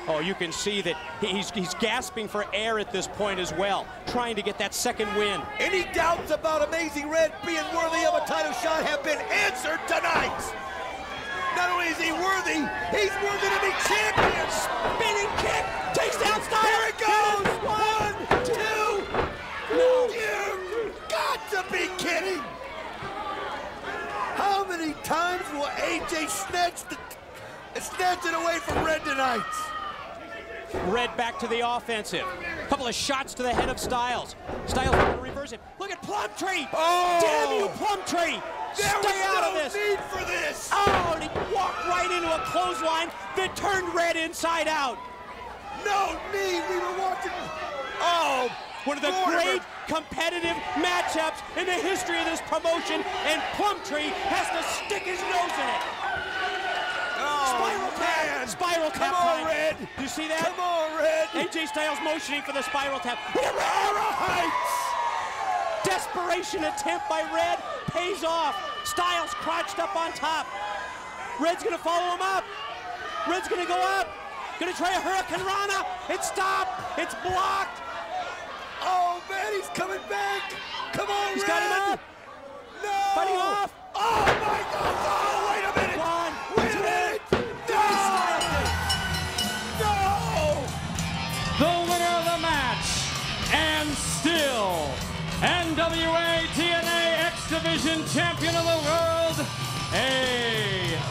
Speaker 1: Oh, you can see that he's gasping for air at this point as well, trying to get that second win.
Speaker 3: Any doubts about Amazing Red being worthy of a title shot have been answered tonight. Not only is he worthy, he's worthy to be champion.
Speaker 1: Spinning kick, takes down Styles.
Speaker 3: Here it goes. 1, 2.
Speaker 1: No.
Speaker 3: You got to be kidding. How many times will AJ snatch it away from Red tonight?
Speaker 1: Red back to the offensive. A couple of shots to the head of Styles. Styles going to reverse it. Look at Plumtree.
Speaker 3: Oh.
Speaker 1: Damn you, Plumtree. Stay out of this.
Speaker 3: Need for this.
Speaker 1: Oh, and he walked right into a clothesline that turned Red inside out.
Speaker 3: No need. We were watching. Oh.
Speaker 1: One of the great competitive matchups in the history of this promotion, and Plumtree has to stick his nose in it. Spiral tap. Spiral tap.
Speaker 3: Come on, Red.
Speaker 1: Do you see that?
Speaker 3: Come on, Red.
Speaker 1: AJ Styles motioning for the spiral tap. Desperation attempt by Red pays off. Styles crouched up on top. Red's gonna follow him up. Red's gonna go up. Gonna try a Hurricane Rana. It's stopped. It's blocked.
Speaker 3: Oh, man, he's coming back. Come on,
Speaker 1: He's
Speaker 3: Red.
Speaker 1: got him up.
Speaker 3: No.
Speaker 1: Fighting off.
Speaker 3: Oh, my God. Oh, wait a minute. Wait a minute. No.
Speaker 4: The winner of the match, and still NWA-TNA X Division Champion of the World, AJ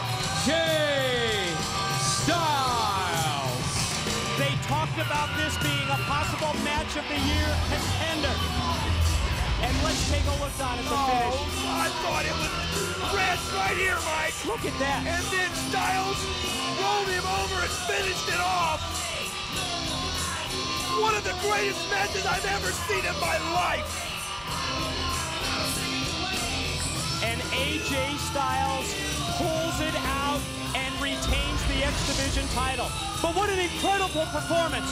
Speaker 4: Styles.
Speaker 1: They talked about this being a possible match of the year contender. And let's take a look on at the finish.
Speaker 3: I thought it was Red right here, Mike.
Speaker 1: Look at that.
Speaker 3: And then Styles rolled him over and finished it off. One of the greatest matches I've ever seen in my life.
Speaker 1: And AJ Styles pulls it out and retains the X Division title. But what an incredible performance.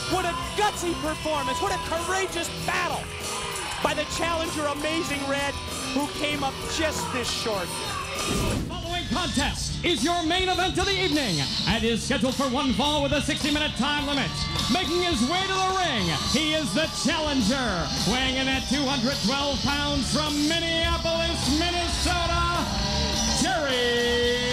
Speaker 1: What a gutsy performance. What a courageous battle by the challenger, Amazing Red, who came up just this short.
Speaker 4: The following contest is your main event of the evening and is scheduled for one fall with a 60-minute time limit. Making his way to the ring, he is the challenger, weighing in at 212 pounds from Minneapolis, Minnesota, Jarrett.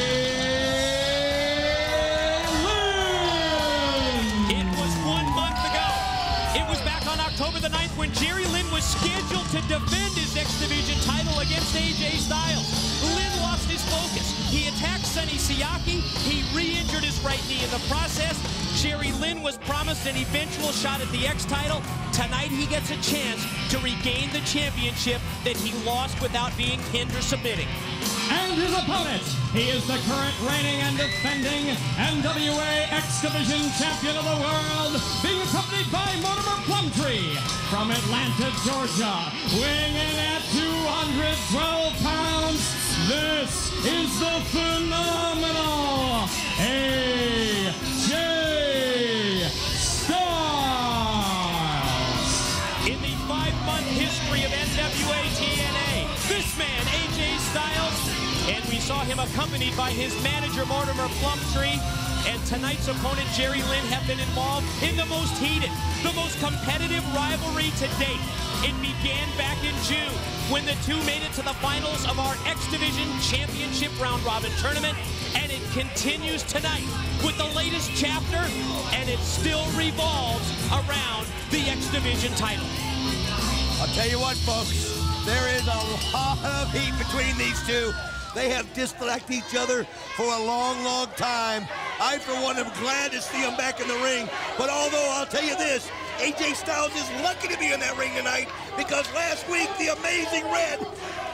Speaker 1: October the 9th when Jerry Lynn was scheduled to defend his X Division title against AJ Styles. Lynn lost his focus. He attacked Sonny Siaki. He re-injured his right knee in the process. Jerry Lynn was promised an eventual shot at the X title. Tonight he gets a chance to regain the championship that he lost without being pinned or submitting.
Speaker 4: And his opponent, he is the current reigning and defending NWA X Division champion of the world, being accompanied by Mortimer Plumtree from Atlanta, Georgia, weighing in at 212 pounds. This is the phenomenal AJ Styles.
Speaker 1: In the 5-month history of NWA-TNA, this man, AJ Styles, and we saw him accompanied by his manager, Mortimer Plumtree, and tonight's opponent, Jerry Lynn, have been involved in the most heated, the most competitive rivalry to date. It began back in June when the two made it to the finals of our X Division Championship Round Robin Tournament, and it continues tonight with the latest chapter, and it still revolves around the X Division title.
Speaker 3: I'll tell you what, folks, there is a lot of heat between these two. They have disliked each other for a long, long time. I, for one, am glad to see them back in the ring. But although I'll tell you this, AJ Styles is lucky to be in that ring tonight because last week, the Amazing Red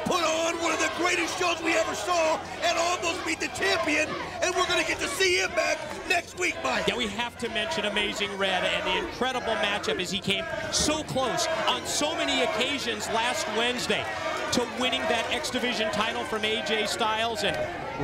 Speaker 3: put on one of the greatest shows we ever saw and almost beat the champion, and we're going to get to see him back next week, Mike.
Speaker 1: Yeah, we have to mention Amazing Red and the incredible matchup as he came so close on so many occasions last Wednesday to winning that X Division title from AJ Styles, and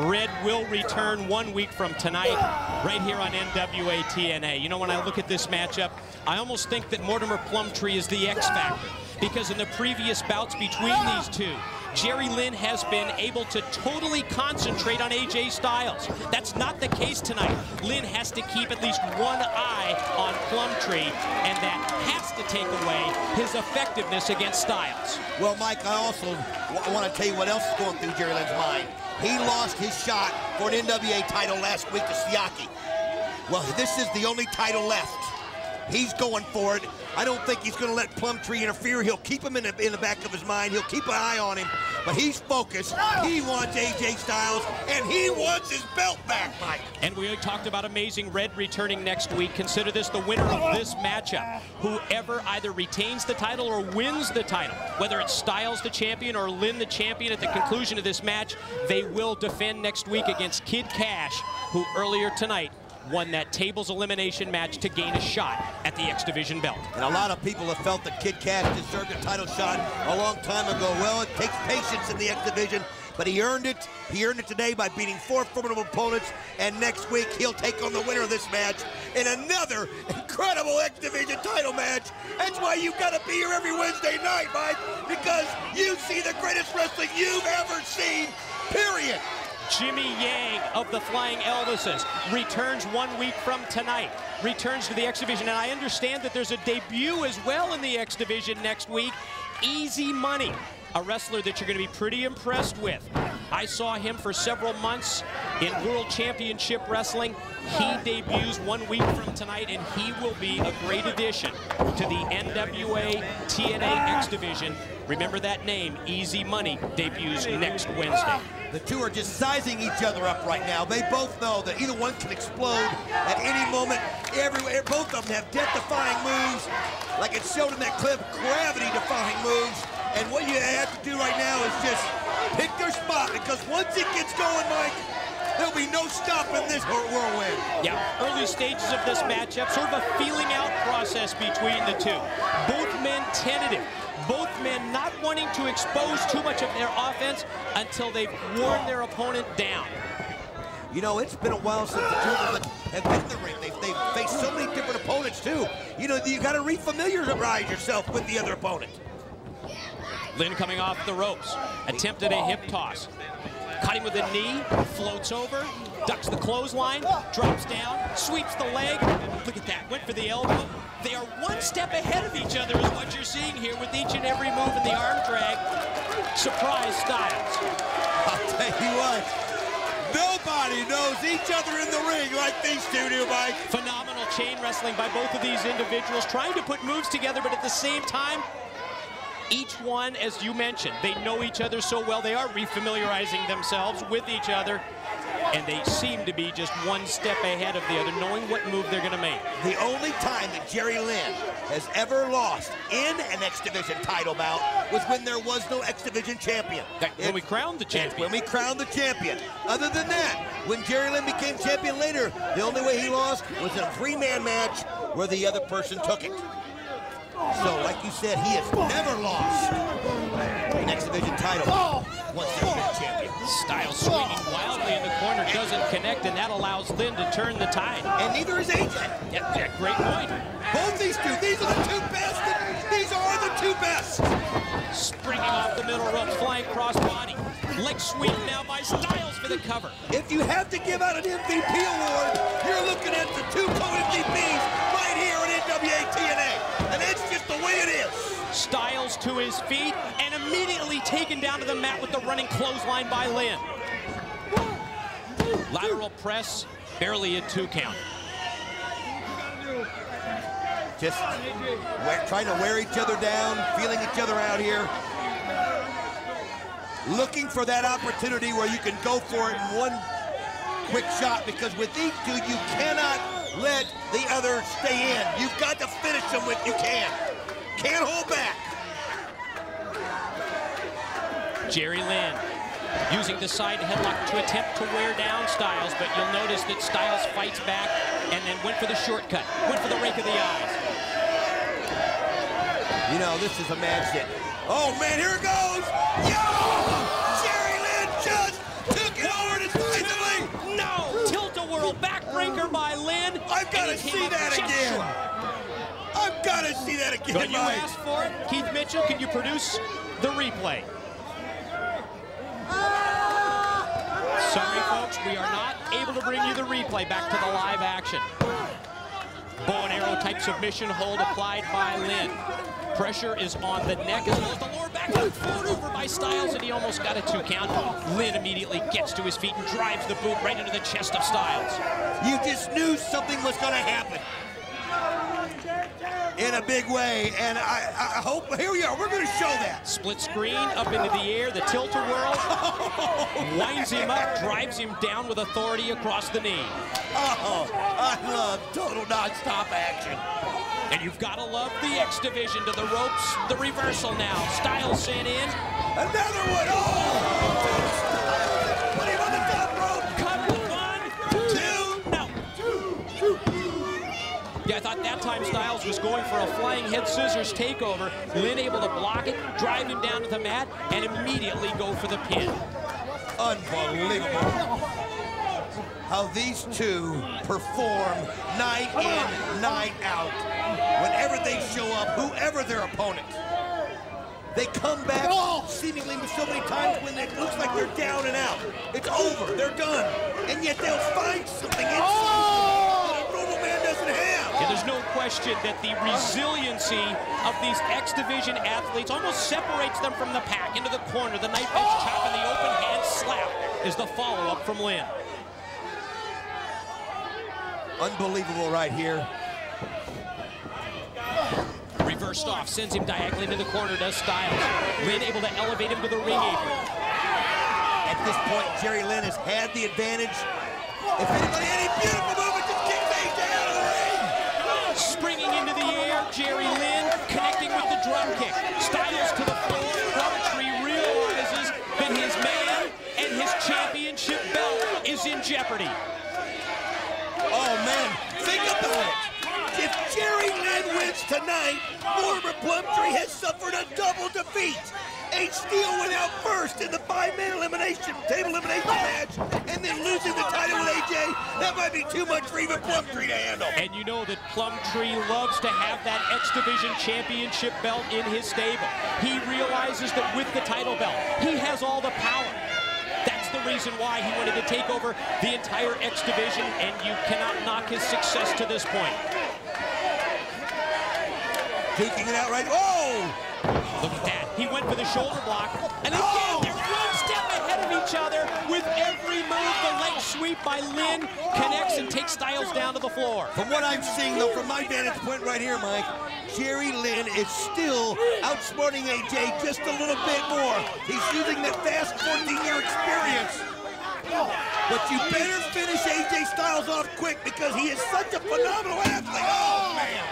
Speaker 1: Red will return 1 week from tonight right here on NWA-TNA. You know, when I look at this matchup, I almost think that Mortimer Plumtree is the X factor, because in the previous bouts between these two, Jerry Lynn has been able to totally concentrate on AJ Styles. That's not the case tonight. Lynn has to keep at least one eye on Plumtree, and that has to take away his effectiveness against Styles.
Speaker 3: Well, Mike, I also want to tell you what else is going through Jerry Lynn's mind. He lost his shot for an NWA title last week to Siaki. Well, this is the only title left. He's going for it. I don't think he's going to let Plumtree interfere. He'll keep him in the back of his mind. He'll keep an eye on him. But he's focused. He wants AJ Styles, and he wants his belt back, Mike.
Speaker 1: And we talked about Amazing Red returning next week. Consider this the winner of this matchup. Whoever either retains the title or wins the title, whether it's Styles the champion or Lynn the champion at the conclusion of this match, they will defend next week against Kid Cash, who earlier tonight won that tables elimination match to gain a shot at the X Division belt.
Speaker 3: And a lot of people have felt that Kid Cash deserved a title shot a long time ago. Well, it takes patience in the X Division, but he earned it. He earned it today by beating 4 formidable opponents, and next week he'll take on the winner of this match in another incredible X Division title match. That's why you've got to be here every Wednesday night, Mike, because you see the greatest wrestling you've ever seen, period.
Speaker 1: Jimmy Yang of the Flying Elvises returns 1 week from tonight, returns to the X Division, and I understand that there's a debut as well in the X Division next week. Easy Money, a wrestler that you're going to be pretty impressed with. I saw him for several months in World Championship Wrestling. He debuts 1 week from tonight, and he will be a great addition to the NWA-TNA X Division. Remember that name, Easy Money, debuts next Wednesday.
Speaker 3: The two are just sizing each other up right now. They both know that either one can explode at any moment. Everywhere, both of them have death-defying moves, like it showed in that clip, gravity-defying moves. And what you have to do right now is just pick their spot, because once it gets going, Mike, there'll be no stopping this whirlwind.
Speaker 1: Yeah, early stages of this matchup, sort of a feeling out process between the two. Both men tentative. Both men not wanting to expose too much of their offense until they've worn their opponent down.
Speaker 3: You know, it's been a while since the two of them have been in the ring. They've faced so many different opponents, too. You know, you got to refamiliarize yourself with the other opponent.
Speaker 1: Lynn coming off the ropes, attempted a hip toss. Caught him with a knee, floats over, ducks the clothesline, drops down, sweeps the leg. Look at that, went for the elbow. They are one step ahead of each other is what you're seeing here with each and every move in the arm drag. Surprise Styles.
Speaker 3: I'll tell you what, nobody knows each other in the ring like these two do, Mike.
Speaker 1: Phenomenal chain wrestling by both of these individuals, trying to put moves together, but at the same time, each one, as you mentioned, they know each other so well. They are refamiliarizing themselves with each other, and they seem to be just one step ahead of the other, knowing what move they're going to make.
Speaker 3: The only time that Jerry Lynn has ever lost in an X Division title bout was when there was no X Division champion.
Speaker 1: When we crowned the champion.
Speaker 3: When we crowned the champion. Other than that, when Jerry Lynn became champion later, the only way he lost was in a three-man match where the other person took it. So, like you said, he has never lost an X Division title once he's been champion.
Speaker 1: Styles swinging wildly in the corner, doesn't connect, and that allows Lynn to turn the tide.
Speaker 3: And neither is AJ.
Speaker 1: Yeah, great point.
Speaker 3: Both these two, these are the two best. These are the two best.
Speaker 1: Springing off the middle rope, flying cross body. Leg sweep now by Styles for the cover.
Speaker 3: If you have to give out an MVP award, you're looking at the two co-MVPs right here at NWA-TNA. And that's just the way it is.
Speaker 1: Styles to his feet and immediately taken down to the mat with the running clothesline by Lynn. Lateral press, barely a 2 count.
Speaker 3: Just trying to wear each other down, feeling each other out here. Looking for that opportunity where you can go for it in one quick shot, because with these two, you cannot let the other stay in. You've got to finish them if you can. Can't hold back.
Speaker 1: Jerry Lynn using the side headlock to attempt to wear down Styles, but you'll notice that Styles fights back and then went for the shortcut, went for the rake of the eyes.
Speaker 3: You know, this is a match that, oh man, here it goes. Yo! Jerry Lynn just took it over decisively.
Speaker 1: No! Tilt-a-whirl backbreaker by Lynn.
Speaker 3: I've got to see that again. I've got to see that again,
Speaker 1: But you asked for it. Keith Mitchell, can you produce the replay? Sorry, folks, we are not able to bring you the replay back to the live action. Bow and arrow type submission hold applied by Lynn. Pressure is on the neck as well as the lower back, thrown over by Styles, and he almost got a 2 count. Lynn immediately gets to his feet and drives the boot right into the chest of Styles.
Speaker 3: You just knew something was going to happen in a big way, and I hope, here we are, we're going to show that.
Speaker 1: Split screen, up into the air, the tilt-a-whirl, winds him up, drives him down with authority across the knee.
Speaker 3: Oh, I love total non-stop action.
Speaker 1: And you've got to love the X Division to the ropes, the reversal now. Styles sent in.
Speaker 3: Another one, oh! Put him on the top rope.
Speaker 1: Cut 1, 2, no. Yeah, I thought that time Styles was going for a flying head scissors takeover. Lynn able to block it, drive him down to the mat, and immediately go for the pin.
Speaker 3: Unbelievable how these two perform night in, night out. Whenever they show up, whoever their opponent, they come back seemingly so many times when it looks like they're down and out. It's over, they're done. And yet they'll find something inside that a normal man doesn't have.
Speaker 1: Yeah, there's no question that the resiliency of these X Division athletes almost separates them from the pack. Into the corner, the knife edge chop and the open hand slap is the follow-up from Lynn.
Speaker 3: Unbelievable right here.
Speaker 1: Reversed off, sends him diagonally into the corner, does Styles. Lynn able to elevate him to the ring apron.
Speaker 3: At this point, Jerry Lynn has had the advantage. If anybody, any beautiful movement, just kicks AJ out of the ring.
Speaker 1: Springing into the air, Jerry Lynn connecting with the drum kick. Styles to the floor. Coventry realizes that his man and his championship belt is in jeopardy.
Speaker 3: Oh man, think about it. If Jerry Lynn wins tonight, Mortimer Plumtree has suffered a double defeat. Steel went out first in the 5-man table elimination match, and then losing the title with AJ, that might be too much for even Plumtree to handle.
Speaker 1: And you know that Plumtree loves to have that X Division championship belt in his stable. He realizes that with the title belt, he has all the power. That's the reason why he wanted to take over the entire X Division, and you cannot knock his success to this point.
Speaker 3: Duking it out right. Oh!
Speaker 1: Look at that. He went for the shoulder block, and again, they're one step ahead of each other with every move. The leg sweep by Lynn connects and takes Styles down to the floor.
Speaker 3: From what I'm seeing, though, from my vantage point right here, Mike, Jerry Lynn is still outsmarting AJ just a little bit more. He's using that fast 14-year experience. But you better finish AJ Styles off quick because he is such a phenomenal athlete. Oh, man.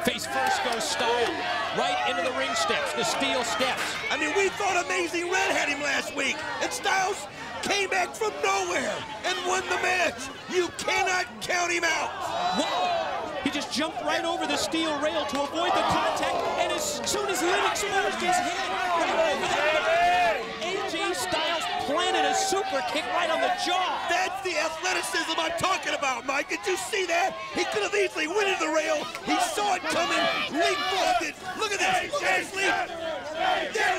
Speaker 1: Face first goes Styles, right into the ring steps, the steel steps.
Speaker 3: I mean, we thought Amazing Red had him last week, and Styles came back from nowhere and won the match. You cannot count him out.
Speaker 1: Whoa! He just jumped right over the steel rail to avoid the contact, and as soon as Lynn exposed his head, right over that, AJ Styles planted a super kick right on the jaw.
Speaker 3: That's the athleticism I'm talking about, Mike. Did you see that? He could have easily went into the rail. He saw it coming, leapfrogged it. Look at this. Look at his leap.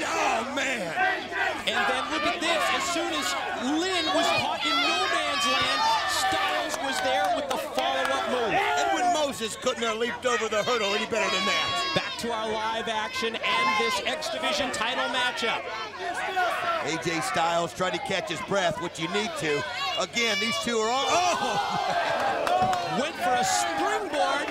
Speaker 3: Oh, man.
Speaker 1: And then look at this. As soon as Lynn was caught in no man's land, Styles was there with the follow-up move.
Speaker 3: Edwin Moses couldn't have leaped over the hurdle any better than that.
Speaker 1: Back to our live action and this X Division title matchup.
Speaker 3: AJ Styles tried to catch his breath, which you need to. Again, these two are on. Oh!
Speaker 1: Went for a springboard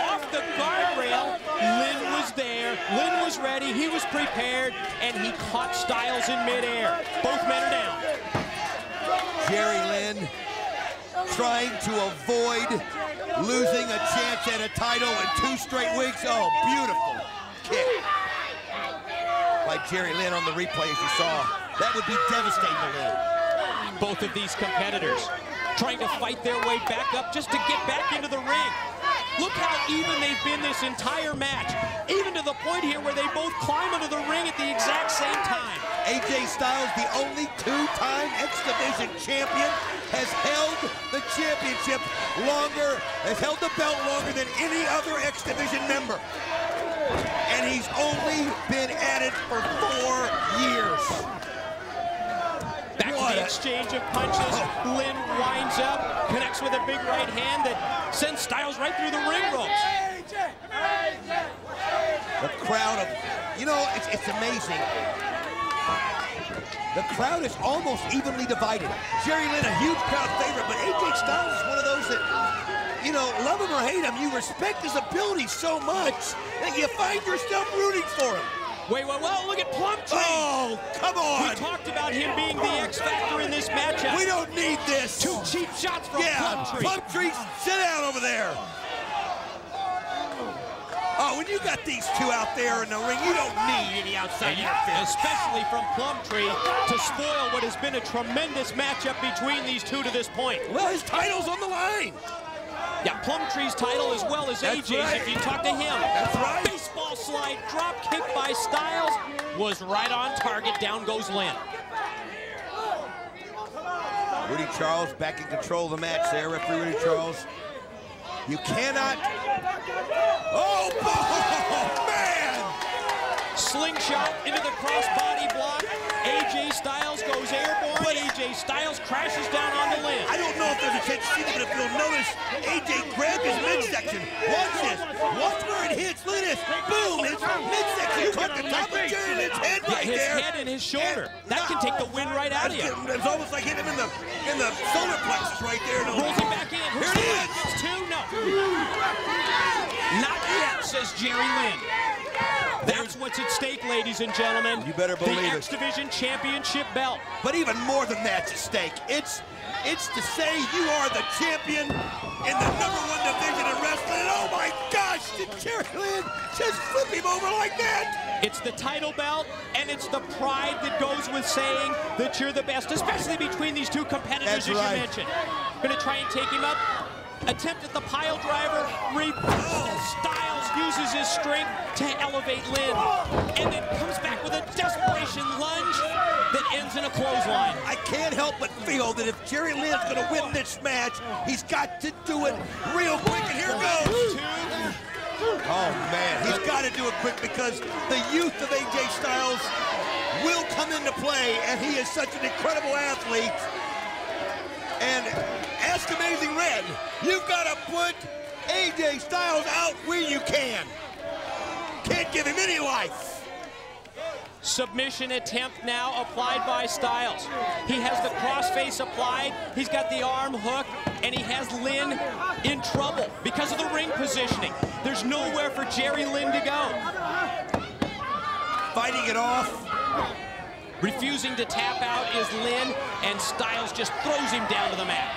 Speaker 1: off the guardrail. Lynn was there. Lynn was ready. He was prepared, and he caught Styles in midair. Both men are down.
Speaker 3: Jerry Lynn trying to avoid losing a chance at a title in 2 straight weeks. Oh, beautiful kick by Jerry Lynn on the replay, as you saw. That would be devastating to Lynn.
Speaker 1: Both of these competitors trying to fight their way back up just to get back into the ring. Look how even they've been this entire match, even to the point here where they both climb into the ring at the exact same time.
Speaker 3: AJ Styles, the only 2-time X Division champion, has held the championship longer, has held the belt longer than any other X Division member. And he's only been at it for 4 years.
Speaker 1: Back to the exchange of punches. Lynn winds up, connects with a big right hand that sends Styles right through the ring ropes.
Speaker 3: The crowd of, you know, it's amazing. The crowd is almost evenly divided. Jerry Lynn, a huge crowd favorite, but AJ Styles is one of those that, you know, love him or hate him, you respect his ability so much that you find yourself rooting for him.
Speaker 1: Wait, look at Plumtree.
Speaker 3: Oh, come on.
Speaker 1: We talked about him being the X factor in this matchup.
Speaker 3: We don't need this.
Speaker 1: 2 cheap shots from Plumtree.
Speaker 3: Plumtree, sit down over there. Oh, when you got these two out there in the ring, you don't need any outside interference.
Speaker 1: Especially from Plumtree to spoil what has been a tremendous matchup between these two to this point.
Speaker 3: Well, his title's on the line.
Speaker 1: Yeah, Plumtree's title as well as AJ's, right. If you talk to him.
Speaker 3: That's right.
Speaker 1: Baseball slide drop kick by Styles was right on target. Down goes Lynn.
Speaker 3: Rudy Charles back in control of the match there, referee Rudy Charles. You cannot. Oh, man!
Speaker 1: Slingshot into the crossbody block. AJ Styles goes airborne. But AJ Styles crashes down onto Lynn.
Speaker 3: I don't know if there's a chance to see it, but if you'll notice, AJ grabbed his midsection. Watch this. Watch where it hits. Look at this. Boom! His midsection caught the top of Jerry Lynn's head right
Speaker 1: his
Speaker 3: there.
Speaker 1: His head and his shoulder. That can take the wind right out of you.
Speaker 3: It's almost like hitting him in the solar plexus right there.
Speaker 1: Rolls him back in.
Speaker 3: Here it is.
Speaker 1: It's 2, no. Not yet, says Jerry Lynn. That's what's at stake, ladies and gentlemen.
Speaker 3: You better believe it.
Speaker 1: The X Division Championship belt.
Speaker 3: But even more than that's at stake. It's to say you are the champion in the #1 division in wrestling. And oh my gosh, did Jerry Lynn just flip him over like that?
Speaker 1: It's the title belt, and it's the pride that goes with saying that you're the best, especially between these two competitors, as you mentioned. Gonna try and take him up. Attempt at the pile driver. Styles uses his strength to elevate Lynn, and then comes back with a desperation lunge that ends in a clothesline.
Speaker 3: I can't help but feel that if Jerry Lynn's going to win this match, he's got to do it real quick, and here goes. Oh, man, he's got to do it quick because the youth of AJ Styles will come into play, and he is such an incredible athlete. And ask Amazing Red, you've got to put AJ Styles out where you can. Can't give him any life.
Speaker 1: Submission attempt now applied by Styles. He has the crossface applied, he's got the arm hook, and he has Lynn in trouble because of the ring positioning. There's nowhere for Jerry Lynn to go.
Speaker 3: Fighting it off.
Speaker 1: Refusing to tap out is Lynn, and Styles just throws him down to the mat.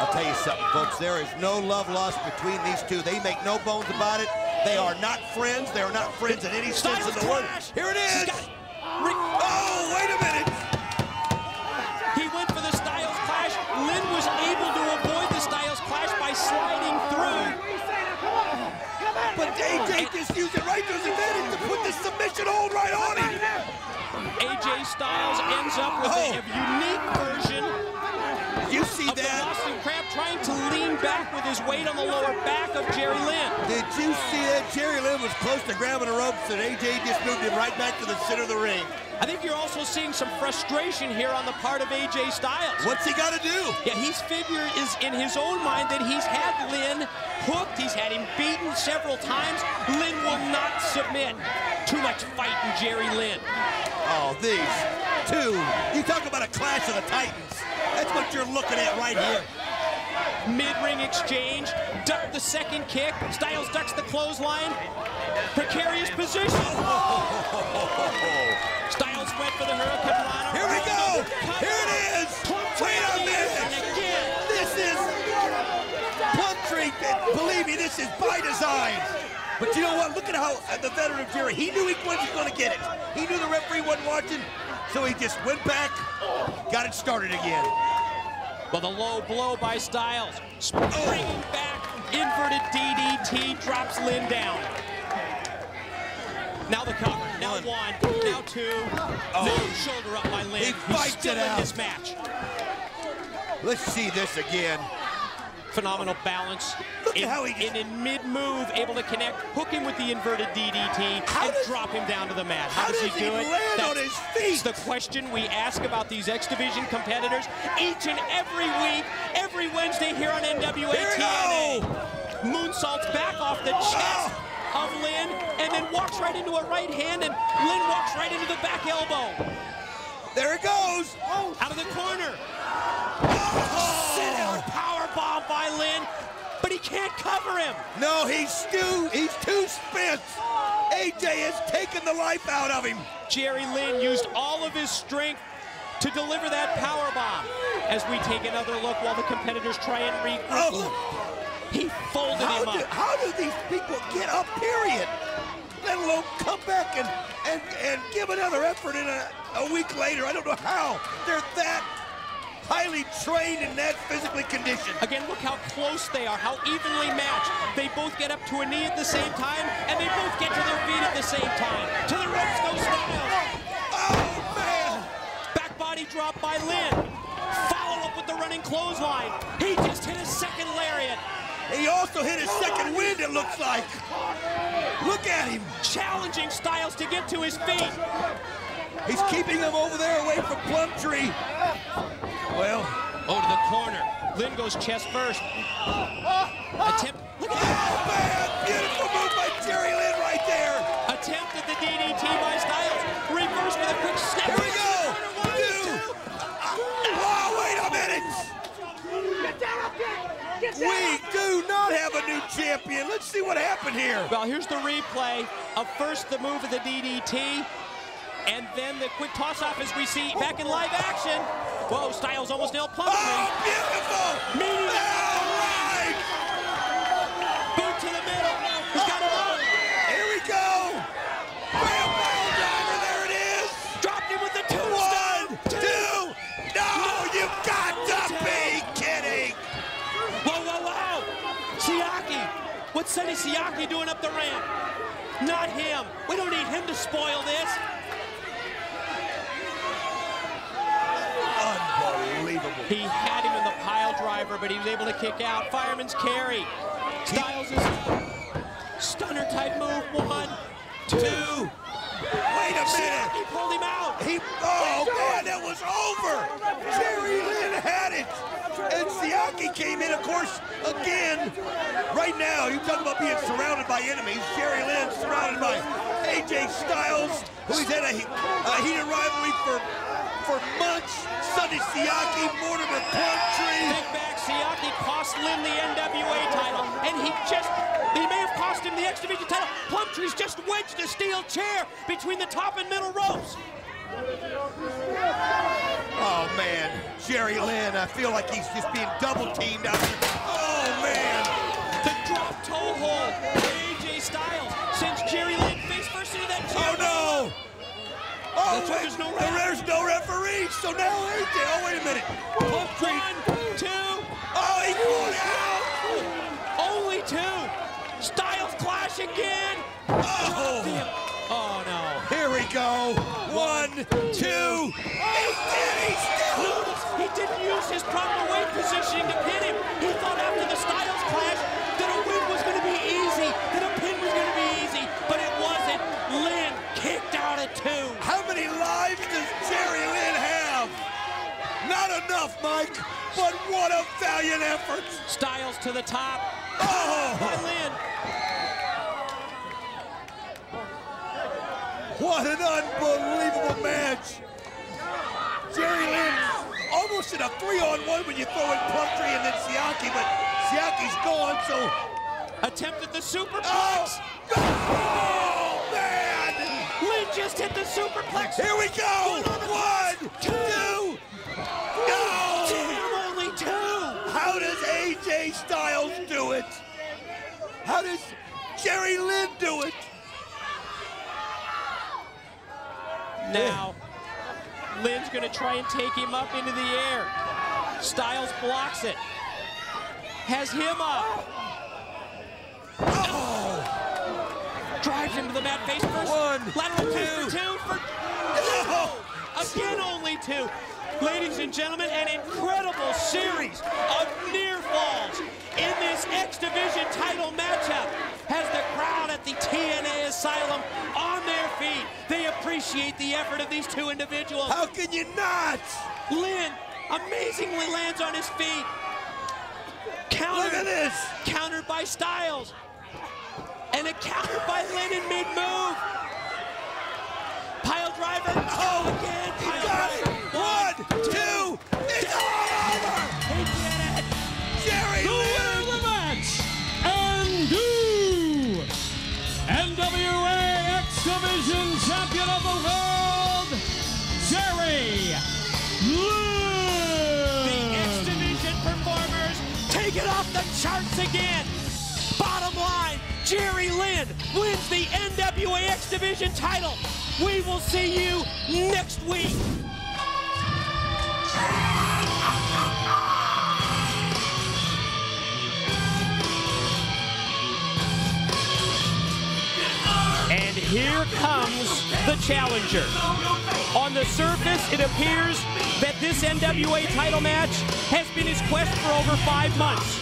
Speaker 3: I'll tell you something, folks. There is no love lost between these two. They make no bones about it. They are not friends. They are not friends in any sense of the word. Here it is. Oh, wait a minute.
Speaker 1: He went for the Styles Clash. Lynn was able to avoid the Styles Clash by sliding through.
Speaker 3: But AJ just used it right to his advantage to put the submission hold right on him.
Speaker 1: AJ Styles ends up with a unique version
Speaker 3: you see
Speaker 1: of the Boston Crab trying to lean back with his weight on the lower back of Jerry Lynn.
Speaker 3: Did you see it? Jerry Lynn was close to grabbing the ropes, and AJ just moved him right back to the center of the ring.
Speaker 1: I think you're also seeing some frustration here on the part of AJ Styles.
Speaker 3: What's he got to do?
Speaker 1: Yeah, he's figured is in his own mind that he's had Lynn hooked. He's had him beaten several times. Lynn will not submit. Too much fight in Jerry Lynn.
Speaker 3: Oh, these two. You talk about a clash of the Titans. That's what you're looking at right here.
Speaker 1: Mid-ring exchange. Duck the second kick. Styles ducks the clothesline. Precarious position. Styles went for the Hurricane Rana.
Speaker 3: Here we go. Here it is. Wait a minute.
Speaker 1: And again.
Speaker 3: This is Plumtree. Believe me, this is by design. But you know what? Look at how the veteran Jerry, he knew he wasn't going to get it. He knew the referee wasn't watching, so he just went back, got it started again.
Speaker 1: Well, the low blow by Styles. Springing back, inverted DDT, drops Lynn down. Now the cover, now one, now two. Now shoulder up by Lynn.
Speaker 3: He fights it out.
Speaker 1: In this match.
Speaker 3: Let's see this again.
Speaker 1: Phenomenal balance.
Speaker 3: Look at how he...
Speaker 1: in mid-move, able to connect, hook him with the inverted DDT, and drop him down to the mat. How does he do it?
Speaker 3: Land on his feet?
Speaker 1: That's the question we ask about these X Division competitors each and every week, every Wednesday here on NWA-TNA. Moonsaults back off the chest of Lynn, and then walks right into a right hand, and Lynn walks right into the back elbow.
Speaker 3: There it goes.
Speaker 1: Out of the corner. Sit-down powerbomb by Lynn, but he can't cover him.
Speaker 3: No, he's too spent. AJ has taken the life out of him.
Speaker 1: Jerry Lynn used all of his strength to deliver that powerbomb. As we take another look while the competitors try and regroup. He folded him up.
Speaker 3: How do these people get up, period? Let alone come back and give another effort in a week later. I don't know how. They're that highly trained and that physically conditioned.
Speaker 1: Again, look how close they are, how evenly matched. They both get up to a knee at the same time, and they both get to their feet at the same time. To the ropes goes Styles.
Speaker 3: Oh, man.
Speaker 1: Back body drop by Lynn. Follow up with the running clothesline. He just hit a second lariat.
Speaker 3: He also hit his second wind, it looks like. Look at him.
Speaker 1: Challenging Styles to get to his feet.
Speaker 3: He's keeping him over there away from Plumtree. Well,
Speaker 1: to the corner. Lynn goes chest first. Attempt. Look at
Speaker 3: that. Oh, man. Beautiful move by Jerry Lynn right there.
Speaker 1: Attempt at the DDT by Styles. Reverse with a quick snap.
Speaker 3: Here we go. Oh, wait a minute. We do not have a new champion. Let's see what happened here.
Speaker 1: Well, here's the replay of first the move of the DDT, and then the quick toss-off as we see back in live action. Whoa, Styles almost nailed Plumtree.
Speaker 3: Oh, beautiful! All right!
Speaker 1: Boot to the middle. He's got him up.
Speaker 3: Here we go! Bam, pile driver, there it is!
Speaker 1: Dropped him with the tombstone.
Speaker 3: 1, 2. No, you've got to be kidding!
Speaker 1: What's Sonny Siaki doing up the ramp? Not him. We don't need him to spoil this.
Speaker 3: Unbelievable.
Speaker 1: He had him in the pile driver, but he was able to kick out. Fireman's carry. Styles is stunner type move. 1, 2.
Speaker 3: Wait a minute.
Speaker 1: He pulled him out.
Speaker 3: Oh man, that was over. Jerry Lynn had it. And Siaki came in, of course, again. Right now, you talk about being surrounded by enemies. Jerry Lynn surrounded by AJ Styles, who's had a heated rivalry for months. Sonny Siaki, Mortimer Plumtree.
Speaker 1: Big back Siaki cost Lynn the NWA title, and he may have cost him the X Division title. Plumtree's just wedged a steel chair between the top and middle ropes.
Speaker 3: Oh man, Jerry Lynn, I feel like he's just being double teamed out there. Oh man.
Speaker 1: The drop toe hold by AJ Styles sends Jerry Lynn face first into that chair.
Speaker 3: Oh no. Oh,
Speaker 1: That's why there's no
Speaker 3: there's no referee. So now AJ, oh wait a minute. Plumtree.
Speaker 1: 1, 2.
Speaker 3: Oh, he pulled out.
Speaker 1: Only 2. Styles clash again.
Speaker 3: Oh.
Speaker 1: Oh no.
Speaker 3: Here we go. 1, 2.
Speaker 1: He didn't use his proper weight positioning to pin him. He thought after the Styles clash that a win was going to be easy, that a pin was going to be easy, but it wasn't. Lynn kicked out at 2.
Speaker 3: How many lives does Jerry Lynn have? Not enough, Mike, but what a valiant effort.
Speaker 1: Styles to the top.
Speaker 3: Oh!
Speaker 1: By Lynn.
Speaker 3: What an unbelievable match. Jerry Lynn almost in a 3-on-1 when you throw in Plumtree and then Siaki, but Siaki's gone, so...
Speaker 1: Attempted the superplex.
Speaker 3: Oh, man!
Speaker 1: Lynn just hit the superplex.
Speaker 3: Here we go! 1, 2! No!
Speaker 1: Damn, only 2!
Speaker 3: How does AJ Styles do it? How does Jerry Lynn do it?
Speaker 1: Now, Lynn's going to try and take him up into the air. Styles blocks it. Has him up.
Speaker 3: Oh!
Speaker 1: Drives him to the mat face first.
Speaker 3: 1,
Speaker 1: Lateral
Speaker 3: 2.
Speaker 1: 2 for...
Speaker 3: No!
Speaker 1: Again, only 2. Ladies and gentlemen, an incredible series of near falls in this X Division title matchup has the crowd at the TNA Asylum on their feet. They appreciate the effort of these 2 individuals.
Speaker 3: How can you not?
Speaker 1: Lynn amazingly lands on his feet.
Speaker 3: Look at this.
Speaker 1: Countered by Styles. And a counter by Lynn in mid-move. Pile driver. Oh, again.
Speaker 3: He
Speaker 1: Pile
Speaker 3: got it.
Speaker 1: driver.
Speaker 3: 1, 2. It's all over.
Speaker 1: He did it.
Speaker 3: Jerry
Speaker 4: The winner
Speaker 3: Lynn.
Speaker 4: of the match, and new NWA X Division Champion of the World, Jerry Lynn.
Speaker 1: The X Division performers take it off the charts again. Bottom line, Jerry Lynn wins the NWA X Division title. We will see you next week. And here comes the challenger. On the surface, it appears that this NWA title match has been his quest for over 5 months.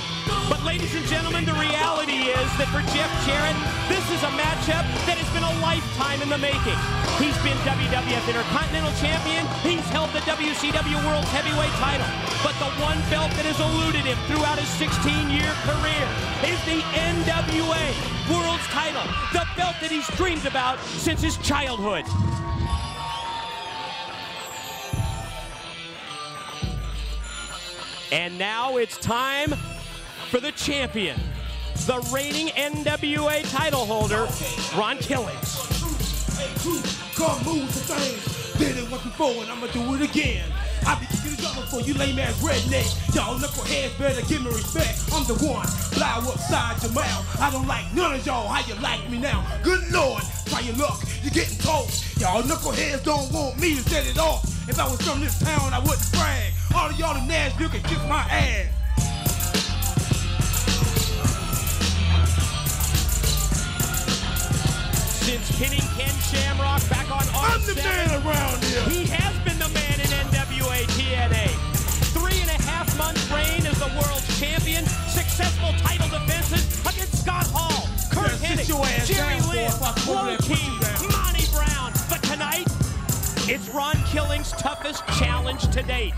Speaker 1: But ladies and gentlemen, the reality is that for Jeff Jarrett, this is a matchup that has been a lifetime in the making. He's been WWF Intercontinental Champion. He's held the WCW World's Heavyweight title. But the one belt that has eluded him throughout his 16-year career is the NWA World's title, the belt that he's dreamed about since his childhood. And now it's time for the champion, the reigning NWA title holder, Ron Killings.
Speaker 10: Come move the thing. Did it once before and I'ma do it again. I be kicking it up for you lame ass redneck. Y'all knuckleheads better give me respect. I'm the one, blow upside your mouth. I don't like none of y'all, how you like me now? Good Lord, try your luck, you're getting toast. Y'all knuckleheads don't want me to set it off. If I was from this town, I wouldn't brag. All of y'all in Nashville can kiss my ass.
Speaker 1: Since pinning Ken Shamrock back on
Speaker 3: I'm the man around here.
Speaker 1: he has been the man in NWA-TNA. 3.5 months reign as the world champion, successful title defenses against Scott Hall, Kurt Hennig, Jerry Lynn, Low-Key, Monty Brown. But tonight, it's Ron Killing's toughest challenge to date.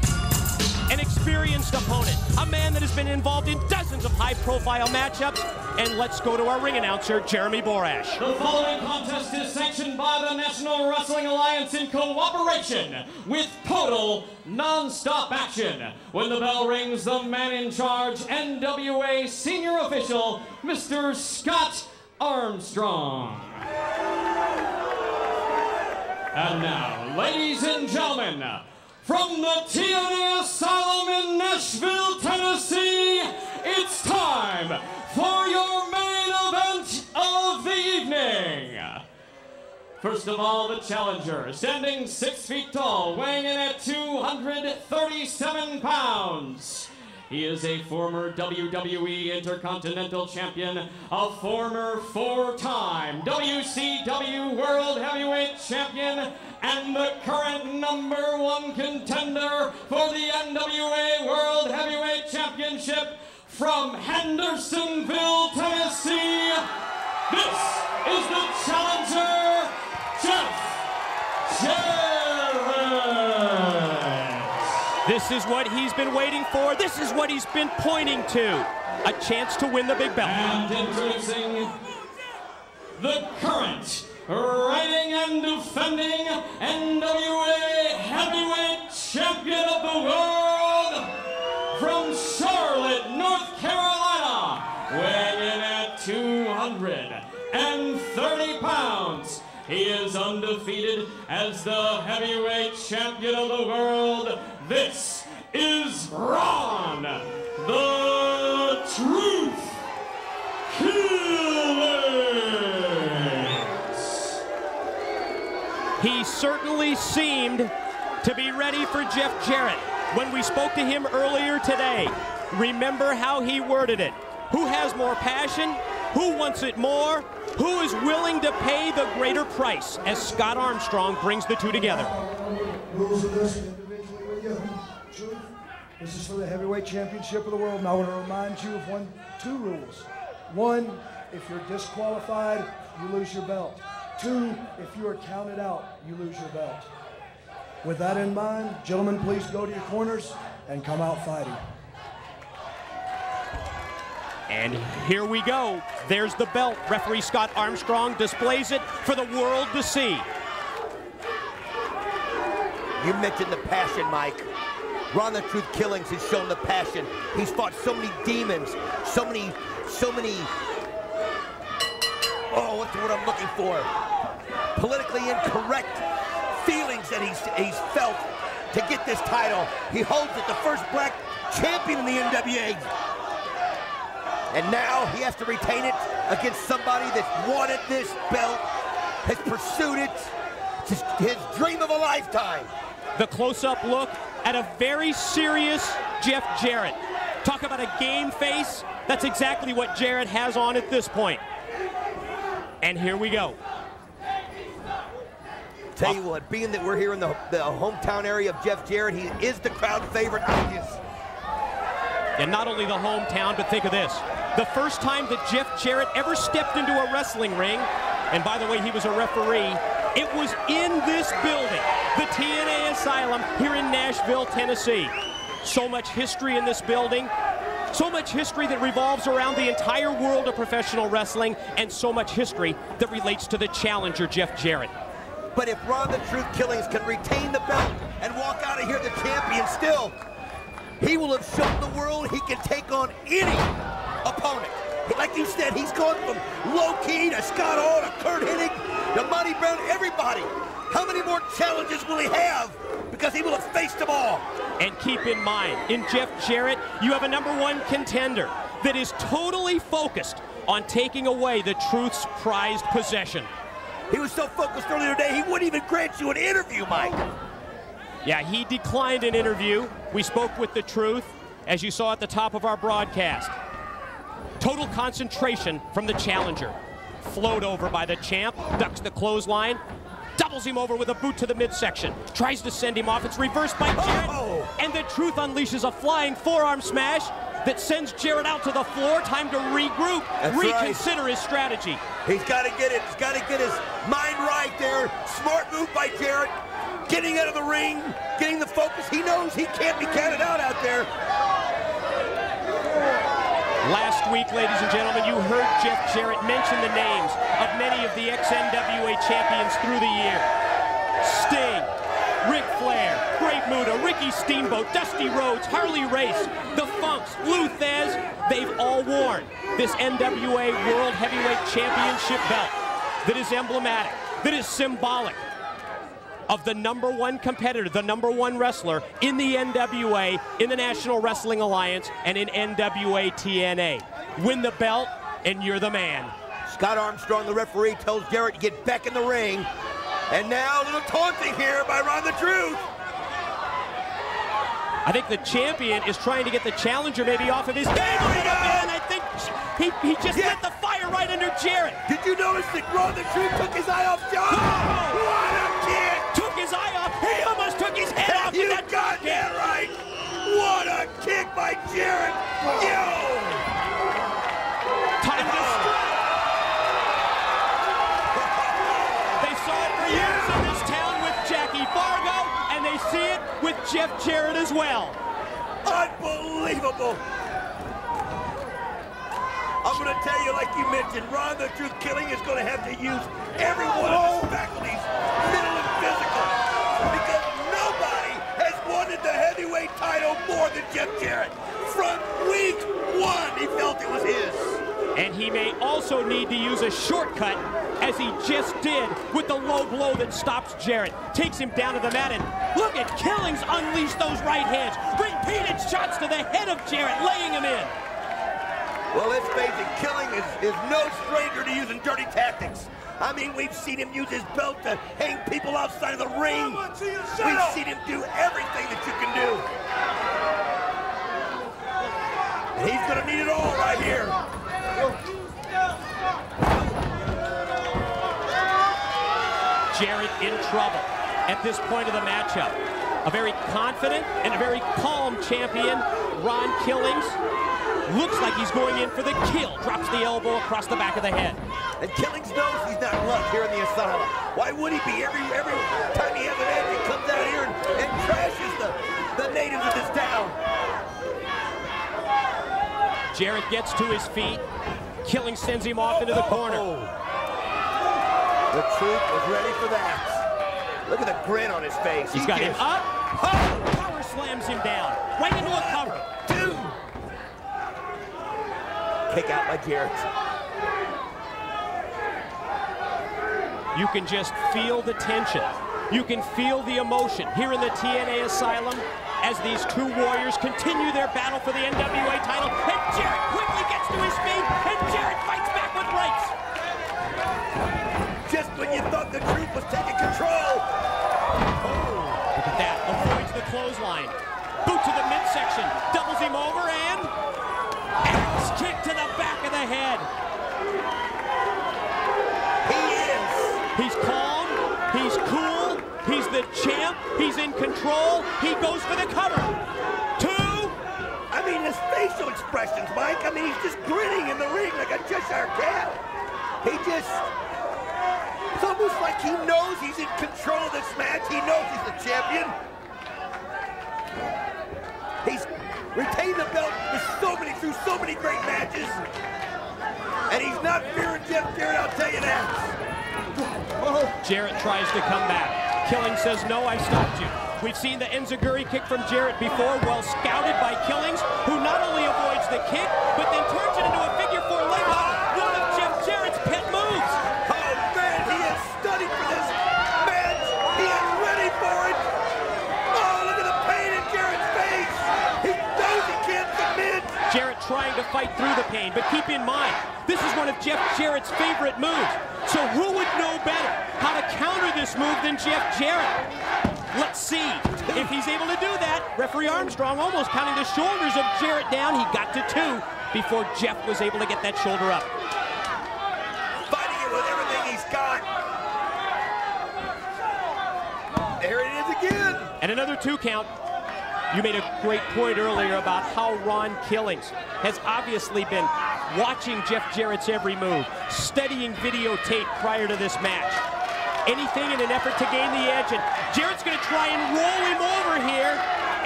Speaker 1: An experienced opponent, a man that has been involved in dozens of high-profile matchups. And let's go to our ring announcer, Jeremy Borash.
Speaker 4: The following contest is sanctioned by the National Wrestling Alliance in cooperation with Total Non-Stop Action. When the bell rings, the man in charge, NWA Senior Official, Mr. Scott Armstrong. And now, ladies and gentlemen, from the TNA Asylum in Nashville, Tennessee, it's time for your main event of the evening. First of all, the challenger, standing 6 feet tall, weighing in at 237 pounds. He is a former WWE Intercontinental Champion, a former 4-time WCW World Heavyweight Champion, and the current #1 contender for the NWA World Heavyweight Championship from Hendersonville, Tennessee. This is the challenger, Jeff Jarrett.
Speaker 1: This is what he's been waiting for. This is what he's been pointing to. A chance to win the big belt.
Speaker 4: And introducing the current reigning and defending NWA Heavyweight Champion of the World from Charlotte, North Carolina, weighing in at 230 pounds. He is undefeated as the Heavyweight Champion of the World. This is Ron, the Truth Killings.
Speaker 1: He certainly seemed to be ready for Jeff Jarrett when we spoke to him earlier today. Remember how he worded it. Who has more passion? Who wants it more? Who is willing to pay the greater price as Scott Armstrong brings the two together?
Speaker 11: Rules of this individually with you. Truth, this is for the Heavyweight Championship of the World, and I want to remind you of two rules. One, if you're disqualified, you lose your belt. Two, if you are counted out, you lose your belt. With that in mind, gentlemen, please go to your corners and come out fighting.
Speaker 1: And here we go. There's the belt. Referee Scott Armstrong displays it for the world to see.
Speaker 3: You mentioned the passion, Mike. Ron the Truth Killings has shown the passion. He's fought so many demons, so many, oh, what's the word I'm looking for? Politically incorrect feelings that he's felt to get this title. He holds it, the first black champion in the NWA. And now he has to retain it against somebody that's wanted this belt, has pursued it. It's his dream of a lifetime.
Speaker 1: The close-up look at a very serious Jeff Jarrett. Talk about a game face. That's exactly what Jarrett has on at this point. And here we go.
Speaker 3: Tell you what, being that we're here in the hometown area of Jeff Jarrett, he is the crowd favorite.
Speaker 1: And not only the hometown, but think of this. The first time that Jeff Jarrett ever stepped into a wrestling ring, and by the way, he was a referee, it was in this building, the TNA Asylum here in Nashville, Tennessee. So much history in this building, so much history that revolves around the entire world of professional wrestling, and so much history that relates to the challenger, Jeff Jarrett.
Speaker 3: But if Ron the Truth Killings can retain the belt and walk out of here the champion still, he will have shown the world he can take on any opponent. Like you said, he's gone from Low-Key to Scott Hall to Kurt Hennig to Monty Brown, everybody. How many more challenges will he have? Because he will have faced them all.
Speaker 1: And keep in mind, in Jeff Jarrett, you have a #1 contender that is totally focused on taking away the Truth's prized possession.
Speaker 3: He was so focused earlier today, he wouldn't even grant you an interview, Mike.
Speaker 1: Yeah, he declined an interview. We spoke with the Truth, as you saw at the top of our broadcast. Total concentration from the challenger. Float over by the champ, ducks the clothesline, doubles him over with a boot to the midsection, tries to send him off. It's reversed by Jarrett, and the Truth unleashes a flying forearm smash that sends Jarrett out to the floor. Time to regroup, reconsider his strategy.
Speaker 7: He's got to get it. He's got to get his mind right there. Smart move by Jarrett. Getting out of the ring, getting the focus. He knows he can't be counted out there.
Speaker 1: Last week, ladies and gentlemen, you heard Jeff Jarrett mention the names of many of the ex-NWA champions through the year. Sting, Ric Flair, Great Muta, Ricky Steamboat, Dusty Rhodes, Harley Race, The Funks, Lou Thesz. They've all worn this NWA World Heavyweight Championship belt that is emblematic, that is symbolic of the #1 competitor, the #1 wrestler in the NWA, in the National Wrestling Alliance, and in NWA-TNA. Win the belt, and you're the man.
Speaker 7: Scott Armstrong, the referee, tells Jarrett to get back in the ring. And now a little taunting here by Ron the Truth.
Speaker 1: I think the champion is trying to get the challenger maybe off of his game. And I think he just lit the fire right under Jarrett.
Speaker 7: Did you notice that Ron the Truth took his eye off John? What a kick!
Speaker 1: Took his eye off. He almost took his head off.
Speaker 7: You got that right. What a kick by Jarrett. Yo!
Speaker 1: Time to strike. They saw it for years in this town with Jackie Fargo, and they see it with Jeff Jarrett as well.
Speaker 7: Unbelievable. I'm going to tell you, like you mentioned, Ron the Truth Killing is going to have to use every one of his faculties, mental and physical, because nobody has wanted the heavyweight title more than Jeff Jarrett. From week 1, he felt it was his.
Speaker 1: And he may also need to use a shortcut, as he just did with the low blow that stops Jarrett. Takes him down to the mat, and look at Killings unleash those right hands. Repeated shots to the head of Jarrett, laying him in.
Speaker 7: Well, let's face it, Killing is no stranger to using dirty tactics. I mean, we've seen him use his belt to hang people outside of the ring. We've seen him do everything that you can do. And he's going to need it all right here.
Speaker 1: Jarrett in trouble at this point of the matchup. A very confident and a very calm champion, Ron Killings. Looks like he's going in for the kill. Drops the elbow across the back of the head.
Speaker 7: And Killings knows he's not loved here in the asylum. Why would he be? Every time he has an edge, he comes out here and trashes the natives of this town.
Speaker 1: Jarrett gets to his feet. Killings sends him off into the corner.
Speaker 7: The Truth was ready for that. Look at the grin on his face.
Speaker 1: He's got him up. Power slams him down. Right into a cover.
Speaker 7: Kick out by Jarrett.
Speaker 1: You can just feel the tension. You can feel the emotion here in the TNA Asylum as these two warriors continue their battle for the NWA title. And Jarrett quickly gets to his feet, and Jarrett fights back with rights.
Speaker 7: Just when you thought the Truth was taking control.
Speaker 1: Look at that. Avoids the clothesline. Boot to the midsection. Doubles him over, and axe kick to the back of the head.
Speaker 7: He is.
Speaker 1: He's calm. He's cool. He's the champ. He's in control. He goes for the cover. 2.
Speaker 7: I mean, his facial expressions, Mike. I mean, he's just grinning in the ring like a Cheshire cat. It's almost like he knows he's in control of this match. He knows he's the champion. He's retained the belt through so many great matches. And he's not fearing Jeff Jarrett, I'll tell you that.
Speaker 1: Jarrett tries to come back. Killing says, no, I stopped you. We've seen the enziguri kick from Jarrett before, well scouted by Killings, who not only avoids the kick, but then turns it into a figure 4 leg lock, one of Jeff Jarrett's pet moves.
Speaker 7: Oh man, he has studied for this match. He is ready for it. Oh, look at the pain in Jarrett's face. He knows he can't submit.
Speaker 1: Jarrett trying to fight through the pain, but keep in mind, this is one of Jeff Jarrett's favorite moves. So who would know better how to counter this move than Jeff Jarrett? Let's see if he's able to do that. Referee Armstrong almost counting the shoulders of Jarrett down. He got to 2 before Jeff was able to get that shoulder up.
Speaker 7: Fighting There it is again.
Speaker 1: And another 2 count. You made a great point earlier about how Ron Killings has obviously been watching Jeff Jarrett's every move, studying videotape prior to this match. Anything in an effort to gain the edge, and Jarrett's going to try and roll him over here,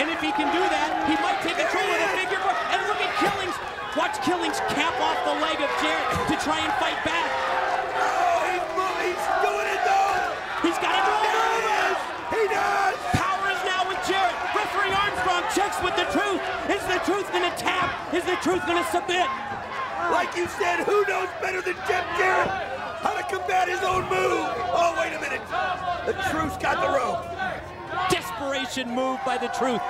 Speaker 1: and if he can do that, he might take control of the figure four. And look at Killings. Watch Killings cap off the leg of Jarrett to try and fight back.
Speaker 7: Oh, he's doing it though.
Speaker 1: He's got it rolled over.
Speaker 7: He does.
Speaker 1: Power is now with Jarrett. Referee Armstrong checks with the truth. Is the truth going to tap? Is the truth going to submit?
Speaker 7: Like you said, who knows better than Jeff Jarrett how to combat his own move? Oh, wait a minute. The truth's got the rope.
Speaker 1: Desperation move by the truth.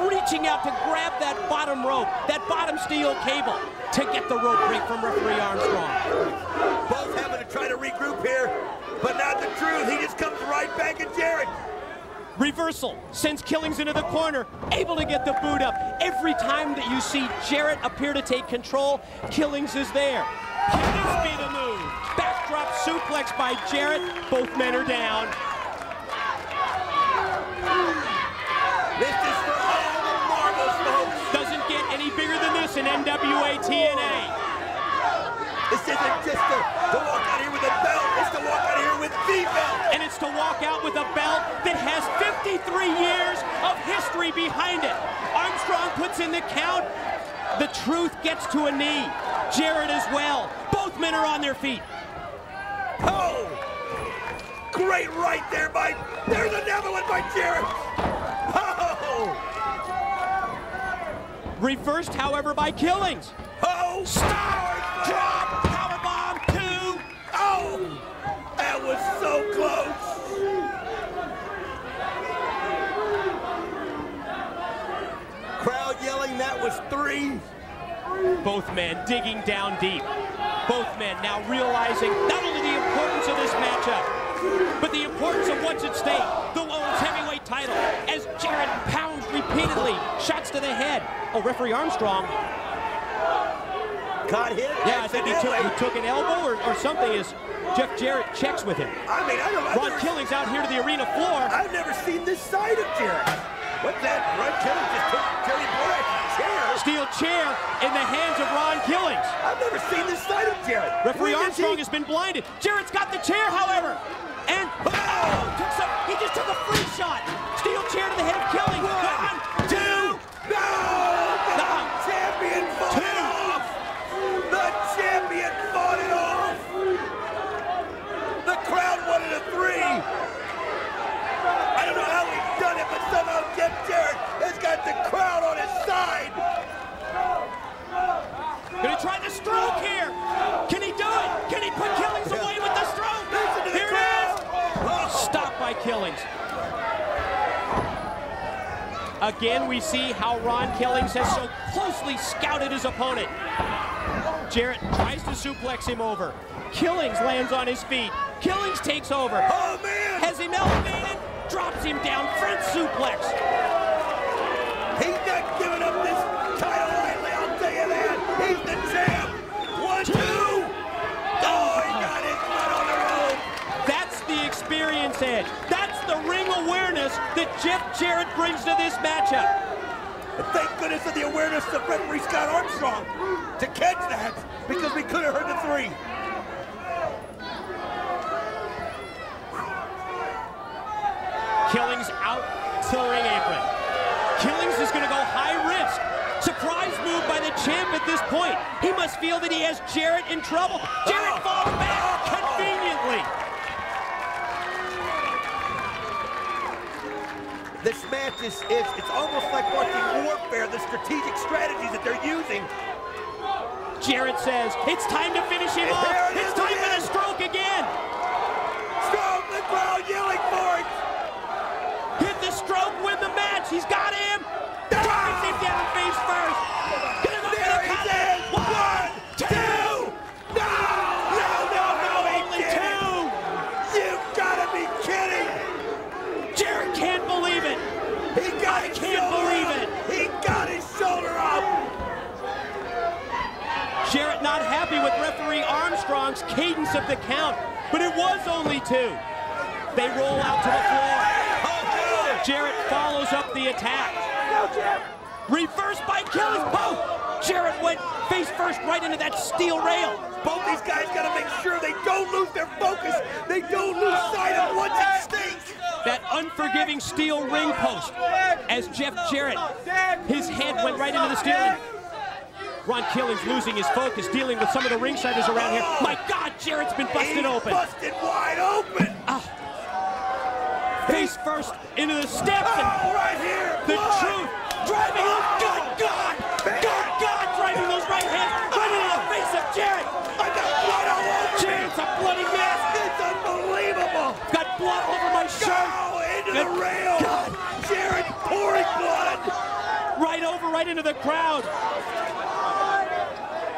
Speaker 1: Reaching out to grab that bottom rope, that bottom steel cable, to get the rope break from referee Armstrong.
Speaker 7: Both having to try to regroup here, but not the truth. He just comes right back at Jarrett.
Speaker 1: Reversal sends Killings into the corner, able to get the boot up. Every time that you see Jarrett appear to take control, Killings is there. Can this be the move? Backdrop suplex by Jarrett. Both men are down.
Speaker 7: This is for all the marbles, folks.
Speaker 1: Doesn't get any bigger than this in NWA-TNA.
Speaker 7: This isn't just to walk out here with a belt. It's to walk out here with the belt.
Speaker 1: And it's to walk out with a belt that has 53 years of history behind it. Armstrong puts in the count. The truth gets to a knee. Jarrett as well. Both men are on their feet.
Speaker 7: Oh! Great right there by... There's another one by Jarrett. Oh!
Speaker 1: Reversed, however, by Killings.
Speaker 7: Oh!
Speaker 1: Star drop powerbomb 2.
Speaker 7: Oh! That was so close. Crowd yelling that was 3.
Speaker 1: Both men digging down deep. Both men now realizing not only the importance of this matchup, but the importance of what's at stake, the World's Heavyweight title, as Jarrett pounds repeatedly, shots to the head. Oh, referee Armstrong.
Speaker 7: Got hit?
Speaker 1: Yeah, I think he took an elbow or something as Jeff Jarrett checks with him.
Speaker 7: I mean, I don't know.
Speaker 1: Ron Killings out here to the arena floor.
Speaker 7: I've never seen this side of Jarrett. What's that? Ron Killings just took Jerry Boy's chair.
Speaker 1: Steel chair in the hands of Ron Killings.
Speaker 7: I've never seen this side of Jarrett.
Speaker 1: Referee Armstrong has been blinded. Jarrett's got the chair, however. And he just took a free shot. Steel chair to the head of Killings. 1, 2.
Speaker 7: No! The champion fought it off. The champion fought it off. The crowd wanted a 3. I don't know how he's done it, but somehow Jeff Jarrett has got the crowd on his side.
Speaker 1: Gonna try the stroke here. Can he do it? Can he put Killings away with the stroke? Here it is. Stopped by Killings. Again, we see how Ron Killings has so closely scouted his opponent. Jarrett tries to suplex him over. Killings lands on his feet. Killings takes over.
Speaker 7: Oh, man!
Speaker 1: Has him elevated, drops him down, front suplex.
Speaker 7: He's not giving up this title lightly, I'll tell you that. He's the champ. 1, 2. Oh, he got his foot on the rope.
Speaker 1: That's the experience edge. That's the ring awareness that Jeff Jarrett brings to this matchup.
Speaker 7: And thank goodness of the awareness of referee Scott Armstrong to catch that, because we could have heard the 3.
Speaker 1: Killings out to the ring apron. Killings is going to go high risk. Surprise move by the champ at this point. He must feel that he has Jarrett in trouble. Jarrett falls back conveniently.
Speaker 7: This match it's almost like watching warfare, the strategic strategies that they're using.
Speaker 1: Jarrett says, it's time to finish him off. It's time for the stroke again.
Speaker 7: Stroke, the crowd yelling for it.
Speaker 1: Hit the stroke, win the match. He's got him. Drives him down face first. Gonna go for the cover. 1, 2. No! Only 2.
Speaker 7: You've got to be kidding.
Speaker 1: Jarrett can't believe it.
Speaker 7: He got his shoulder up. He got his shoulder up.
Speaker 1: Jarrett not happy with referee Armstrong's cadence of the count, but it was only 2. They roll out to the floor. follows up the attack. Reversed by Killings. Oh, Jarrett went face first right into that steel rail.
Speaker 7: Both these guys got to make sure they don't lose their focus. They don't lose sight of what's at stake.
Speaker 1: That unforgiving steel ring post as Jeff Jarrett, his head went right into the steel. Ron Killings losing his focus, dealing with some of the ringsiders around here. My God, Jarrett's been busted open.
Speaker 7: Busted wide open.
Speaker 1: Face first into the steps.
Speaker 7: Oh, right here.
Speaker 1: The truth. Driving those, good God. Good God, driving those right hands right into the face of Jarrett.
Speaker 7: I got blood all over me.
Speaker 1: Jarrett's a bloody mess.
Speaker 7: It's unbelievable.
Speaker 1: Got blood over my shirt.
Speaker 7: Go into the rail.
Speaker 1: God.
Speaker 7: Jarrett pouring blood.
Speaker 1: Right over, right into the crowd.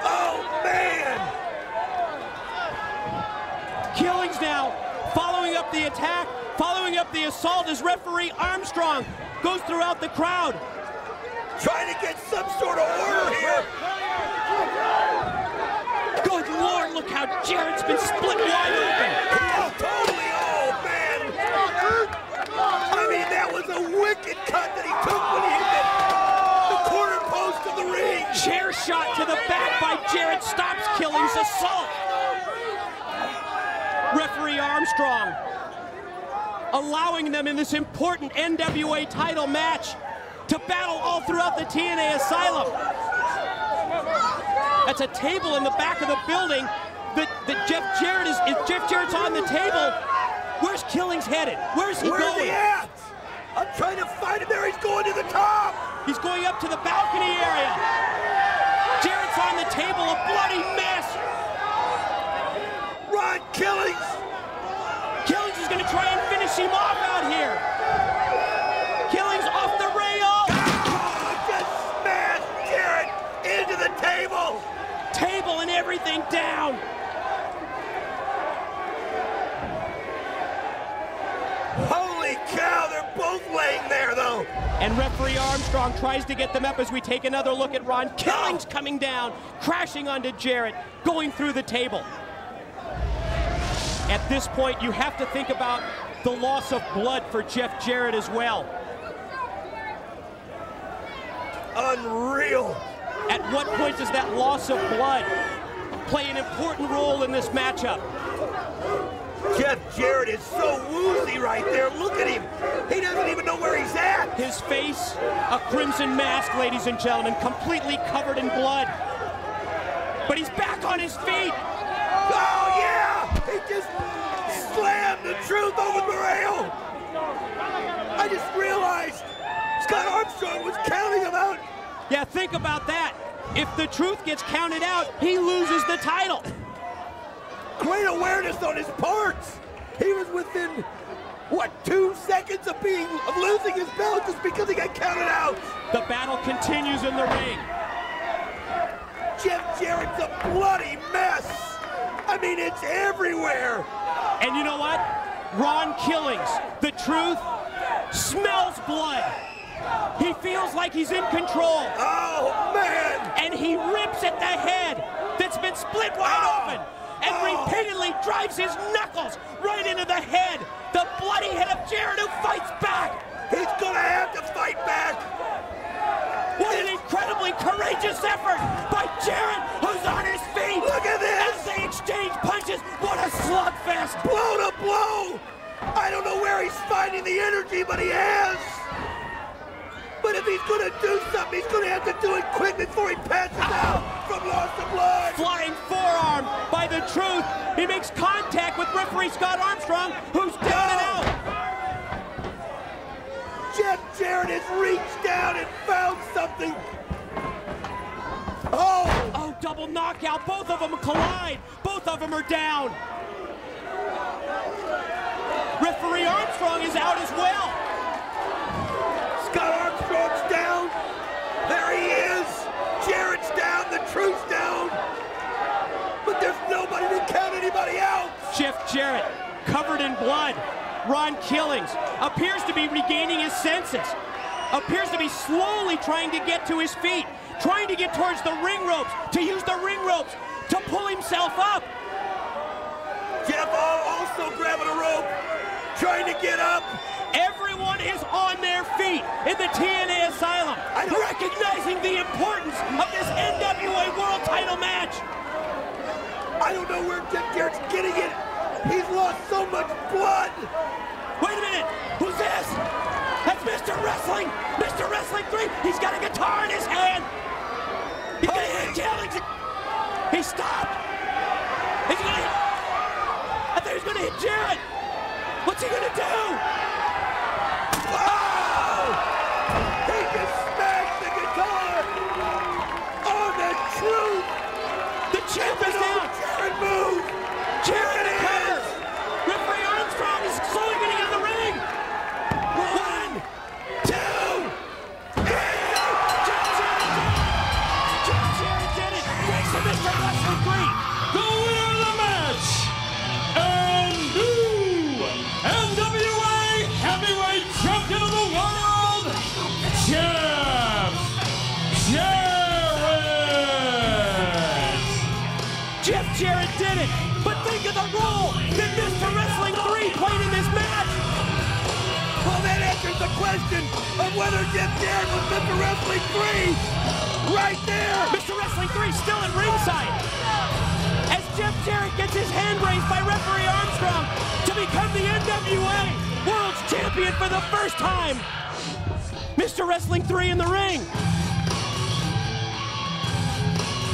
Speaker 7: Oh, man.
Speaker 1: Killings now following up the attack, following up the assault as referee Armstrong goes throughout the crowd.
Speaker 7: Trying to get some sort of order here.
Speaker 1: Good Lord, look how Jarrett's been split wide open.
Speaker 7: Totally, oh, man. I mean, that was a wicked cut that he took when he hit the corner post of the ring.
Speaker 1: Chair shot to the back by Jarrett stops Killings' assault. Referee Armstrong allowing them in this important NWA title match to battle all throughout the TNA Asylum. That's a table in the back of the building that Jeff Jarrett is. If Jeff Jarrett's on the table, where's Killings headed? Where's he going?
Speaker 7: Where's he at? I'm trying to find him there. He's going to the top.
Speaker 1: He's going up to the balcony area. Jarrett's on the table, a bloody mess.
Speaker 7: Ron Killings.
Speaker 1: Killings is going to try and finish him off out here. Killings off the rail.
Speaker 7: Oh, just smashed Jarrett into the table.
Speaker 1: Table and everything down.
Speaker 7: Holy cow, they're both laying there, though.
Speaker 1: And referee Armstrong tries to get them up as we take another look at Ron Killings coming down, crashing onto Jarrett, going through the table. At this point, you have to think about the loss of blood for Jeff Jarrett as well.
Speaker 7: Unreal.
Speaker 1: At what point does that loss of blood play an important role in this matchup?
Speaker 7: Jeff Jarrett is so woozy right there. Look at him. He doesn't even know where he's at.
Speaker 1: His face, a crimson mask, ladies and gentlemen, completely covered in blood. But he's back on his feet.
Speaker 7: Oh, yeah! He just slammed the truth over the rail. I just realized Scott Armstrong was counting him out.
Speaker 1: Yeah, think about that. If the truth gets counted out, he loses the title.
Speaker 7: Great awareness on his parts. He was within, what, 2 seconds of losing his belt just because he got counted out.
Speaker 1: The battle continues in the ring.
Speaker 7: Jeff Jarrett's a bloody mess. I mean, it's everywhere.
Speaker 1: And you know what? Ron Killings, the truth, smells blood. He feels like he's in control.
Speaker 7: Oh, man.
Speaker 1: And he rips at the head that's been split wide open and repeatedly drives his knuckles right into the head. The bloody head of Jarrett, who fights back.
Speaker 7: He's going to have to fight back.
Speaker 1: What an incredibly courageous effort by Jarrett, who's on his feet.
Speaker 7: Look at this.
Speaker 1: As they exchange punches. What a slugfest.
Speaker 7: Blow to blow. I don't know where he's finding the energy, but he has. But if he's going to do something, he's going to have to do it quick before he passes out from loss of blood.
Speaker 1: Flying forearm by the truth. He makes contact with referee Scott Armstrong, who's down and out.
Speaker 7: Jeff Jarrett has reached down and found something. Oh,
Speaker 1: double knockout. Both of them collide. Both of them are down. Referee Armstrong is out as well.
Speaker 7: Scott Armstrong's down. There he is. Jarrett's down. The truth's down. But there's nobody to count anybody out.
Speaker 1: Jeff Jarrett, covered in blood. Ron Killings appears to be regaining his senses. Appears to be slowly trying to get to his feet. Trying to get towards the ring ropes. To use the ring ropes to pull himself up.
Speaker 7: Jeff also grabbing a rope. Trying to get up.
Speaker 1: Everyone is on their feet. in the TNA Asylum, recognizing the importance of this NWA World Title match.
Speaker 7: I don't know where Jeff Jarrett's getting it. He's lost so much blood.
Speaker 1: Wait a minute. Who's this? That's Mr. Wrestling. Mr. Wrestling 3. He's got a guitar in his hand. He's going to hit Jarrett. He stopped. He's going to hit. I thought he was going to hit Jarrett. What's he going to do?
Speaker 7: Oh! He just smashed the guitar on the truth.
Speaker 1: The champ is down.
Speaker 7: Jarrett move.
Speaker 1: Jarrett is cover. Referee Armstrong is slowly getting out of the ring. 1, 2, 3. Jeff Jarrett did it. Thanks to Mr. Wrestling 3.
Speaker 4: The winner of the match, and new NWA Heavyweight Champion of the World, Jeff Jarrett.
Speaker 1: Jeff Jarrett did it. But think of the role that Mr. Wrestling 3 played in this match.
Speaker 7: Well, that answers the question of whether Jeff Jarrett was Mr. Wrestling 3. Right there.
Speaker 1: Mr. Wrestling 3 still at ringside. As Jeff Jarrett gets his hand raised by referee Armstrong to become the NWA World's Champion for the first time. Mr. Wrestling 3 in the ring.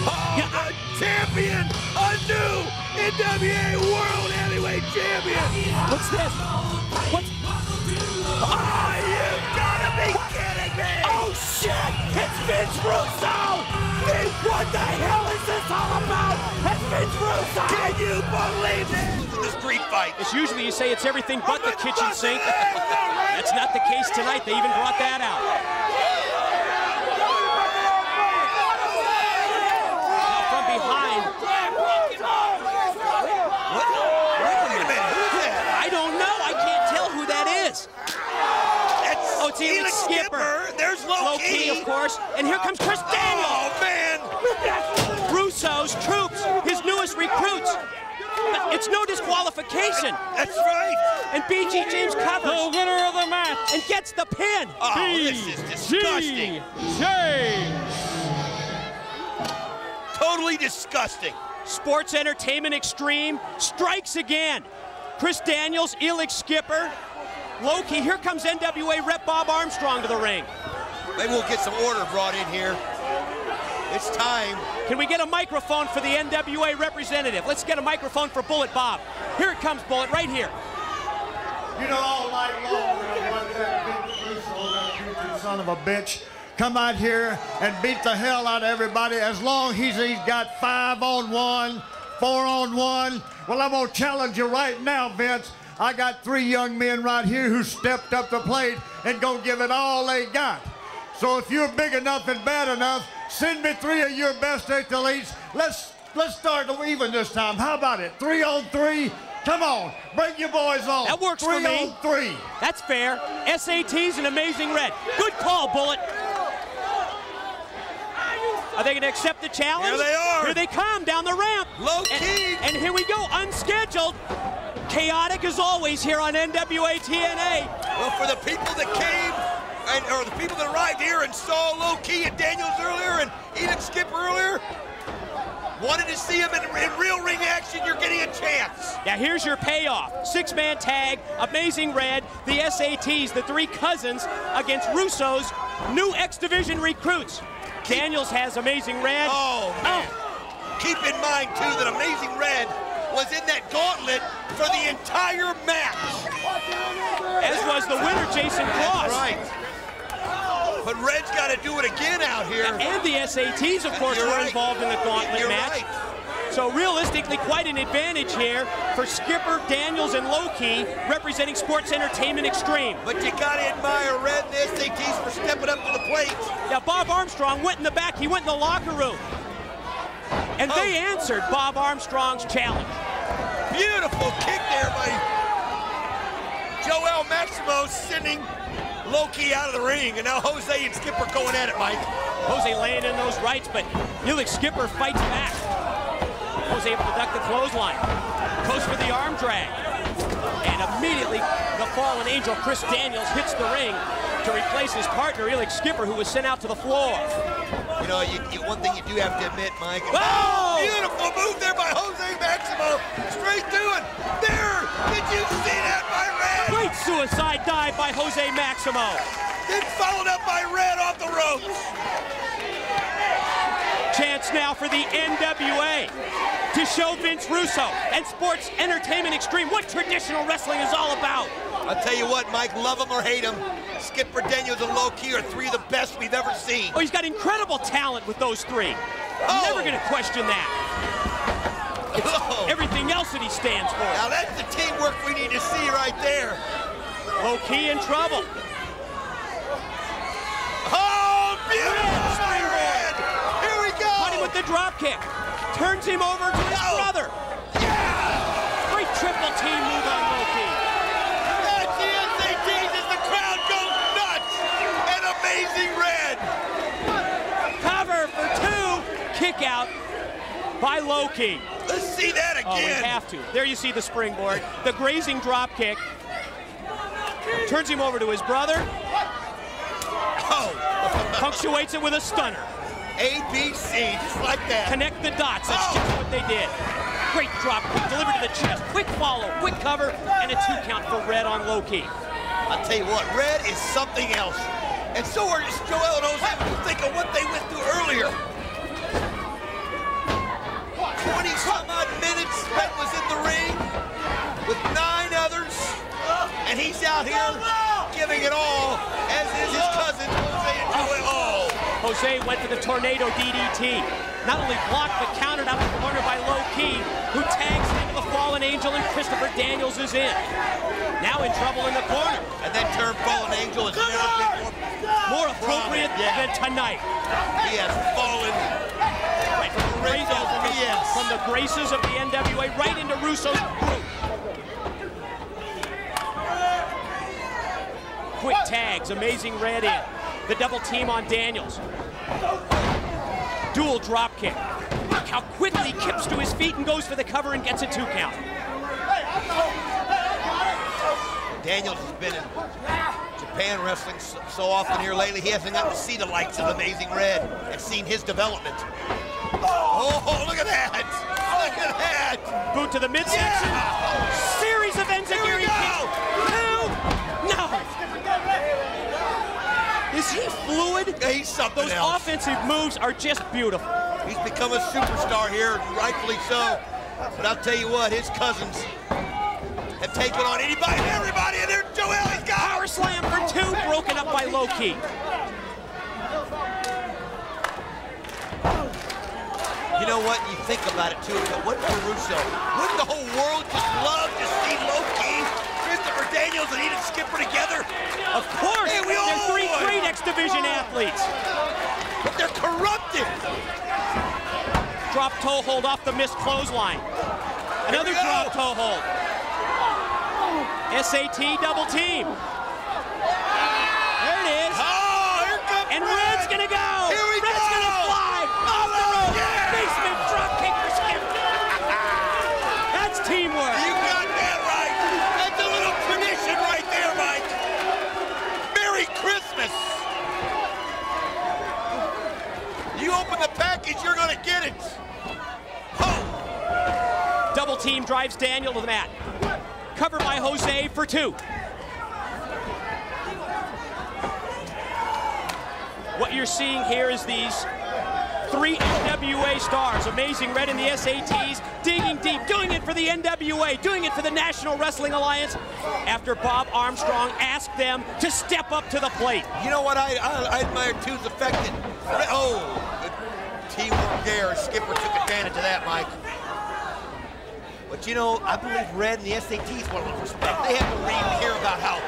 Speaker 7: A champion, a new NWA World Heavyweight Champion.
Speaker 1: What's this? What's...
Speaker 7: Oh, you've gotta be kidding me!
Speaker 1: Oh shit! It's Vince Russo! What the hell is this all about? It's Vince Russo!
Speaker 7: Can you believe this? The street fight.
Speaker 1: It's usually you say it's everything but the kitchen sink. That's not the case tonight. They even brought that out. Now from behind.
Speaker 7: Wait a minute, who's that?
Speaker 1: I don't know. I can't tell who that is.
Speaker 7: That's
Speaker 1: it's Felix Skipper.
Speaker 7: There's
Speaker 1: Low-Key, of course. And here comes Chris Daniels.
Speaker 7: Oh, man.
Speaker 1: Russo's troops, his newest recruits. It's no disqualification.
Speaker 7: That's right.
Speaker 1: And BG James covers.
Speaker 4: The winner of the match,
Speaker 1: and gets the pin.
Speaker 7: Oh, this is disgusting. Totally disgusting.
Speaker 1: Sports Entertainment Extreme strikes again. Chris Daniels, Felix Skipper, Low-Key. Here comes NWA rep Bob Armstrong to the ring.
Speaker 7: Maybe we'll get some order brought in here. It's time.
Speaker 1: Can we get a microphone for the NWA representative? Let's get a microphone for Bullet Bob. Here it comes, Bullet, right here.
Speaker 12: You know, all night long, let that big Russo, that son of a bitch, come out here and beat the hell out of everybody as long as he's got 5-on-1, 4-on-1. Well, I'm gonna challenge you right now, Vince. I got 3 young men right here who stepped up the plate and gonna give it all they got. So if you're big enough and bad enough, send me 3 of your best athletes. Let's start even this time. How about it? 3-on-3. Come on, bring your boys on.
Speaker 1: That works for me.
Speaker 12: 3-on-3.
Speaker 1: That's fair. SAT's an Amazing Red. Good call, Bullet. Are they going to accept the challenge?
Speaker 7: Here they are.
Speaker 1: Here they come down the ramp.
Speaker 7: Low-key.
Speaker 1: And here we go, unscheduled. Chaotic as always here on NWA-TNA.
Speaker 7: Well, for the people that came, or the people that arrived here and saw Low-Key and Daniels earlier and Felix Skipper earlier, wanted to see him in real ring action, you're getting a chance.
Speaker 1: Now here's your payoff. 6-man tag, Amazing Red, the SATs, the 3 cousins against Russo's new X-Division recruits. Daniels has Amazing Red.
Speaker 7: Oh, man. Keep in mind, too, that Amazing Red was in that gauntlet for the entire match.
Speaker 1: As was the winner, Jason Cross.
Speaker 7: That's right. But Red's got to do it again out here.
Speaker 1: And the SATs, of course, were involved in the gauntlet match.
Speaker 7: Right.
Speaker 1: So realistically, quite an advantage here for Skipper, Daniels, and Low-Key, representing Sports Entertainment Extreme.
Speaker 7: But you got to admire Red and the SATs for stepping up to the plate.
Speaker 1: Now, Bob Armstrong went in the back. He went in the locker room. And they answered Bob Armstrong's challenge.
Speaker 7: Beautiful kick there by Joel Maximo, sending Low-Key out of the ring. And now Jose and Skipper going at it, Mike.
Speaker 1: Jose laying in those rights, but Felix Skipper fights back. Jose able to duck the clothesline. Goes for the arm drag. And immediately, the fallen angel, Chris Daniels, hits the ring. to replace his partner, Elix Skipper, who was sent out to the floor.
Speaker 3: You know, one thing you do have to admit, Mike.
Speaker 1: Oh!
Speaker 3: Beautiful move there by Jose Maximo. Straight through it. There! Did you see that by Red?
Speaker 1: Great suicide dive by Jose Maximo.
Speaker 3: Then followed up by Red off the ropes.
Speaker 1: Chance now for the NWA to show Vince Russo and Sports Entertainment Extreme what traditional wrestling is all about.
Speaker 3: I'll tell you what, Mike, love him or hate him, Skipper, Daniels, and Low Ki are three of the best we've ever seen.
Speaker 1: Oh, he's got incredible talent with those three. I'm never going to question that. It's everything else that he stands for.
Speaker 3: Now that's the teamwork we need to see right there.
Speaker 1: Low Ki in trouble.
Speaker 3: Oh, beautiful by Red! Here we go!
Speaker 1: Caught him with the drop kick. Turns him over to his brother.
Speaker 3: Yeah!
Speaker 1: Great triple team move on Low Ki.
Speaker 3: That's the SATs as the crowd goes nuts! An amazing Red!
Speaker 1: Cover for two. Kick out by Low Ki.
Speaker 3: Let's see that again.
Speaker 1: Oh, we have to. There you see the springboard. The grazing drop kick. Turns him over to his brother.
Speaker 3: Oh!
Speaker 1: Punctuates it with a stunner.
Speaker 3: ABC, just like that.
Speaker 1: Connect the dots. That's just what they did. Great drop kick delivered to the chest. Quick follow, quick cover, and a 2 count for Red on Low Ki.
Speaker 3: I'll tell you what, Red is something else. And so are just Joel and Jose when you think of what they went through earlier. 20-some-odd minutes Red was in the ring with 9 others. And he's out here giving it all, as is his cousin, Jose and Joel. Oh.
Speaker 1: Jose went for the tornado DDT. Not only blocked, but countered out the corner by Low Ki, who tags into the Fallen Angel, and Christopher Daniels is in. Now in trouble in the corner.
Speaker 3: And that term Fallen Angel has never been
Speaker 1: more appropriate than tonight.
Speaker 3: He has fallen
Speaker 1: right from the graces of the NWA right into Russo's group. Quick tags, amazing Red in. The double team on Daniels. Dual drop kick. Look how quickly he kips to his feet and goes for the cover and gets a 2 count.
Speaker 3: Daniels has been in Japan wrestling so often here lately, he hasn't gotten to see the likes of Amazing Red and seen his development. Oh, look at that! Look at that!
Speaker 1: Boot to the midsection. Yeah. Series of enziguri kicks. No! Is he fluid?
Speaker 3: Yeah, he's something
Speaker 1: Those
Speaker 3: else.
Speaker 1: offensive moves are just beautiful.
Speaker 3: He's become a superstar here, and rightfully so. But I'll tell you what, his cousins have taken on anybody and everybody, and there's Joel. He's got
Speaker 1: power slam for 2, broken up by Low Ki.
Speaker 3: You know what? You think about it too. But what for Russo? Wouldn't the whole world just love to see Low Ki, Christopher Daniels, and Elix Skipper together?
Speaker 1: Of course.
Speaker 3: Hey,
Speaker 1: they're 3 great X Division athletes.
Speaker 3: But they're corrupted.
Speaker 1: Drop toe hold off the missed clothesline. Another drop toe hold. SAT double team. There it is.
Speaker 3: Oh, here comes
Speaker 1: and Red's gonna go.
Speaker 3: Here we
Speaker 1: Red's
Speaker 3: go.
Speaker 1: Gonna fly off the rope.
Speaker 3: Yeah.
Speaker 1: Basement drop kick for Skipper. That's teamwork.
Speaker 3: You got that right. That's a little tradition right there, Mike. Merry Christmas. You open the package, you're gonna get it. Oh.
Speaker 1: Double team drives Daniel to the mat. Covered by Jose for 2. What you're seeing here is these 3 NWA stars, Amazing Red and the SATs, digging deep, doing it for the NWA, doing it for the National Wrestling Alliance, after Bob Armstrong asked them to step up to the plate.
Speaker 3: You know what I admire too is the fact that, the teamwork there. Skipper took advantage of that, Mike. But you know, I believe Red and the SATs want a little respect. They have to read and hear about how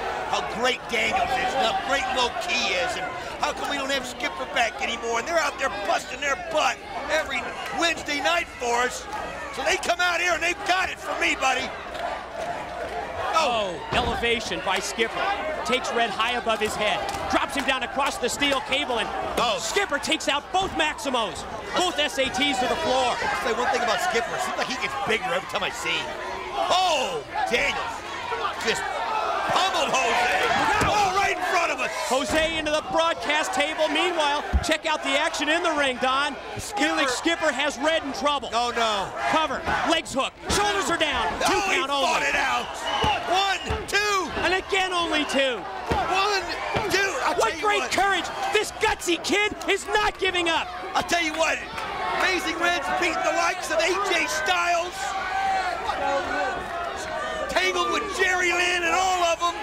Speaker 3: great Daniels is, and how great Low Ki is, and how come we don't have Skipper back anymore? And they're out there busting their butt every Wednesday night for us. So they come out here and they've got it for me, buddy.
Speaker 1: Oh, elevation by Skipper. Takes Red high above his head. Drops him down across the steel cable, and Skipper takes out both Maximos. Both SATs to the floor.
Speaker 3: I'll say one thing about Skipper. It seems like he gets bigger every time I see him. Oh, Daniels just pummeled Jose. Oh, right in front of us.
Speaker 1: Jose into the broadcast table. Meanwhile, check out the action in the ring, Don. Skipper has Red in trouble.
Speaker 3: Oh, no.
Speaker 1: Cover, legs hook, shoulders are down. Two count
Speaker 3: he
Speaker 1: only.
Speaker 3: fought it out. 1, 2.
Speaker 1: And again, only 2.
Speaker 3: 1, 2.
Speaker 1: What great courage. This gutsy kid is not giving up.
Speaker 3: I'll tell you what, Amazing Red's beating the likes of AJ Styles, tangled with Jerry Lynn and all of them.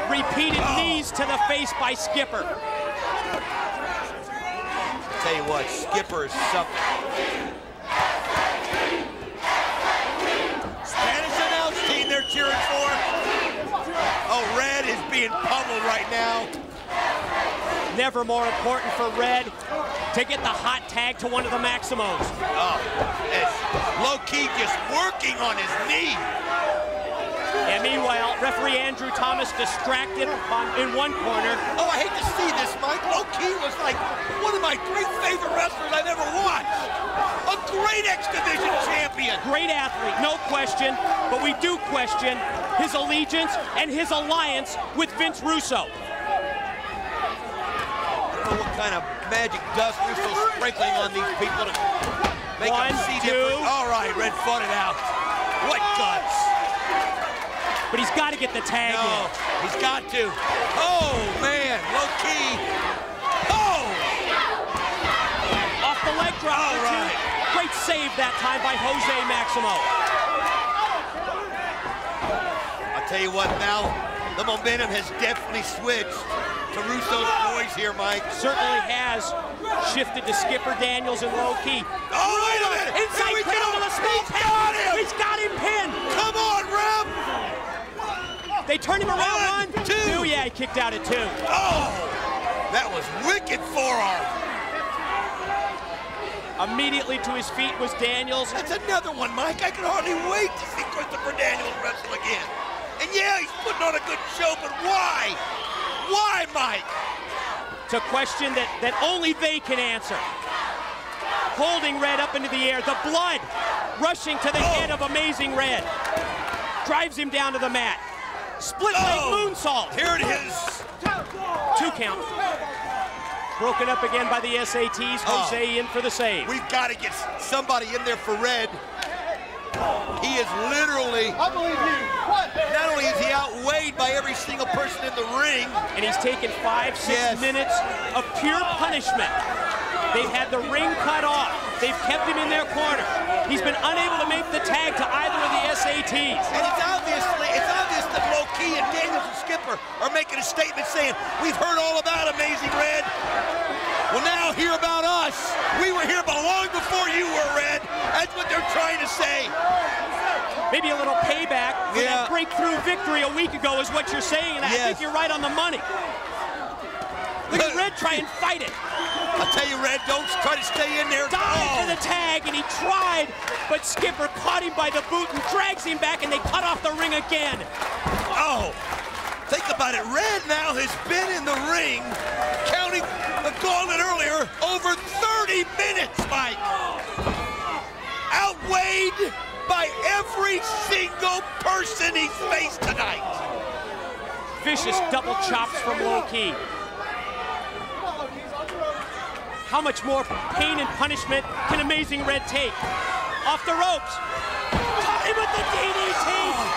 Speaker 1: Repeated knees to the face by Skipper.
Speaker 3: Tell you what, Skipper is something. Spanish announce team they're cheering for. Oh, Red is being pummeled right now.
Speaker 1: Never more important for Red to get the hot tag to one of the Maximos.
Speaker 3: Oh, it's low-key just working on his knee.
Speaker 1: And meanwhile, referee Andrew Thomas distracted in one corner.
Speaker 3: Oh, I hate to see this, Mike. Low-key was like one of my 3 favorite wrestlers I've ever watched. A great X Division champion.
Speaker 1: Great athlete, no question, but we do question his allegiance and his alliance with Vince Russo.
Speaker 3: I don't know what kind of magic dust Russo's sprinkling on these people to make them see
Speaker 1: 1, 2.
Speaker 3: different. All right, Red fought it out. What guts.
Speaker 1: But he's got to get the tag in.
Speaker 3: No, he's got to. Oh, man, low key. Oh!
Speaker 1: Off the leg drop.
Speaker 3: All right.
Speaker 1: Great save that time by Jose Maximo.
Speaker 3: I'll tell you what now, the momentum has definitely switched to Russo's boys here, Mike.
Speaker 1: Certainly has shifted to Skipper Daniels and low key.
Speaker 3: Oh, wait a minute.
Speaker 1: Inside cradle with a small tap. He's got him pinned.
Speaker 3: Come on, Reb.
Speaker 1: They turn him around.
Speaker 3: 1, 2.
Speaker 1: Yeah, he kicked out at 2.
Speaker 3: Oh, that was wicked forearm.
Speaker 1: Immediately to his feet was Daniels.
Speaker 3: That's another one, Mike. I can hardly wait to see Christopher Daniels wrestle again. And yeah, he's putting on a good show, but why? Why, Mike?
Speaker 1: It's a question that only they can answer. Holding Red up into the air, the blood rushing to the head of Amazing Red. Drives him down to the mat. Split leg moonsault.
Speaker 3: Here it is.
Speaker 1: 2 count. Broken up again by the SATs. Jose in for the save.
Speaker 3: We've got to get somebody in there for Red. He is literally,
Speaker 8: I believe you. What?
Speaker 3: not only is he outweighed by every single person in the ring.
Speaker 1: And he's taken 5-6 minutes of pure punishment. They've had the ring cut off. They've kept him in their corner. He's been unable to make the tag to either of the SATs.
Speaker 3: And it's obvious that Low Key and Daniels and Skipper are making a statement saying, we've heard all about Amazing Red. Well, now hear about us. We were here long before you were, Red. That's what they're trying to say.
Speaker 1: Maybe a little payback for that breakthrough victory a week ago is what you're saying, and I think you're right on the money. Look at Red try and fight it.
Speaker 3: I'll tell you, Red, don't try to stay in there.
Speaker 1: Dive for the tag, and he tried, but Skipper caught him by the boot and drags him back, and they cut off the ring again.
Speaker 3: Oh, think about it. Red now has been in the ring, counting the Gauntlet earlier, over 30 minutes, Mike. Outweighed by every single person he's faced tonight.
Speaker 1: Vicious double chops from Low Key. How much more pain and punishment can Amazing Red take? Off the ropes. Caught him with the DDT.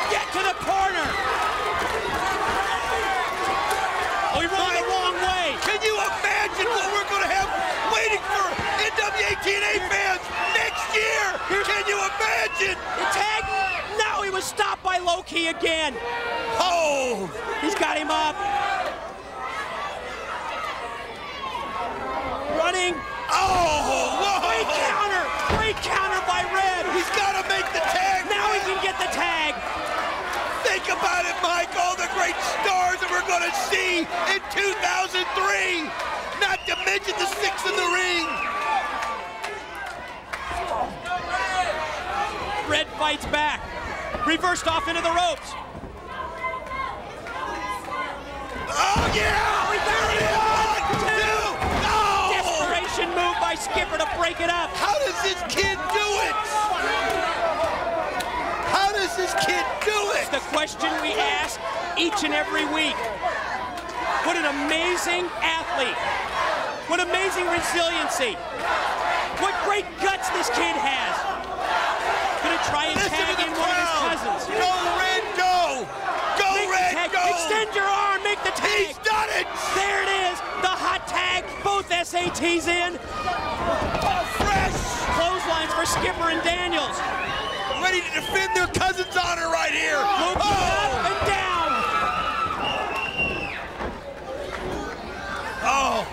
Speaker 1: Get to the corner. Oh, he rolled the wrong way.
Speaker 3: Can you imagine what we're going to have waiting for NWA-TNA fans next year? Can you imagine?
Speaker 1: The tag. Now he was stopped by Low Key again.
Speaker 3: Oh.
Speaker 1: He's got him up. Running.
Speaker 3: Oh, whoa.
Speaker 1: Great counter by Red.
Speaker 3: He's got to make the tag.
Speaker 1: Now he can get the tag.
Speaker 3: Think about it, Mike, all the great stars that we're going to see in 2003. Not to mention the 6 in the ring.
Speaker 1: Red fights back. Reversed off into the ropes.
Speaker 3: Oh, yeah! We got it! 1, 2, oh!
Speaker 1: Desperation move by Skipper to break it up.
Speaker 3: How does this kid do it? How does this kid do it?
Speaker 1: It's the question we ask each and every week. What an amazing athlete. What amazing resiliency. What great guts this kid has. Gonna try and tag in one of his cousins.
Speaker 3: Go, Red, go! Go, Red, go!
Speaker 1: Extend your arm, make the tag.
Speaker 3: He's done it!
Speaker 1: There it is, the hot tag, both SATs in.
Speaker 3: Fresh!
Speaker 1: Clotheslines for Skipper and Daniels.
Speaker 3: Ready to defend their cousin's honor right here.
Speaker 1: Up and down.
Speaker 3: Oh!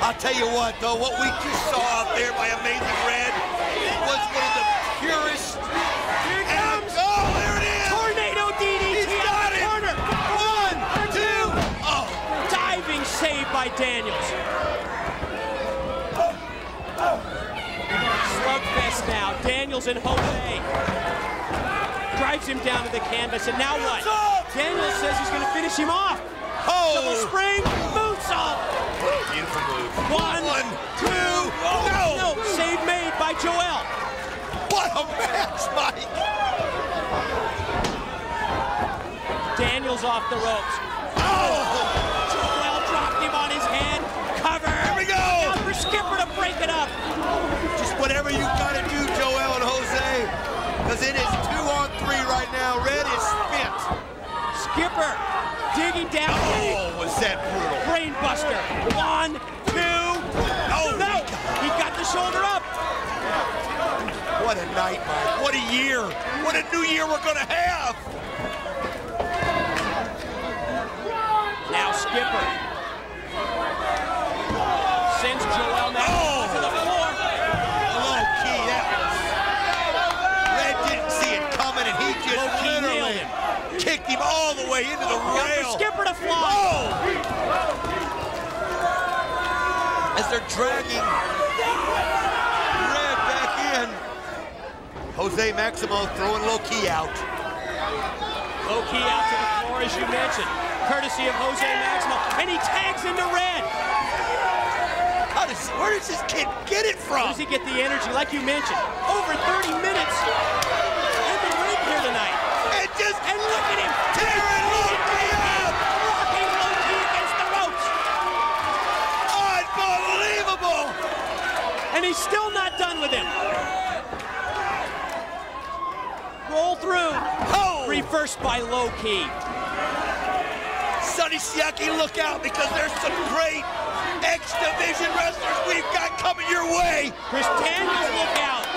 Speaker 3: I'll tell you what, though, what we just saw out there by Amazing Red was one of the purest.
Speaker 1: Here it comes.
Speaker 3: Oh, there it is.
Speaker 1: Tornado DDT.
Speaker 3: He's got it.
Speaker 1: Corner.
Speaker 3: 1, 2. Oh.
Speaker 1: Diving save by Daniels. Slugfest now. Daniels and Jose. Drives him down to the canvas, and now what? Daniels says he's going to finish him off.
Speaker 3: Oh.
Speaker 1: Double spring, moonsault.
Speaker 3: Beautiful move.
Speaker 1: 1, 2. No. Save made by Joel.
Speaker 3: What a match, Mike.
Speaker 1: Daniels off the ropes.
Speaker 3: Oh.
Speaker 1: Joel dropped him on his head. Cover.
Speaker 3: Here we go.
Speaker 1: Now for Skipper to break it up.
Speaker 3: Just whatever you got to do, Joel and Jose, because it is 2-on-3 right now. Red is spent.
Speaker 1: Skipper digging down.
Speaker 3: Oh, was that brutal.
Speaker 1: Brain buster. 1, 2.
Speaker 3: Oh,
Speaker 1: no. He got the shoulder up.
Speaker 3: What a night, Mike. What a year. What a new year we're going to have.
Speaker 1: Now Skipper sends Joel now to the floor.
Speaker 3: Low key, that was. Red didn't see it coming, and he just literally kicked him all the way into the rail.
Speaker 1: Skipper to fly.
Speaker 3: As they're dragging Red back in. Jose Maximo throwing low key out.
Speaker 1: Low key out to the floor, as you mentioned, courtesy of Jose Maximo, and he tags into Red.
Speaker 3: Where does this kid get it from?
Speaker 1: Where does he get the energy? Like you mentioned, over 30 minutes in the ring here tonight.
Speaker 3: And
Speaker 1: look at him
Speaker 3: tearing low key up,
Speaker 1: rocking low key against the ropes.
Speaker 3: Unbelievable!
Speaker 1: And he's still not done with him. Roll through.
Speaker 3: Oh!
Speaker 1: Reversed by low key.
Speaker 3: Sonny Siaki, look out, because there's some great X-Division wrestlers we've got coming your way.
Speaker 1: Chris Daniels, look out.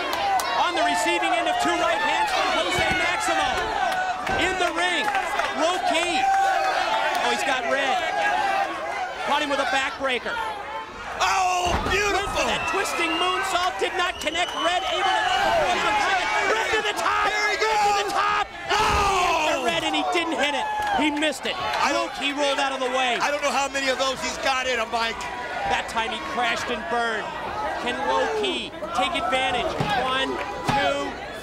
Speaker 1: On the receiving end of 2 right hands from Jose Maximo. In the ring, low key. Oh, he's got Red. Caught him with a backbreaker.
Speaker 3: Oh, beautiful!
Speaker 1: Went for that twisting moonsault, did not connect. Red able to Red to the top.
Speaker 3: Here he
Speaker 1: Red to the
Speaker 3: goes.
Speaker 1: top.
Speaker 3: Oh!
Speaker 1: Red, and he didn't hit it. He missed it. Low key rolled out of the way.
Speaker 3: I don't know how many of those he's got in him, Mike.
Speaker 1: That time he crashed and burned. Can low key take advantage? 1, 2.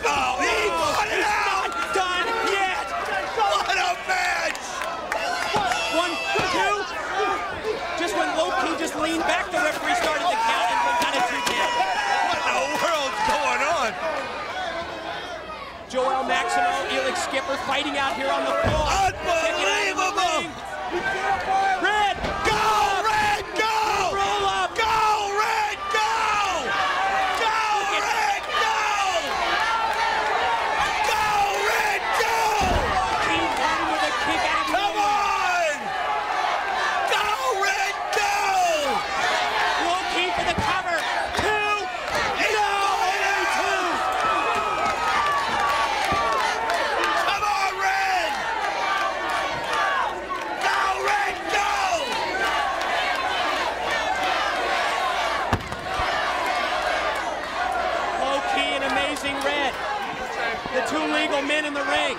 Speaker 3: Oh, he won it out!
Speaker 1: Not done yet.
Speaker 3: What a match!
Speaker 1: 1, 2. Just when low key just leaned back, the referee started the count and got a 2 count.
Speaker 3: What in the world's going on?
Speaker 1: Joel Maximo, Elix Skipper fighting out here on the floor.
Speaker 3: Unbelievable!
Speaker 1: Red!
Speaker 3: Go, Red, go!
Speaker 1: Roll up!
Speaker 3: Go, Red, go! Go, Red, go! Go, Red, go!
Speaker 1: Team one with a kick out of
Speaker 3: Come
Speaker 1: nowhere.
Speaker 3: on! Go, Red, go!
Speaker 1: Low key for the cover. 2. No, only 2.
Speaker 3: Come on, Red! Go, Red, go!
Speaker 1: Low key and amazing Red. The 2 legal men in the ring.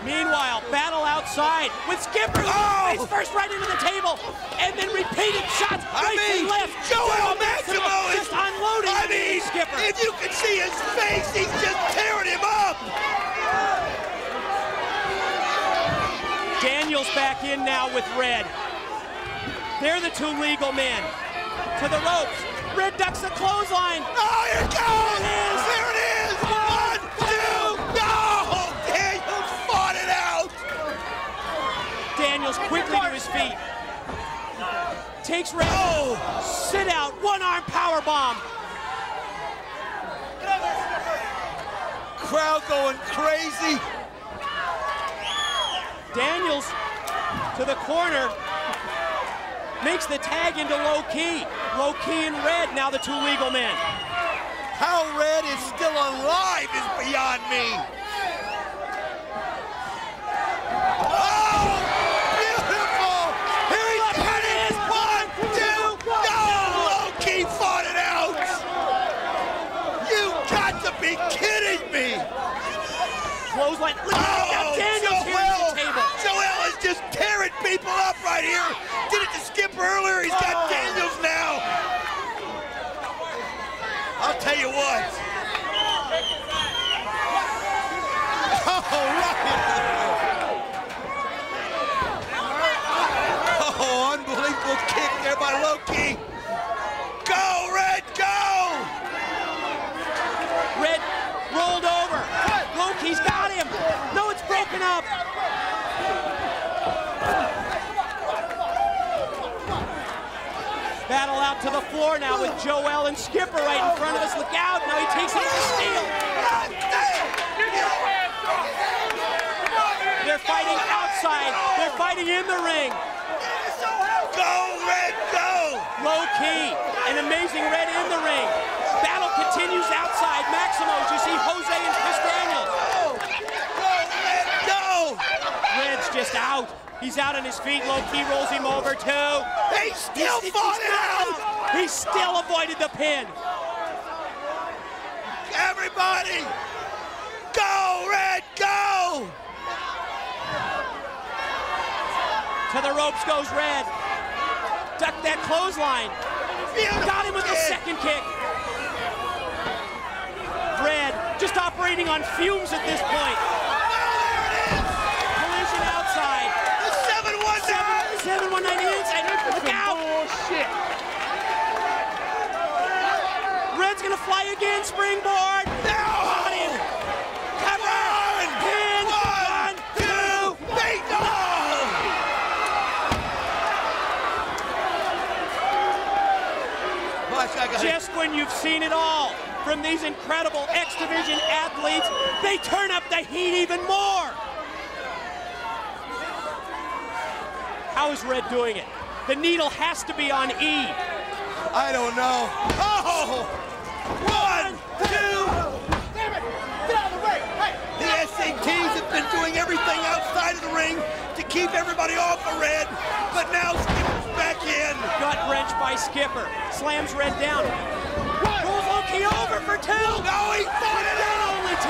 Speaker 1: Meanwhile, battle outside with Skipper.
Speaker 3: Oh!
Speaker 1: Face first right into the table, and then repeated shots right and left.
Speaker 3: Joel Maximo is
Speaker 1: just unloading. Skipper.
Speaker 3: If you can see his face, he's just tearing him up.
Speaker 1: Daniels back in now with Red. They're the 2 legal men. To the ropes. Red ducks the clothesline.
Speaker 3: Oh, here it goes! There it is! 1, 2, no! Daniels fought it out!
Speaker 1: Daniels quickly to his feet. Takes Red. Oh! Sit out. One-arm power bomb.
Speaker 3: Crowd going crazy.
Speaker 1: Daniels to the corner. Makes the tag into Low Ki. Low Ki and Red, now the two legal men.
Speaker 3: How Red is still alive is beyond me. Oh, beautiful! Here he is! 1, 2, go! Low Ki fought it out! You got to be kidding me!
Speaker 1: Clothesline. Oh, Daniels here at the table.
Speaker 3: Joel is just tearing people up right here. Did it to Skipper earlier. He's got Daniels now. I'll tell you what. Oh, right. Oh, unbelievable kick there by Low Ki. Go, Red, go!
Speaker 1: Red rolled over. Low Ki's got him. No, it's broken up. Battle out to the floor now with Joel and Skipper right in front of us. Look out. Now he takes him to the steel. They're fighting outside. They're fighting in the ring.
Speaker 3: Go, Red, go!
Speaker 1: Low Ki, an amazing Red in the ring. Battle continues outside. Maximo's, you see Jose and Chris Daniels.
Speaker 3: Go, Red, go!
Speaker 1: Red's just out. He's out on his feet. Low Ki rolls him over too.
Speaker 3: He still fought it out!
Speaker 1: He still avoided the pin.
Speaker 3: Everybody! Go, Red, go!
Speaker 1: To the ropes goes Red. Ducked that clothesline. Got him with the second kick. Red just operating on fumes at this point. Collision outside.
Speaker 3: The 719!
Speaker 1: 719 inside. Look out!
Speaker 3: Bullshit.
Speaker 1: Red's gonna fly again. Springboard. Got him. Cover. Pin. 1, 2.
Speaker 3: Bingo!
Speaker 1: Just when you've seen it all from these incredible X Division athletes, they turn up the heat even more. How is Red doing it? The needle has to be on E.
Speaker 3: I don't know. Oh! 1, 2.
Speaker 8: Damn it! Get out of the way! Hey!
Speaker 3: The SATs have been doing everything outside of the ring to keep everybody off of Red, but now Skipper's back in.
Speaker 1: Gut wrench by Skipper. Slams Red down. Rolls Low Ki over for 2.
Speaker 3: No, he fought it out.
Speaker 1: Only 2.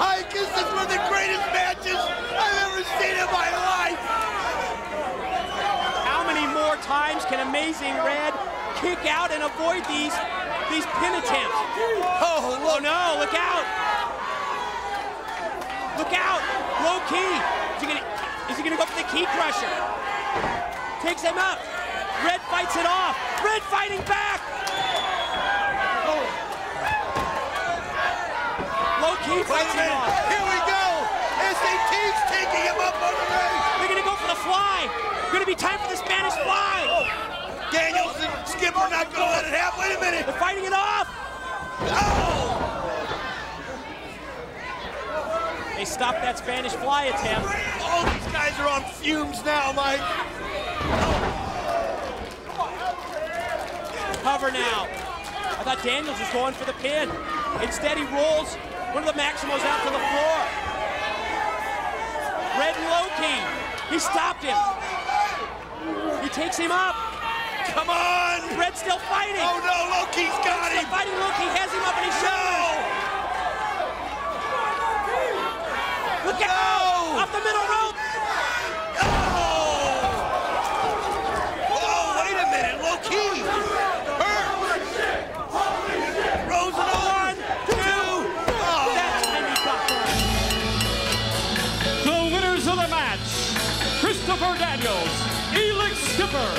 Speaker 3: I guess this is one of the greatest matches I've ever seen in my life.
Speaker 1: How many more times can Amazing Red kick out and avoid these pin attempts? Oh no, look out! Look out! Low Ki. Is he gonna go for the Ki Crusher? Takes him up. Red fights it off. Red fighting back. Low Ki fights it off.
Speaker 3: Here we go. SAT's taking him up on the ring.
Speaker 1: They're gonna go for the fly. Gonna be time for the Spanish fly.
Speaker 3: Daniels and Skipper not gonna let it happen. Wait a minute.
Speaker 1: They're fighting it off.
Speaker 3: Oh!
Speaker 1: They stopped that Spanish fly attempt.
Speaker 3: All these guys are on fumes now, Mike.
Speaker 1: Cover now. I thought Daniels was going for the pin. Instead, he rolls one of the Maximos out to the floor. Red and Low Ki. He stopped him. He takes him up.
Speaker 3: Come on!
Speaker 1: Red's still fighting.
Speaker 3: Oh no, Low Ki's got him.
Speaker 1: Still fighting. Low Ki has him up and he's shoulders. Look out! Off the middle rope.
Speaker 3: Oh, wait a minute, Low Ki. Hurt. Rose it on. 2. Oh.
Speaker 1: That's when he got
Speaker 4: The winners of the match, Christopher Daniels, Elix Skipper,